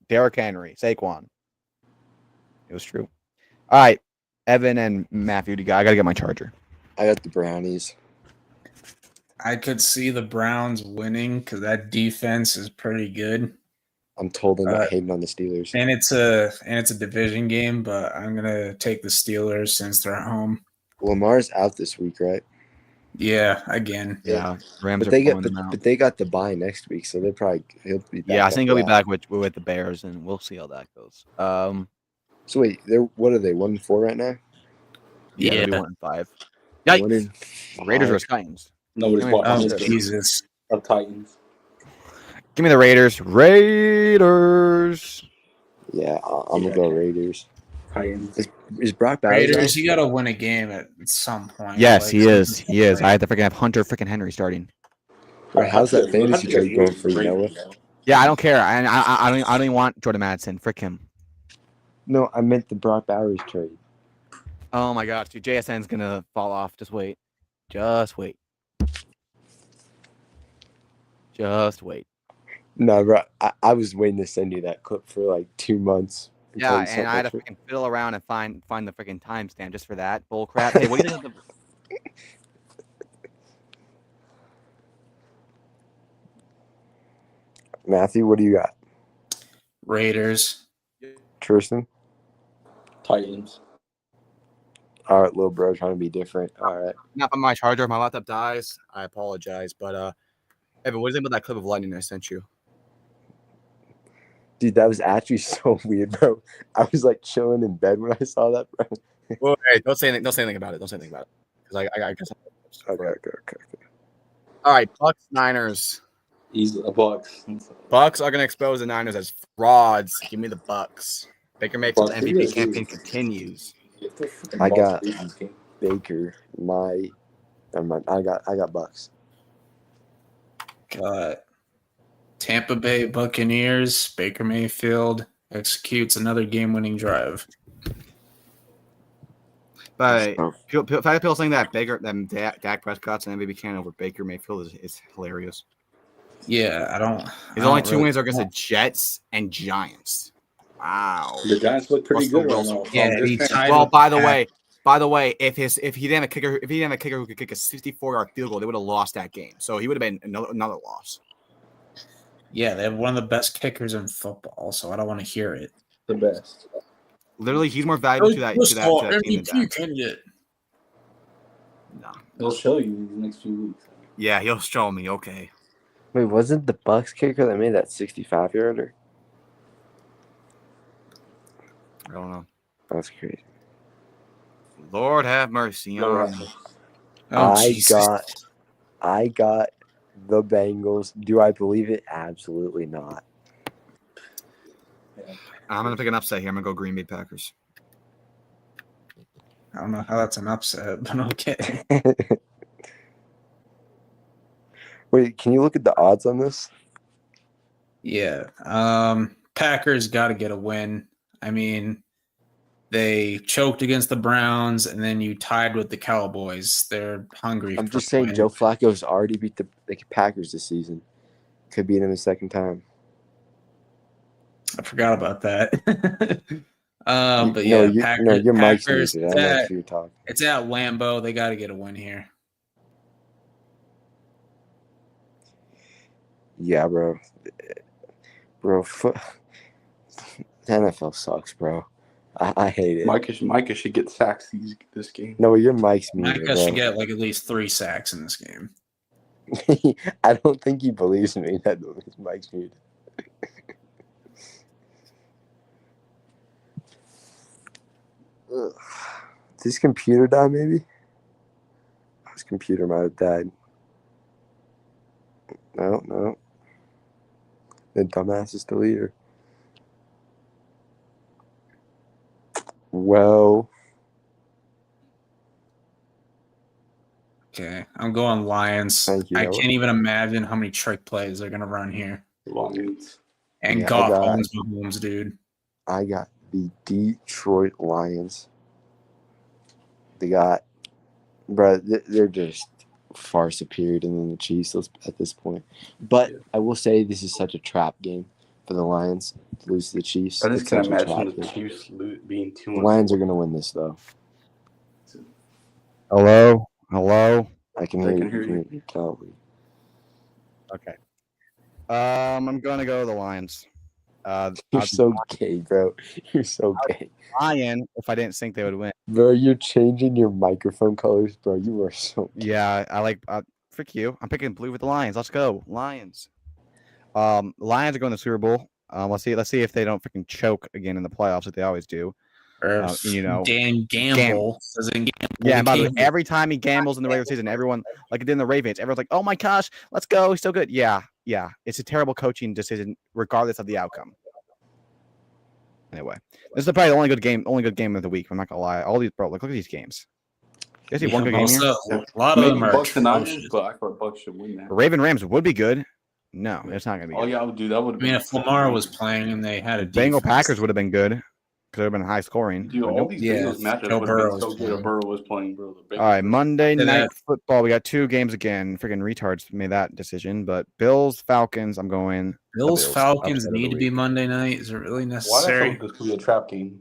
Derrick Henry, Saquon. It was true. All right, Evan and Matthew, I got to get my charger. I got the Brownies. I could see the Browns winning because that defense is pretty good. I'm totally not hating on the Steelers. And it's a division game, but I'm gonna take the Steelers since they're at home. Lamar's out this week, right? Yeah, again. Yeah, Rams But they but they got the bye next week, so he'll be back. Yeah, I think he'll be after back with the Bears, and we'll see how that goes. So wait, what are they? 1-4 right now? Yeah, Yeah. they'll be 1-5. 1-5. Raiders versus Titans. Nobody's Give me- watching Oh, this. Jesus. Of Titans. Give me the Raiders. Raiders. Yeah, I'm gonna go Raiders. Titans. Is Brock Bowers? Raiders, you gotta win a game at some point. Yes, Like, he is. He is. I have to freaking have Hunter freaking Henry starting. Right, how's that fantasy trade going for you, Noah? Yeah, I don't care. I don't even want Jordan Madsen. Frick him. No, I meant the Brock Bowers trade. Oh my gosh, dude, JSN's gonna fall off. Just wait. Just wait. Just wait. No, bro, I was waiting to send you that clip for like 2 months. Yeah, and I had to freaking fiddle around and find the freaking timestamp just for that bull crap. Hey, what do you think of the Matthew, what do you got? Raiders. Tristan? Titans. All right, little bro, trying to be different. All right. not on my charger? My laptop dies. I apologize, but Evan, what do you think about that clip of lightning I sent you? Dude, that was actually so weird, bro. I was like chilling in bed when I saw that, bro. Well, hey, don't say anything about it. Don't say anything about it. Because I guess. Okay. All right, Bucks Niners. He's a Bucks. Bucks are gonna expose the Niners as frauds. Give me the Bucks. Baker Mayfield's Bucks. MVP campaign continues. I got Baker. Never mind. I got Bucks. Got Tampa Bay Buccaneers. Baker Mayfield executes another game-winning drive. But Oh. people saying that Dak Prescott's an MVP candidate over Baker Mayfield is hilarious. Yeah, I don't. His I only don't two really- wins are against the Jets and Giants. Wow. The Giants look pretty Russell good right Wilson. now. Yeah, he tied Well, with by the Dak. way, if he didn't have a kicker, who could kick a 64-yard field goal, they would have lost that game. So he would have been another loss. Yeah, they have one of the best kickers in football, so I don't want to hear it. The best. Literally, he's more valuable to that team than MVP Dak. candidate. No. They'll show you in the next few weeks. Yeah, he'll show me. Okay. Wait, wasn't the Bucks kicker that made that 65-yarder? I don't know. That's crazy. Lord have mercy on me. Oh, I Jesus. got the Bengals. Do I believe it? Absolutely not. I'm gonna pick an upset here. I'm gonna go Green Bay Packers. I don't know how that's an upset, but okay. Wait, can you look at the odds on this? Yeah. Packers got to get a win. I mean, they choked against the Browns, and then you tied with the Cowboys. They're hungry. I'm for just a saying win. Joe Flacco's already beat the Packers this season. Could beat him a second time. I forgot about that. But yeah, your mic's Packers. muted. I don't know if you're talking. It's at Lambeau. They got to get a win here. Yeah, bro. The NFL sucks, bro. I hate it. Micah should get sacks this game. No, your mic's muted, Micah bro. should get like at least 3 sacks in this game. I don't think he believes me that his mic's muted. Ugh. Did his computer die, maybe? His computer might have died. No. The dumbass is still here. Well, Okay, I'm going Lions. Thank you. I can't even imagine how many trick plays they're going to run here. Lions. And Yeah, Goff owns Mahomes, dude. I got the Detroit Lions. They got, bro, they're just far superior than the Chiefs at this point. But I will say this is such a trap game for the Lions to lose to the Chiefs. I just It's can't such a trap imagine the game. Chiefs being 2. The Lions are going to win this, though. Hello. I can I hear can you. hear you. You tell me. Okay. I'm gonna go the Lions. You're so gay, bro. You're so gay. Lion. If I didn't think they would win. Bro, you're changing your microphone colors, bro. You are so gay. Yeah, I like. Frick you. I'm picking blue with the Lions. Let's go, Lions. Lions are going to the Super Bowl. Let's see if they don't freaking choke again in the playoffs, like they always do. Dan Gamble doesn't gamble. Yeah, and by the way, every time he gambles in the regular season, everyone, like it did in the Ravens, everyone's like, "Oh my gosh, let's go! He's so good." Yeah. It's a terrible coaching decision, regardless of the outcome. Anyway, this is probably the only good game of the week. I'm not gonna lie. All these, bro, look at these games. You guys see one good game here? A lot of Maybe them are Bucks and atrocious. Niners, but I thought Bucks should win that. Raven Rams would be good. No, it's not gonna be. Oh Good. yeah, I would do that. Would I mean, if Lamar was playing and they had a Bengal defense, Packers would have been good because it would have been high scoring. Dude, all these Yeah, Bengals matchups Joe would Burrow have been so was good playing. if Burrow was playing, bro. All right, Monday Say Night that. Football. We got 2 games again. Freaking retards made that decision, but Bills Falcons. I'm going. Bills Bills. Falcons Upset of the need to be week. Monday night. Is it really Why necessary? this could be a trap game?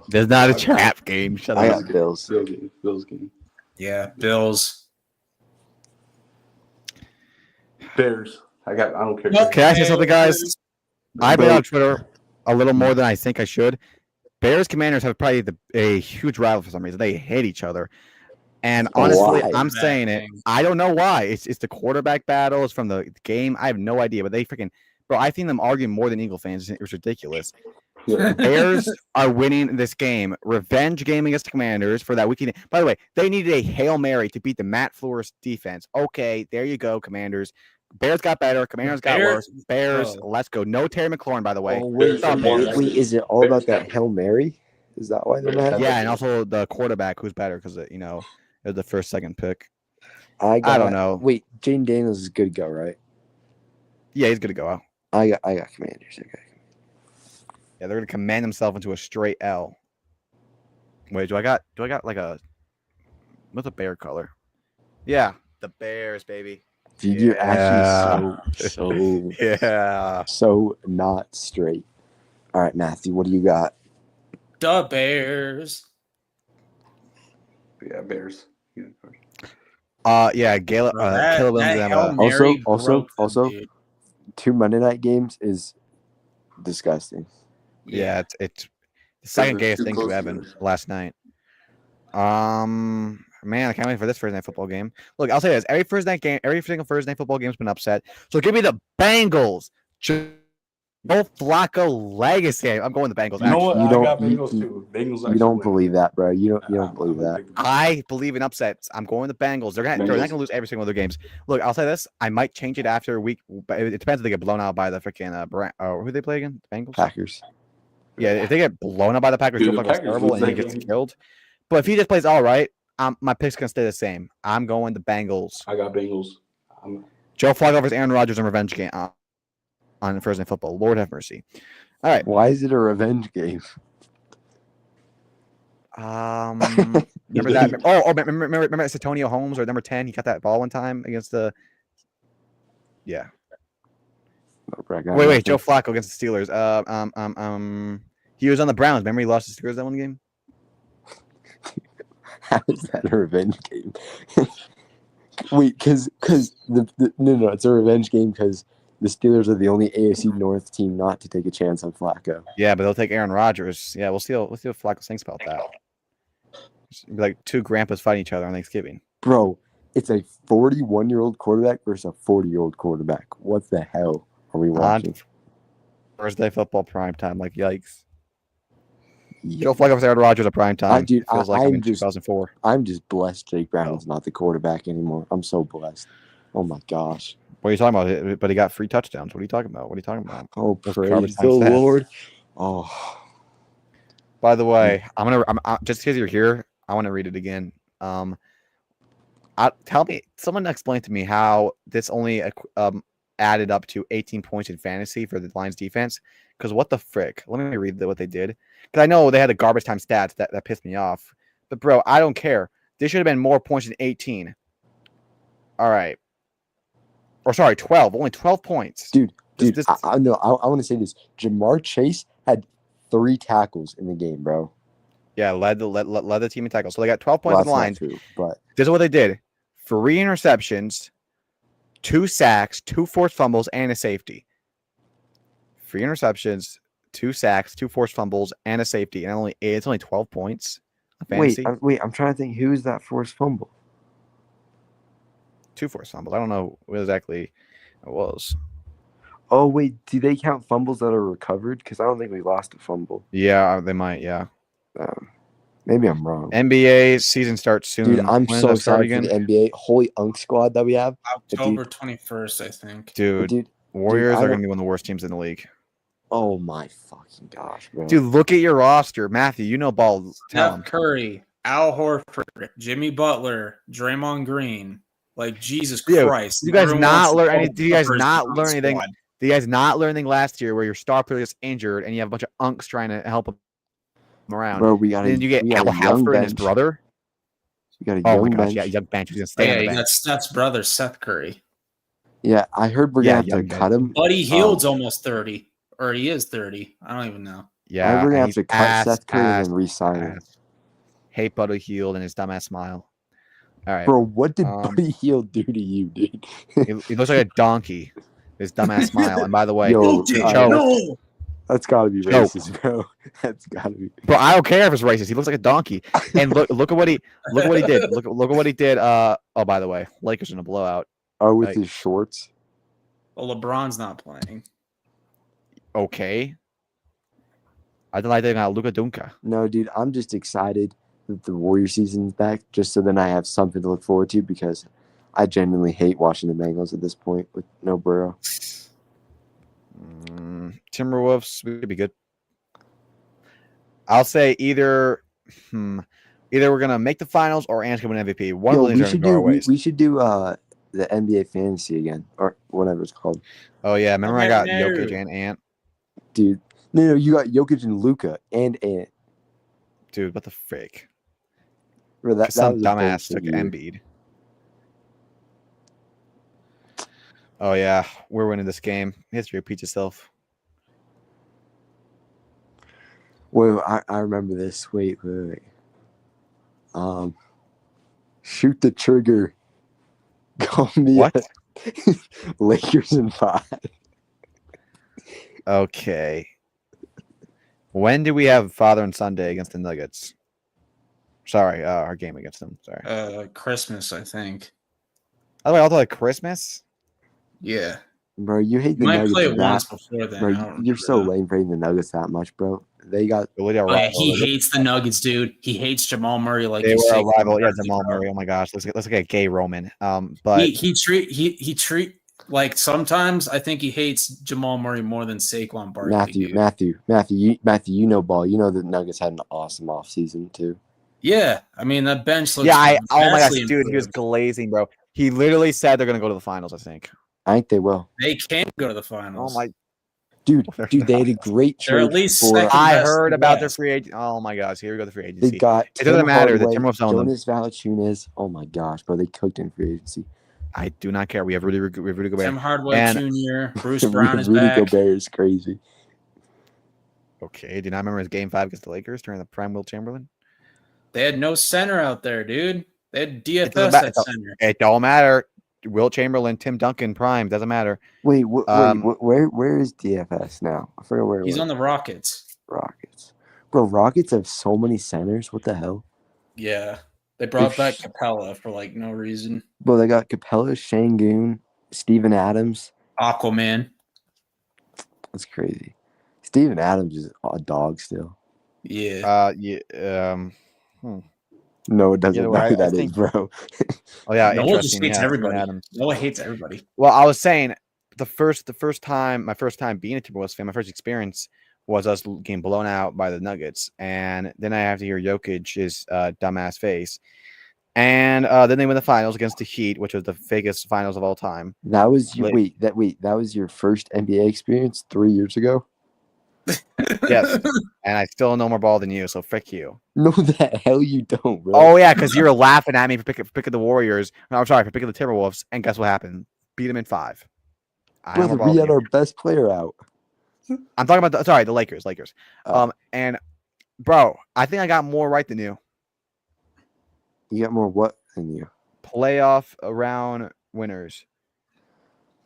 There's not a trap game. Shut I up. got Bills. Bills game. Yeah, Bills. Bears. I don't care. Can I say something, guys? I've been on Twitter a little more than I think I should. Bears Commanders have probably a huge rival for some reason. They hate each other. And honestly, Why? I'm saying it. I don't know why. It's the quarterback battle. It's from the game. I have no idea. But they freaking, bro, I've seen them arguing more than Eagle fans. It was ridiculous. Yeah. Bears are winning this game. Revenge game against the Commanders for that weekend. By the way, they needed a Hail Mary to beat the Matt Flores defense. Okay, there you go, Commanders. Bears got better. Commanders got worse. Bears, let's go. No Terry McLaurin, by the way. Oh, wait, is it all about that Hail Mary? Is that why they're mad? Yeah, and also the quarterback who's better because, it was the first, second pick. I don't know. Wait, Jane Daniels is good to go, right? Yeah, he's good to go out. I got Commanders. Okay. Yeah, they're gonna command themselves into a straight L. Wait, do I got like what's a bear color? Yeah, the Bears, baby. Dude, you're actually so Yeah. so not straight. All right, Matthew, what do you got? The Bears. Yeah, Bears. Yeah. Yeah, Caleb That Williams. Hail Mary Also, broke them, dude. 2 Monday night games is disgusting. Yeah, it's the second Those are gayest too thing to close Evan together. last night. Man, I can't wait for this Thursday night football game. Look, I'll say this: every single Thursday night football game's been upset. So give me the Bengals. Joe Flacco legacy. I'm going the Bengals. You know what? You I don't- got you- Bengals too. Bengals. You actually don't win. believe that, bro. You don't I'm believe gonna that. pick the Bengals. I believe in upsets. I'm going the Bengals. They're not going to lose every single other games. Look, I'll say this: I might change it after a week, but it depends if they get blown out by the freaking who they play again? The Bengals. Packers. Yeah, if they get blown out by the Packers, Dude, Joe the Flacco's Packers terrible lose and he that gets game. killed. But if he just plays all right, my pick's gonna stay the same. I'm going the Bengals. I got Bengals. Joe Flacco versus Aaron Rodgers in revenge game on Thursday Night Football. Lord have mercy. All right. Why is it a revenge game? Remember that? Remember Antonio Holmes or number 10? He got that ball one time against the. Yeah. Wait. Joe Flacco against the Steelers. He was on the Browns. Remember he lost the Steelers that one game? How is that a revenge game? Wait, because no, it's a revenge game because the Steelers are the only AFC North team not to take a chance on Flacco. Yeah, but they'll take Aaron Rodgers. Yeah, we'll see what Flacco thinks about that. It'll be like two grandpas fighting each other on Thanksgiving. Bro, it's a 41-year-old quarterback versus a 40-year-old quarterback. What the hell are we watching? Thursday football prime time, like yikes. Joe Flacco versus Aaron Rodgers at prime time. Dude, feels like I'm in just 2004. I'm just blessed Jake Brown is not the quarterback anymore. I'm so blessed. Oh my gosh. What are you talking about? But he got 3 touchdowns. What are you talking about? Oh, Those praise garbage the time stats. Lord. Oh. By the way, I'm just because you're here, I want to read it again. Someone explain to me how this only added up to 18 points in fantasy for the Lions defense. Because what the frick? Let me read what they did. Because I know they had the garbage time stats that pissed me off. But bro, I don't care. This should have been more points than 18. All right. Or sorry, 12. Only 12 points. Dude, I want to say this. Jamar Chase had 3 tackles in the game, bro. Yeah, led the team in tackles. So they got 12 points on the line. True, but this is what they did: 3 interceptions, 2 sacks, 2 forced fumbles, and a safety. 3 interceptions, 2 sacks, 2 forced fumbles, and a safety, and it's only 12 points. Fantasy. Wait, I'm trying to think. Who's that forced fumble? 2 forced fumbles. I don't know what exactly it was. Oh wait, do they count fumbles that are recovered? Because I don't think we lost a fumble. Yeah, they might. Yeah. Maybe I'm wrong. NBA season starts soon. Dude, I'm so excited for the NBA. Holy Unk squad that we have. October 21st, I think. Dude, Warriors are going to be one of the worst teams in the league. Oh my fucking gosh, bro. Dude, look at your roster. Matthew, you know ball. Steph Curry, Al Horford, Jimmy Butler, Draymond Green. Like, Jesus Christ. Do you guys not learn anything? Do you guys not learn anything? Do you guys not learn anything last year where your star player is injured and you have a bunch of unks trying to help him around? Bro, we got then you get Al Horford and his brother. We got a young bench. Yeah, young bench. He's gonna stay on the bench. You got Steph's brother, Seth Curry. Yeah, I heard we're gonna have to cut him. Buddy Hield's almost 30. Or he is 30. I don't even know. Yeah, we're gonna have to cut Seth Curry and re-sign him. Hate Buddy Hield and his dumbass smile. All right, bro. What did Buddy Hield do to you, dude? he looks like a donkey. His dumbass smile. And by the way, no, that's gotta be racist, bro. That's gotta be. Bro, I don't care if it's racist. He looks like a donkey. And look at what he did. Look at what he did. Oh, by the way, Lakers in a blowout. Oh, with his shorts. Well, LeBron's not playing. Okay. I don't like that Luka Dunka. No, dude, I'm just excited that the Warrior season's back, just so then I have something to look forward to because I genuinely hate watching the Bengals at this point with no Burrow. Timberwolves would be good. I'll say either we're gonna make the finals or Ant's gonna win MVP. One of these are gonna go our ways. We should do the NBA fantasy again or whatever it's called. Oh yeah, remember I got Jokic and Ant. Dude, no, you got Jokic and Luka and Ant. Dude, what the frick? Bro, that some was dumbass took Embiid. Oh yeah, we're winning this game. History repeats itself. Wait, I remember this. Wait. Shoot the trigger. Call me what? Lakers in 5. Okay. When do we have Father and Sunday against the Nuggets? Sorry, our game against them. Sorry. Christmas, I think. By the way, also like Christmas. Yeah. Bro, you hate You the might Nuggets play it that once before then. bro. I You- don't You're remember, so though. lame for hating the Nuggets that much, bro. They got Oh yeah, He hates the Nuggets, dude. He hates Jamal Murray like They he's were a Saquon rival. Yeah, Barkley, Jamal bro. Murray. Oh my gosh, let's get gay Roman. But he treat like sometimes I think he hates Jamal Murray more than Saquon Barkley. Matthew. You know ball. You know the Nuggets had an awesome offseason too. Yeah, I mean that bench looks. yeah, oh my gosh, vastly dude, he was improved. glazing, bro. He literally said they're gonna go to the finals. I think. I think they will. They can go to the Oh finals. my, Dude, They're they had a great They're trade at least for. second. I best heard in the about their West. free agent. Oh my gosh, here we go, the free They agency. got It doesn't Tim matter. The Hardaway, Timberwolves own them. Jonas Valanciunas. Oh my gosh, bro, they cooked in free agency. I do not care. We have Rudy Gobert. Tim Hardaway And- Jr., Bruce Brown is Rudy back. Gobert is crazy. Okay, do you not remember his Game 5 against the Lakers during the prime Will Chamberlain? They had no center out there, dude. They had doesn't DFS matter. at center. It don't matter. Will Chamberlain, Tim Duncan, prime doesn't matter. Wait, Um, where is DFS now? I forget where it He's was. on the Rockets. Rockets. Bro, Rockets have so many centers. What the hell? Yeah. They brought back Capella for like no reason. Bro, they got Capella, Şengün, Steven Adams. Aquaman. That's crazy. Steven Adams is a dog still. Yeah. No, it doesn't Either know way, who I that is, think- bro. Oh yeah, Noah just interesting. hates Yeah, everybody. Steven Adams. Noah hates everybody. Well, I was saying my first time being a Timberwolves fan, my first experience was us getting blown out by the Nuggets, and then I have to hear Jokic's dumbass face, and then they win the finals against the Heat, which was the fakest finals of all time. That was your Lit- that was your first NBA experience 3 years ago? Yes, and I still know more ball than you, so frick you. No, the hell you don't, bro. Oh yeah, because you were laughing at me for picking the Warriors. No, I'm sorry, for picking the Timberwolves, and guess what happened? Beat them in 5. I know more Brother, ball we than had you. our best player out. I'm talking about the Lakers. Oh. And bro, I think I got more right than you. You got more what than you? Playoff round winners.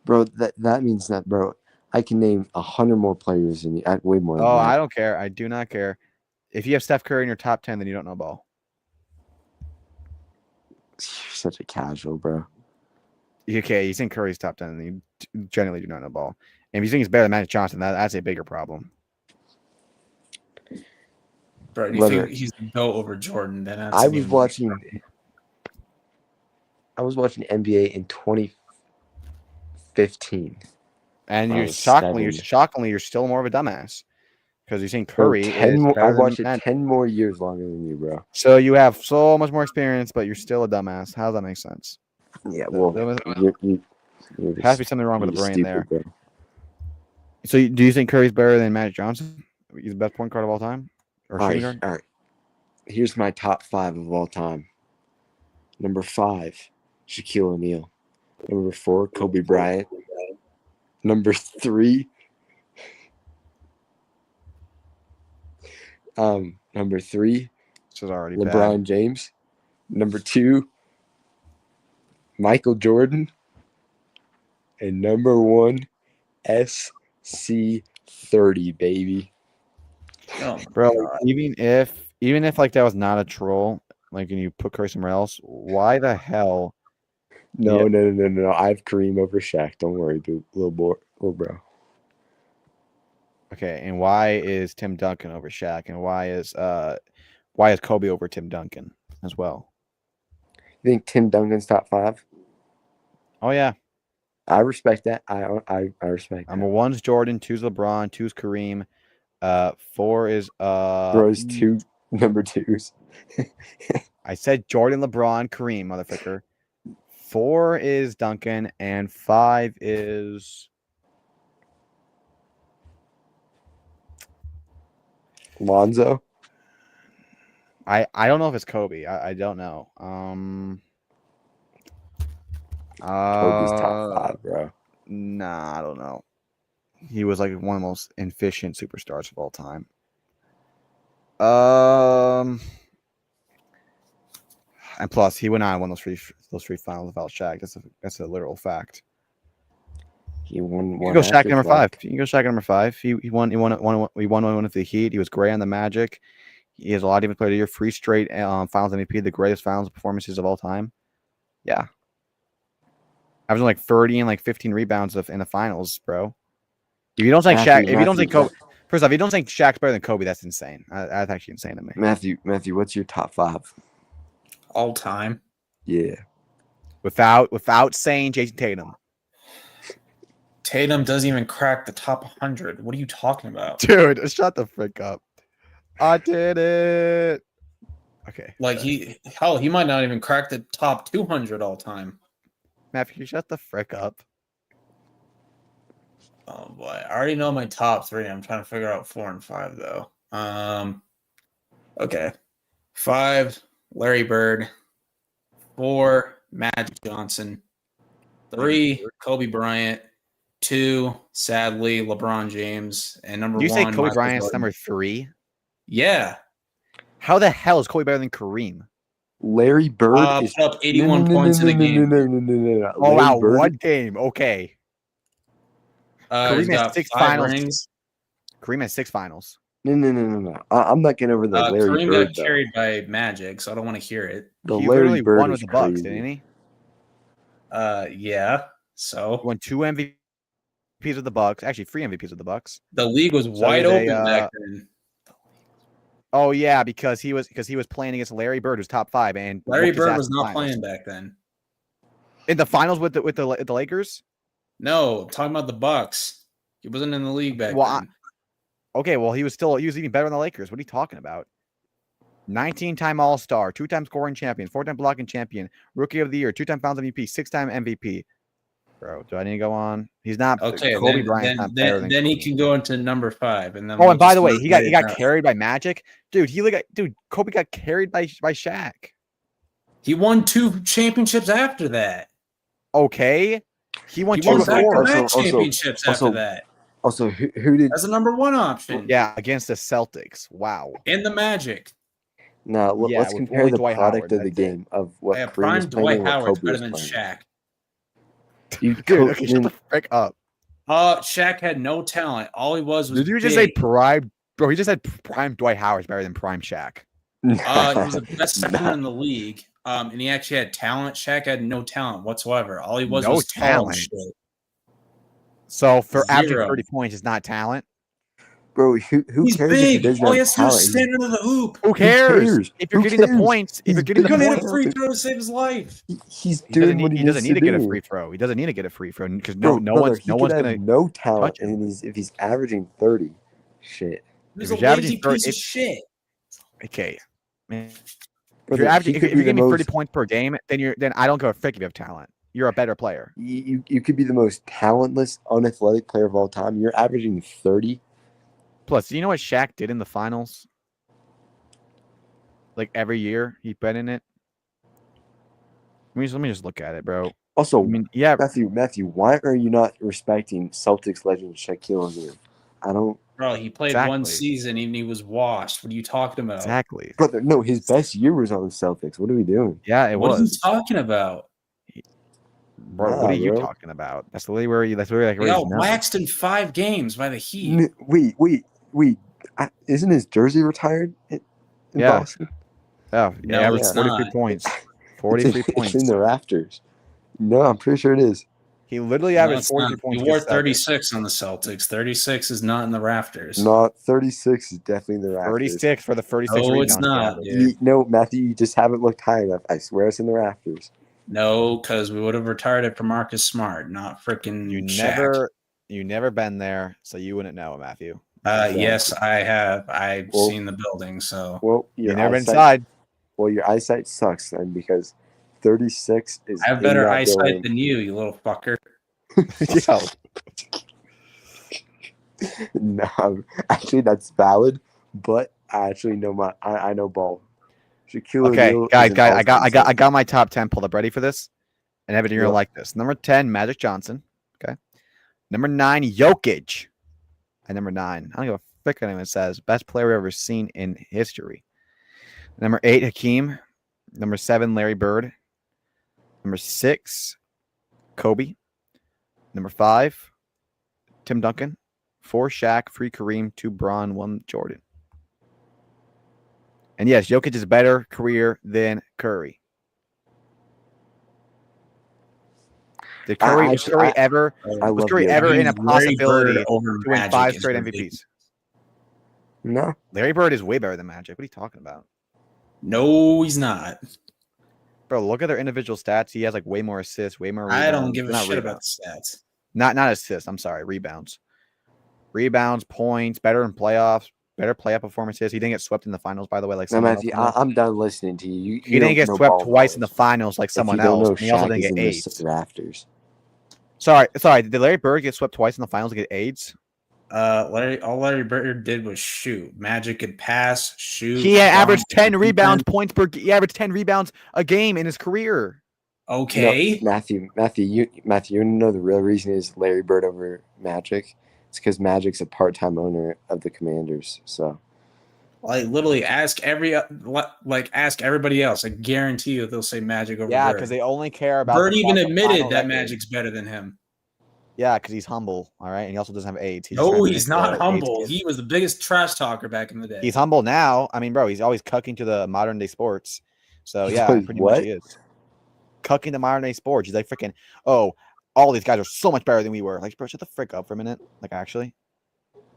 Bro, that means that, bro. I can name 100 more players than you. Way more than Oh, that. I don't care. I do not care. If you have Steph Curry in your top 10, then you don't know ball. You're such a casual, bro. Okay, you think Curry's top 10, then you generally do not know ball. And if you think he's better than Magic Johnson, that's a bigger problem. Bro, you Brother, think he's the GOAT over Jordan? Then that's I an was even- watching NBA in 2015. And I you're was shockingly, 7. you're still more of a dumbass because you think Bro, Curry 10 is more, better I than watched it Magic. 10 more years longer than you, bro. So you have so much more experience, but you're still a dumbass. How does that make sense? Yeah, well, There you're has to be something wrong with the you're brain stupid, there. bro. So do you think Curry's better than Magic Johnson? He's the best point guard of all time, or All shooting right, guard? all right. Here's my top 5 of all time. Number 5, Shaquille O'Neal. Number 4, Kobe Bryant. Number 3, number 3, This is already LeBron bad. James. Number 2, Michael Jordan. And number 1, SC30, baby. Oh, my Bro, God. even if like that was not a troll, like and you put Curry somewhere else, why the hell? No. I have Kareem over Shaq. Don't worry, little bro. Okay, and why is Tim Duncan over Shaq, and why is Kobe over Tim Duncan as well? You think Tim Duncan's top 5? Oh yeah, I respect that. I respect number that. 1's Jordan, 2's LeBron, 2's Kareem, 4 is Bro's 2 number 2s. I said Jordan, LeBron, Kareem, motherfucker. 4 is Duncan, and 5 is Lonzo. I don't know if it's Kobe. I don't know. Kobe's top 5, bro. Nah, I don't know. He was like one of the most efficient superstars of all time. And plus, he went on and won those three finals without Shaq. That's a literal fact. He won You one. can go Shaq after number Clark. 5. You can go Shaq number 5. He won one with the Heat. He was great on the Magic. He has a lot of even player of the year. 3 straight Finals MVP, the greatest Finals performances of all time. Yeah, averaging like 30 and like 15 rebounds in the Finals, bro. If you don't think Shaq, if you don't think Kobe, first off, if you don't think Shaq's better than Kobe, that's insane. That's actually insane to me. Matthew, what's your top 5? All time. Yeah. Without saying Jason Tatum. Tatum doesn't even crack the top 100. What are you talking about? Dude, shut the frick up. I did it. Okay. Like he might not even crack the top 200 all time. Matthew, shut the frick up. Oh boy, I already know my top 3. I'm trying to figure out 4 and 5 though. Okay, 5 Larry Bird, 4 Magic Johnson, 3 Kobe Bryant, 2 sadly LeBron James, and number 1. Do you say Kobe Michael Bryant's Jordan. number 3? Yeah. How the hell is Kobe better than Kareem? Larry Bird is put up 81 points in a game. No. Oh wow, Bird, one game. Okay. He's Kareem has got 6 5 finals. rings. Kareem has 6 finals. No. I'm not getting over the Larry Kareem Bird. got carried by Magic, so I don't want to hear it. The He Larry literally Bird won is with the Bucks, crazy. didn't he? Yeah. So He won 2 MVPs with the Bucks. Actually, 3 MVPs with the Bucks. the league was wide he's open back then. Oh yeah, because he was playing against Larry Bird, who's top 5, and Larry whooped his Bird ass was in the not finals. playing back then. In the finals with the Lakers. No, I'm talking about the Bucks. He wasn't in the league back Well, then. Okay, well, he was even better than the Lakers. What are you talking about? 19-time All-Star, 2-time scoring champion, 4-time blocking champion, Rookie of the Year, 2-time Finals MVP, 6-time MVP. Bro, do I need to go on? He's not. Okay, Kobe Bryant's not better than. Then he can go into number 5, and then. Oh, and by the way, he got carried by Magic, dude. Kobe got carried by Shaq. He won 2 championships after that. Okay, he won He 2 won before. back-to-back championships after that. Also, who did? As the number 1 option. Yeah, against the Celtics. Wow. In the Magic. Now Yeah, let's with compare only the Dwight product Howard, of the that's it. game of what Yeah, Kareem prime was playing Dwight and what Howard's Kobe better was than playing. Shaq. Dude, okay, shut the frick up. Shaq had no talent. All he was Did you just big. say prime? Bro, he just said prime Dwight Howard's better than prime Shaq. He was the best center in the league. And he actually had talent. Shaq had no talent whatsoever. All he was No was tall talent. as shit. So for averaging Zero. 30 points is not talent. Bro, who He's cares if he big. doesn't All he have has to do is talent? stand under the hoop. Who cares? cares? If you're Who getting the cares? points, if He's you're getting He the couldn't hit points, a free throw to save his life. He's he doesn't doing what need, he he doesn't needs need to get a do. free throw. He doesn't need to get a free throw because Bro, no one's he could have gonna. no talent, touch him. and if he's averaging 30, shit. He's If a you're averaging lazy 30 piece of shit. Okay, man. If Brother, you're averaging, he if could you're be the getting 30 most. points per game, then I don't give a frick if you have talent. You're a better player. You could be the most talentless, unathletic player of all time. You're averaging 30. Plus, you know what Shaq did in the finals? Like every year he's been in it. Let me just look at it, bro. Also, I mean, yeah, Matthew, why are you not respecting Celtics legend Shaquille O'Neal? I don't. Bro, he played Exactly. one season and he was washed. What are you talking about? exactly. Brother, no, his best year was on the Celtics. What are we doing? Yeah, it What are you was. talking about? Bro, Nah, what are you bro. talking about? That's literally where you. That's where He got waxed in 5 games by the Heat. Wait. Isn't his jersey retired in Yeah. Boston? Oh, No, yeah, averaged it's 43 not. points. 43 It's points. in the rafters. No, I'm pretty sure it is. He literally No, averaged it's 43 not. points. He wore against Celtics. 36 on the Celtics. 36 is not in the rafters. Not 36 is definitely in the rafters. 36 for the 36 No, rebounds. it's not, he dude. averaged. No, Matthew, you just haven't looked high enough. I swear it's in the rafters. No, because we would have retired it for Marcus Smart, not freaking Shaq. You never been there, so you wouldn't know, Matthew. Yes, I have. I've Well- seen the building, so Well, You never been inside. Well, your eyesight sucks then because 36 is. I have in better that eyesight building. than you little fucker. Yo, No, actually, that's valid, but I actually know I know ball. Shaquille okay, O'Neal guys, is an all-time I got my top 10 pulled up. Ready for this? And Evan, you're gonna Yep. like this. Number 10, Magic Johnson. Okay. Number 9, Jokic. And number 9, I don't give a frick what anyone says. Best player we've ever seen in history. Number 8, Hakeem. Number 7, Larry Bird. Number 6, Kobe. Number 5, Tim Duncan. 4 Shaq, 3 Kareem, 2 Bron, 1 Jordan. And yes, Jokic is better career than Curry. Did Curry, was Curry ever I was love Curry Jokic. ever in a Larry Bird possibility over to win Magic 5 is straight ridiculous. MVPs? No. Larry Bird is way better than Magic. What are you talking about? No, he's not. Bro, look at their individual stats. He has like way more assists, way more rebounds. I don't give a Not shit rebounds. about the stats. Not assists. I'm sorry, rebounds. Rebounds, points, better in playoffs, better playoff performances. He didn't get swept in the finals, by the way, like No, someone Matthew, else. I'm done listening to you. He didn't get know swept ball twice in the knowledge. finals like If someone you don't else. know, And he also Shaq didn't is get in AIDS. the rafters. Sorry. Did Larry Bird get swept twice in the finals and get AIDS? All Larry Bird did was shoot. Magic could pass, shoot. He had averaged 10 defense. rebounds points per. He averaged 10 rebounds a game in his career. Okay. No, Matthew, you know the real reason is Larry Bird over Magic. It's because Magic's a part-time owner of the Commanders. So, Like literally, ask everybody else. I guarantee you they'll say Magic over Yeah, Bird. because they only care about. Bird the even final admitted that record. Magic's better than him. Yeah, because he's humble. All right, and he also doesn't have AIDS. No, he's not humble. He was the biggest trash talker back in the day. He's humble now. I mean, bro, he's always cucking to the modern day sports. So yeah, Wait, pretty what? much he is. Cucking the modern day sports. He's like freaking. Oh, all these guys are so much better than we were. Like, bro, shut the frick up for a minute. Like, actually,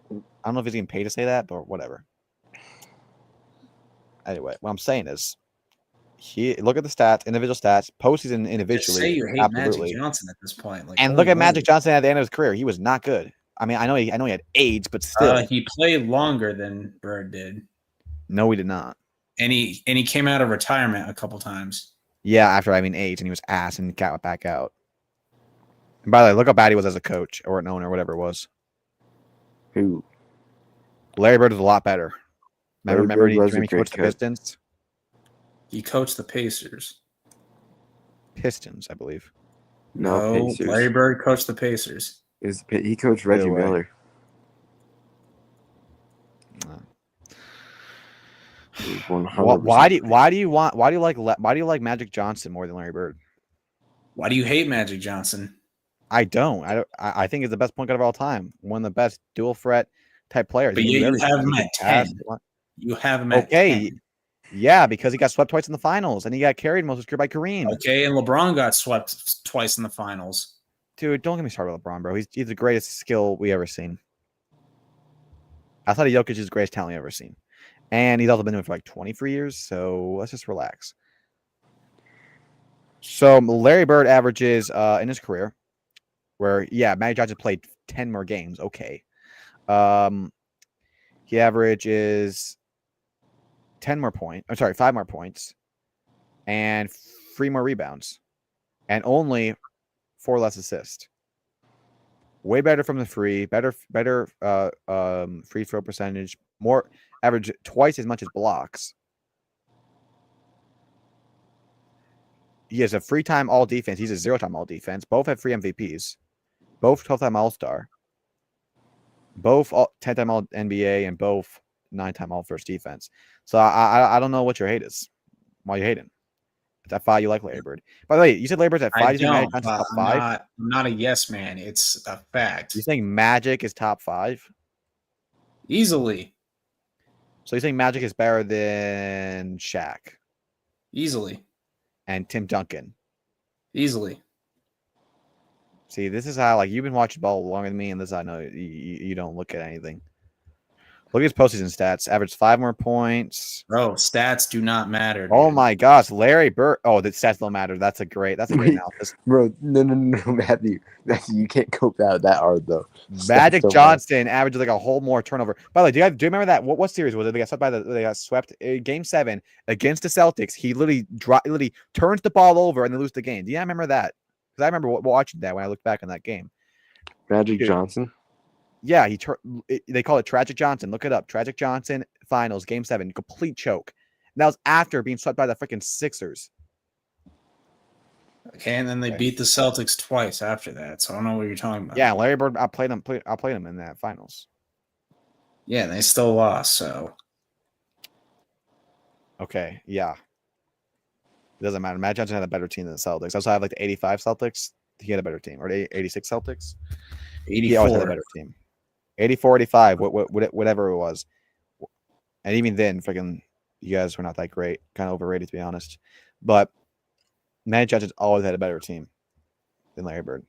I don't know if he's getting paid to say that, but whatever. Anyway, what I'm saying is, look at the stats, individual stats, postseason individually. Just say you hate absolutely. Magic Johnson at this point. Like, And look at Magic Johnson at the end of his career. He was not good. I mean, I know he had AIDS, but still, he played longer than Bird did. No, he did not. And he came out of retirement a couple times. Yeah, after having AIDS, and he was ass and got back out. And by the way, look how bad he was as a coach or an owner, whatever it was. Who? Larry Bird was a lot better. Remember he was a coached great the coach. Pistons? He coached the Pacers. Pistons, I believe. No, Pacers. Larry Bird coached the Pacers. He coached Reggie way. Miller. No. 100%. Why do you like Magic Johnson more than Larry Bird? Why do you hate Magic Johnson? I don't. I think he's the best point guard of all time. One of the best dual threat type players. But you have him at 10. You have him at 10. Yeah, because he got swept twice in the finals, and he got carried most of his career by Kareem. Okay, and LeBron got swept twice in the finals. Dude, don't get me started with LeBron, bro. He's the greatest skill we ever seen. Outside of Jokic is the greatest talent we ever seen. And he's also been doing it for like 23 years, so let's just relax. So Larry Bird averages in his career, where, Magic Johnson played 10 more games. Okay. He averages 5 more points and 3 more rebounds and only 4 less assists. Way better from the free, better free throw percentage, more average twice as much as blocks. He has a free time all defense. He's a 0-time all defense. Both have free MVPs. Both 12-time All-Star. Both 10-time All NBA and both 9-time All First Defense. So I don't know what your hate is. Why you hate him? I thought you like Larry Bird. By the way, you said Larry Bird's at 5. You think Magic Johnson's top 5? I'm not a yes man. It's a fact. You think Magic is top 5? Easily. So you think Magic is better than Shaq? Easily. And Tim Duncan? Easily. See, this is how, you've been watching ball longer than me, and this I know you don't look at anything. Look at his postseason stats. Averaged 5 more points. Bro, stats do not matter. Oh dude. my gosh, Larry Bird. Oh, the stats don't matter. That's a great analysis. Bro, no, Matthew, you can't cope that hard though. Magic Johnson averages like a whole more turnover. By the way, do you remember that? What series was it? They got swept Game 7 against the Celtics. He literally turns the ball over and they lose the game. Do you remember that? Because I remember watching that when I looked back on that game. Magic Johnson. Yeah, they call it Tragic Johnson. Look it up. Tragic Johnson finals, Game 7, complete choke. And that was after being swept by the freaking Sixers. Okay, and then they beat the Celtics twice after that. So I don't know what you're talking about. Yeah, Larry Bird. I played him in that finals. Yeah, and they still lost. So okay, yeah, it doesn't matter. Magic Johnson had a better team than the Celtics. I also have the 85 Celtics. He had a better team, or the 86 Celtics. He always had a 84. better team. 84, 85, whatever it was. And even then, freaking, you guys were not that great. Kind of overrated, to be honest. But Magic Johnson's always had a better team than Larry Bird.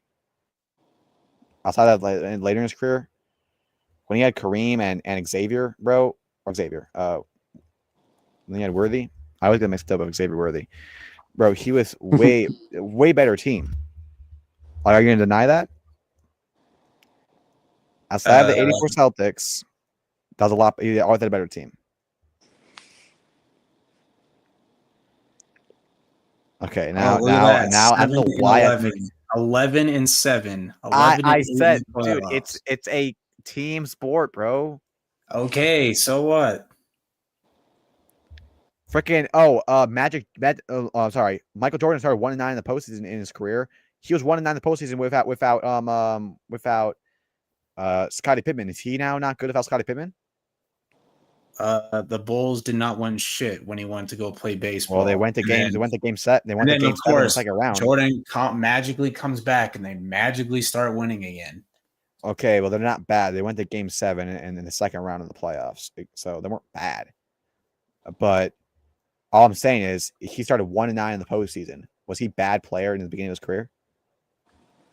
Outside of later in his career, when he had Kareem and Xavier, bro, or Xavier, when he had Worthy, I always get mixed up with Xavier Worthy. Bro, he was way better team. Like, are you going to deny that? Outside of the 84 Celtics, that was a lot. He always had a better team. Okay, now I don't know why 11 and 7. 11 I and said, 8 dude, playoffs. it's a team sport, bro. Okay, so what? Freaking sorry, Michael Jordan started 1-9 in the postseason in his career. He was 1-9 in the postseason without Scottie Pippen. Is he now not good without Scottie Pippen? The Bulls did not win shit when he went to go play baseball. Well, they went to games. They went to game set. They went to game 7 in the second round. Jordan magically comes back and they magically start winning again. Okay, well, they're not bad. They went to game 7 and in the second round of the playoffs, so they weren't bad. But all I'm saying is he started 1-9 in the postseason. Was he a bad player in the beginning of his career?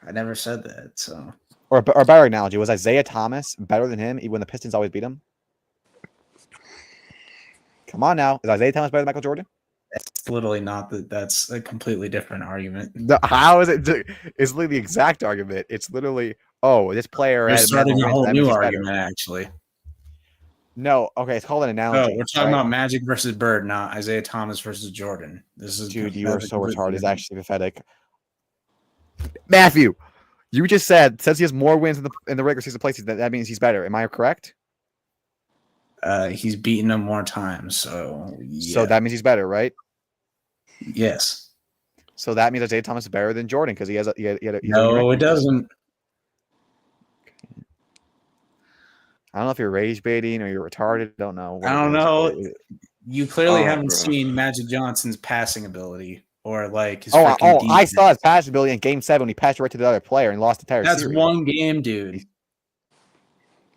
I never said that. So, or a better analogy, was Isaiah Thomas better than him even when the Pistons always beat him? Come on now, is Isaiah Thomas better than Michael Jordan? It's literally not that. That's a completely different argument. How is it? It's literally the exact argument. It's literally, this player You're has starting a whole new argument, actually. No, okay, it's called an analogy. No, we're talking about Magic versus Bird, not Isaiah Thomas versus Jordan. This is dude, you are so retarded. It's actually pathetic. Matthew, you just said since he has more wins in the regular season places, that means he's better. Am I correct? He's beaten them more times, so yeah. So that means he's better, right? Yes. So that means Isaiah Thomas is better than Jordan because he has no, it doesn't. I don't know if you're rage baiting or you're retarded. I don't know. I don't know. You clearly haven't seen Magic Johnson's passing ability or like his I saw his passing ability in Game 7 when he passed right to the other player and lost the entire series. That's one game, dude.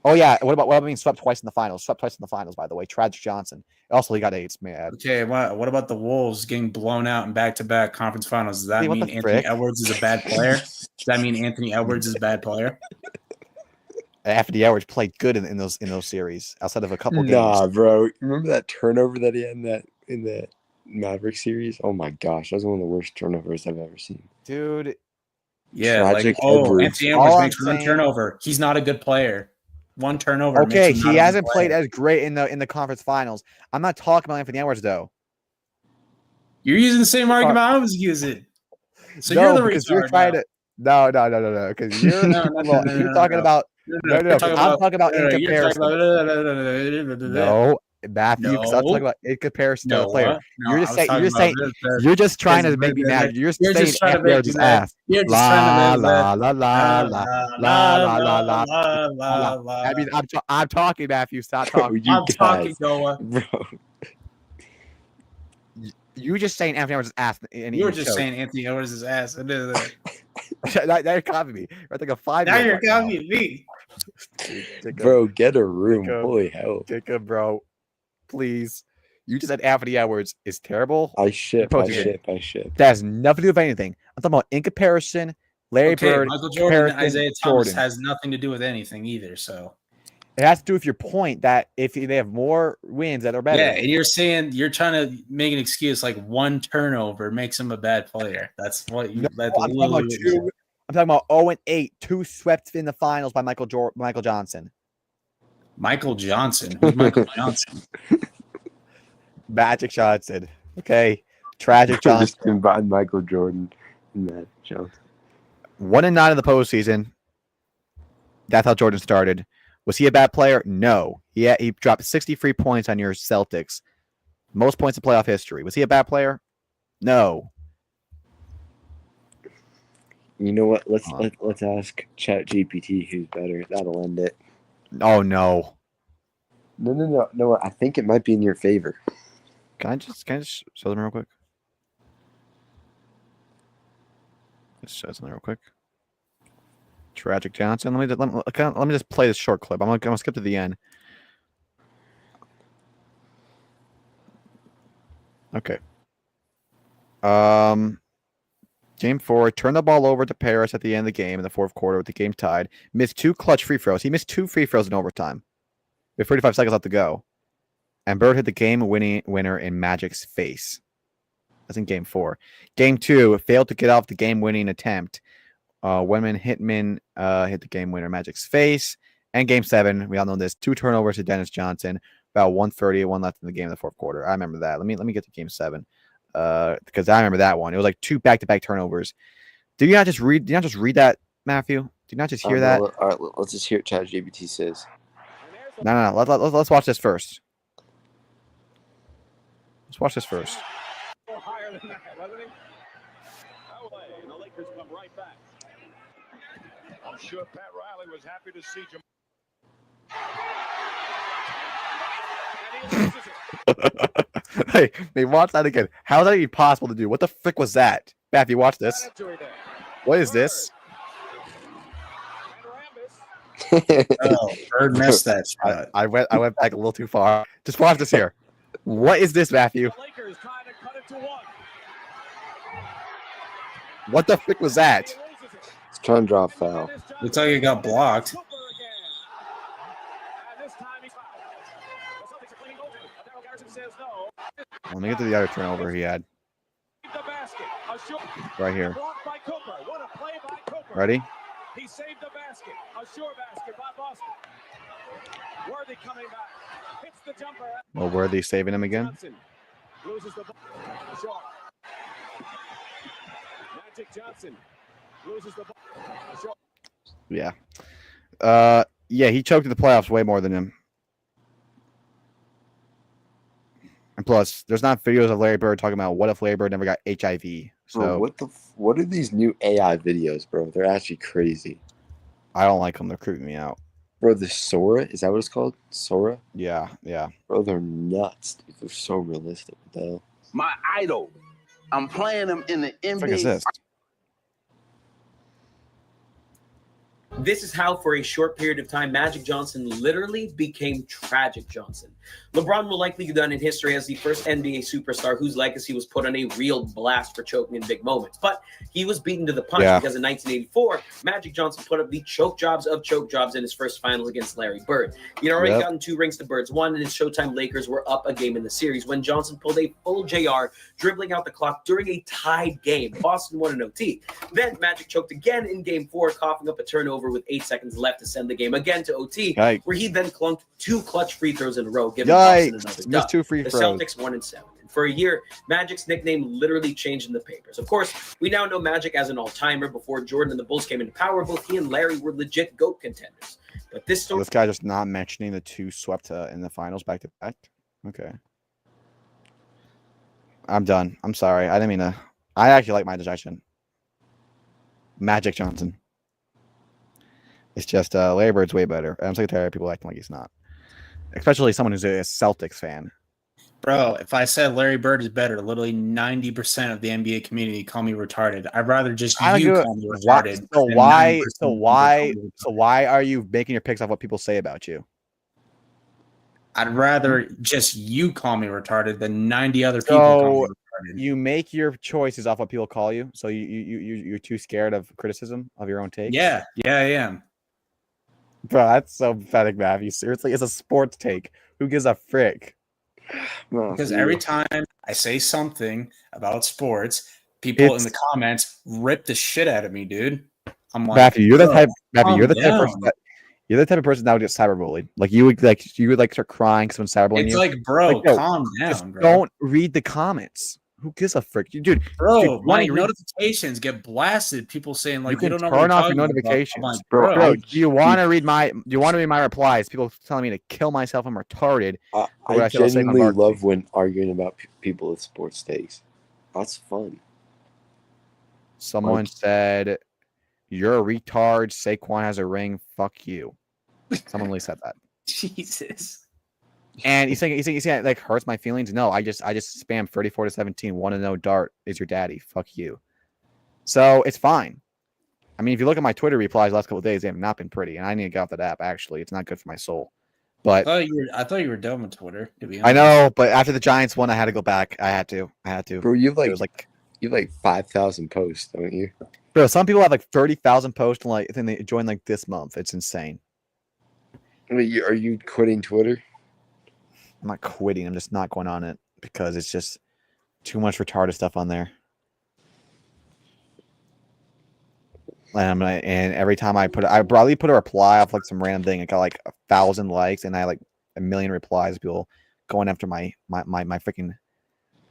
Oh yeah. What about being swept twice in the finals? Swept twice in the finals, by the way. Tragic Johnson. Also, he got AIDS, man. Okay, what about the Wolves getting blown out in back-to-back conference finals? Does that mean Anthony Edwards is a bad player? Does that mean Anthony Edwards is a bad player? Anthony Edwards played good in those series outside of a couple games. Nah, bro. Remember that turnover that he had in the Maverick series? Oh my gosh, that was one of the worst turnovers I've ever seen. Dude. Yeah, Edwards. Anthony Edwards makes one turnover. He's not a good player. One turnover. Okay, he hasn't played as great in the conference finals. I'm not talking about Anthony Edwards though. You're using the same argument I was using. So no, you're the because retard you're trying now. to. No. Because you're you're talking about. No. I'm talking about in comparison. No, Matthew, because I'm talking about in comparison to the player. You're just trying to make me mad. You're saying Anthony Edwards' ass. You're just trying to I mean, I'm talking, Matthew. Stop talking. I'm talking, Noah. Bro. You were just saying Anthony Edwards' ass. You were just saying Anthony Edwards' ass. Now you're copying me. Right, like a 5. Now you're copying me. Bro, get a room. Holy hell. Jacob, bro. Please. You just said Anthony Edwards is terrible. I ship. That has nothing to do with anything. I'm talking about in comparison, Larry Bird. Michael Jordan and Isaiah Thomas has nothing to do with anything either, so. It has to do with your point that if they have more wins that are better. Yeah, and you're saying you're trying to make an excuse like one turnover makes him a bad player. That's what you. I'm talking about 0-8, 2 swept in the finals by Michael Johnson. Michael Johnson. Who's Michael Johnson? Magic Johnson. Okay, Tragic Johnson. Just combine Michael Jordan and Magic Johnson. 1-9 in the postseason. That's how Jordan started. Was he a bad player? No. He dropped 63 points on your Celtics. Most points in playoff history. Was he a bad player? No. You know what? Let's ask ChatGPT who's better. That'll end it. Oh no. No. I think it might be in your favor. Can I just show them real quick? Just show something real quick. Tragic Johnson. Let me just play this short clip. I'm gonna skip to the end. Okay. Game 4, turned the ball over to Paris at the end of the game in the fourth quarter with the game tied. Missed 2 clutch free throws. He missed 2 free throws in overtime. With 35 seconds left to go. And Bird hit the game-winning winner in Magic's face. That's in Game 4. Game 2, failed to get off the game-winning attempt. Hitman hit the game winner Magic's face. And Game 7, we all know this, 2 turnovers to Dennis Johnson. About 1:30, 1 left in the game in the fourth quarter. I remember that. Let me get to Game 7. Because I remember that one. It was like 2 back-to-back turnovers. Did you not just read that, Matthew? Did you not just hear that? All right, let's just hear what ChatGPT says. No. Let's watch this first. Let's watch this first. Higher than that, doesn't he? LA, and the Lakers come right back. I'm sure Pat Riley was happy to see Jamal. Hey, watch that again. How is that even possible to do? What the frick was that? Matthew, watch this. What is this? Oh, Bird missed that shot. I went back a little too far. Just watch this here. What is this, Matthew? Lakers trying to cut it to 1. What the frick was that? It's trying to draw a foul. Looks like it got blocked. Let me get to the other turnover he had. Right here. Ready? He saved the basket. A sure basket by Boston. Worthy coming back. Hits the jumper. Well, Worthy saving him again. Johnson loses the ball. Short. Magic Johnson loses the ball. Short. Yeah. Yeah, he choked in the playoffs way more than him. And plus, there's not videos of Larry Bird talking about what if Larry Bird never got HIV. So Bro, what are these new AI videos, bro? They're actually crazy. I don't like them. They're creeping me out. Bro, the Sora, is that what it's called? Sora? Yeah. Bro, they're nuts, dude. They're so realistic. What the hell? My idol. I'm playing him in the What the frick is NBA. this? This is how, for a short period of time, Magic Johnson literally became Tragic Johnson. LeBron will likely go down in history as the first NBA superstar whose legacy was put on a real blast for choking in big moments. But he was beaten to the punch because in 1984, Magic Johnson put up the choke jobs in his first finals against Larry Bird. He'd already gotten 2 rings to Bird's 1, and his Showtime Lakers were up a game in the series when Johnson pulled a full JR, dribbling out the clock during a tied game. Boston won an OT. Then Magic choked again in Game 4, coughing up a turnover with 8 seconds left to send the game again to OT, where he then clunked 2 clutch free throws in a row, giving Boston another dub. Missed 2 free The throws. Celtics 1-7. And for a year, Magic's nickname literally changed in the papers. Of course, we now know Magic as an all-timer. Before Jordan and the Bulls came into power, both he and Larry were legit GOAT contenders. But this story... This guy just not mentioning the 2 swept in the finals back to back. Okay. I'm done. I'm sorry. I didn't mean to. I actually like my distraction. Magic Johnson. It's just Larry Bird's way better. I'm sick and tired of people acting like he's not. Especially someone who's a Celtics fan. Bro, if I said Larry Bird is better, literally 90% of the NBA community call me retarded. I'd rather just call me retarded. So why are you making your picks off what people say about you? I'd rather just you call me retarded than 90 other people call me retarded. You make your choices off what people call you. So you're too scared of criticism of your own take? Yeah, I am. Bro, that's so pathetic, Matthew. Seriously, it's a sports take. Who gives a frick? Because every time I say something about sports, people in the comments rip the shit out of me, dude. I'm like, Matthew, you're the type. Matthew, you're the type of person that would get cyberbullied. Like you would start crying because when cyberbullying it's you. Like, bro, like, yo, calm down, bro. Don't read the comments. Who gives a frick, dude? Bro, my notifications get blasted. People saying like, you don't know. Turn off your notifications, like, bro. Do you want to read my? Do you want to read my replies? People telling me to kill myself. I'm retarded. I genuinely love when arguing about people with sports takes. That's fun. Someone said, "You're a retard. Saquon has a ring. Fuck you." Someone really said that. Jesus. And he's saying it like hurts my feelings. No, I just spam 34 to 17. Want to know Dart is your daddy? Fuck you. So it's fine. I mean, if you look at my Twitter replies the last couple of days, they have not been pretty, and I need to get off that app. Actually, it's not good for my soul. But I thought you were done with Twitter. To be honest, I know. But after the Giants won, I had to go back. I had to. Bro, you have It was like, 5,000 posts, don't you? bro. Some people have like 30,000 posts, and like I think they joined like this month. It's insane. I mean, are you quitting Twitter? I'm not quitting. I'm just not going on it because it's just too much retarded stuff on there. And every time I probably put a reply off like some random thing. It got like 1,000 likes, and I had like 1 million replies. People going after my freaking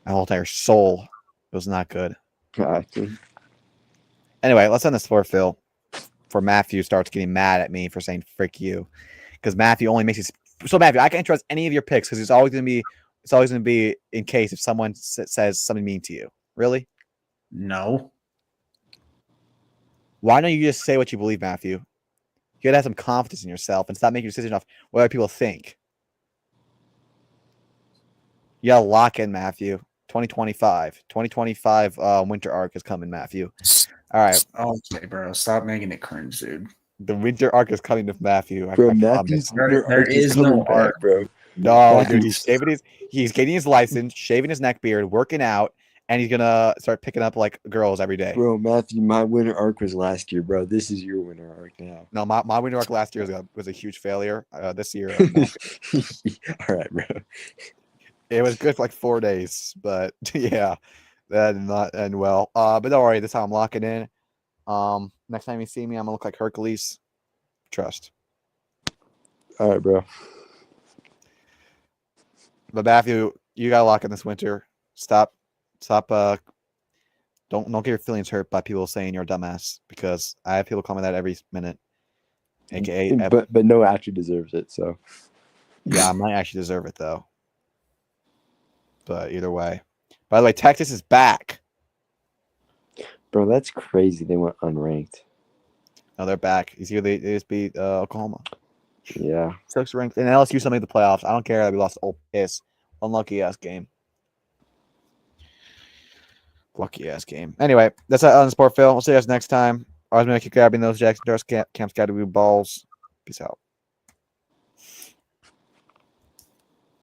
my whole entire soul. It was not good. Gotcha. Anyway, let's end this for Phil. For Matthew starts getting mad at me for saying "frick you," because Matthew only makes it. So Matthew, I can't trust any of your picks because it's always gonna be in case if someone says something mean to you. Really? no. Why don't you just say what you believe, Matthew? You gotta have some confidence in yourself and stop making your decision off what other people think. You gotta lock in, Matthew. 2025 winter arc is coming, Matthew. All right. Okay, bro. Stop making it cringe, dude. The winter arc is coming to Matthew. Bro, I Matthew's promise. There is no art, bro. No, Matthew's- dude, he's getting his license, shaving his neck beard, working out, and he's gonna start picking up like girls every day. Bro, Matthew, my winter arc was last year, bro. This is your winter arc now. No, my winter arc last year was a huge failure. This year, All right, bro. it was good for like 4 days, but yeah, that did not end well. But don't worry, this time I'm locking in. Next time you see me, I'm gonna look like Hercules. Trust. All right, bro. But Matthew, you gotta lock in this winter. Stop. Don't get your feelings hurt by people saying you're a dumbass because I have people call me that every minute. AKA, But no actually deserves it. So yeah, I might actually deserve it though. But either way. By the way, Texas is back. bro, that's crazy. They went unranked. No, they're back. You see, they just beat Oklahoma. Yeah. 6th ranked, and LSU still made the playoffs. I don't care that we lost to Ole Miss. Unlucky ass game. Lucky ass game. Anyway, that's it on Sport Phil. We'll see you guys next time. Always make you grabbing those Jackson Durst Camp's got to be balls. Peace out.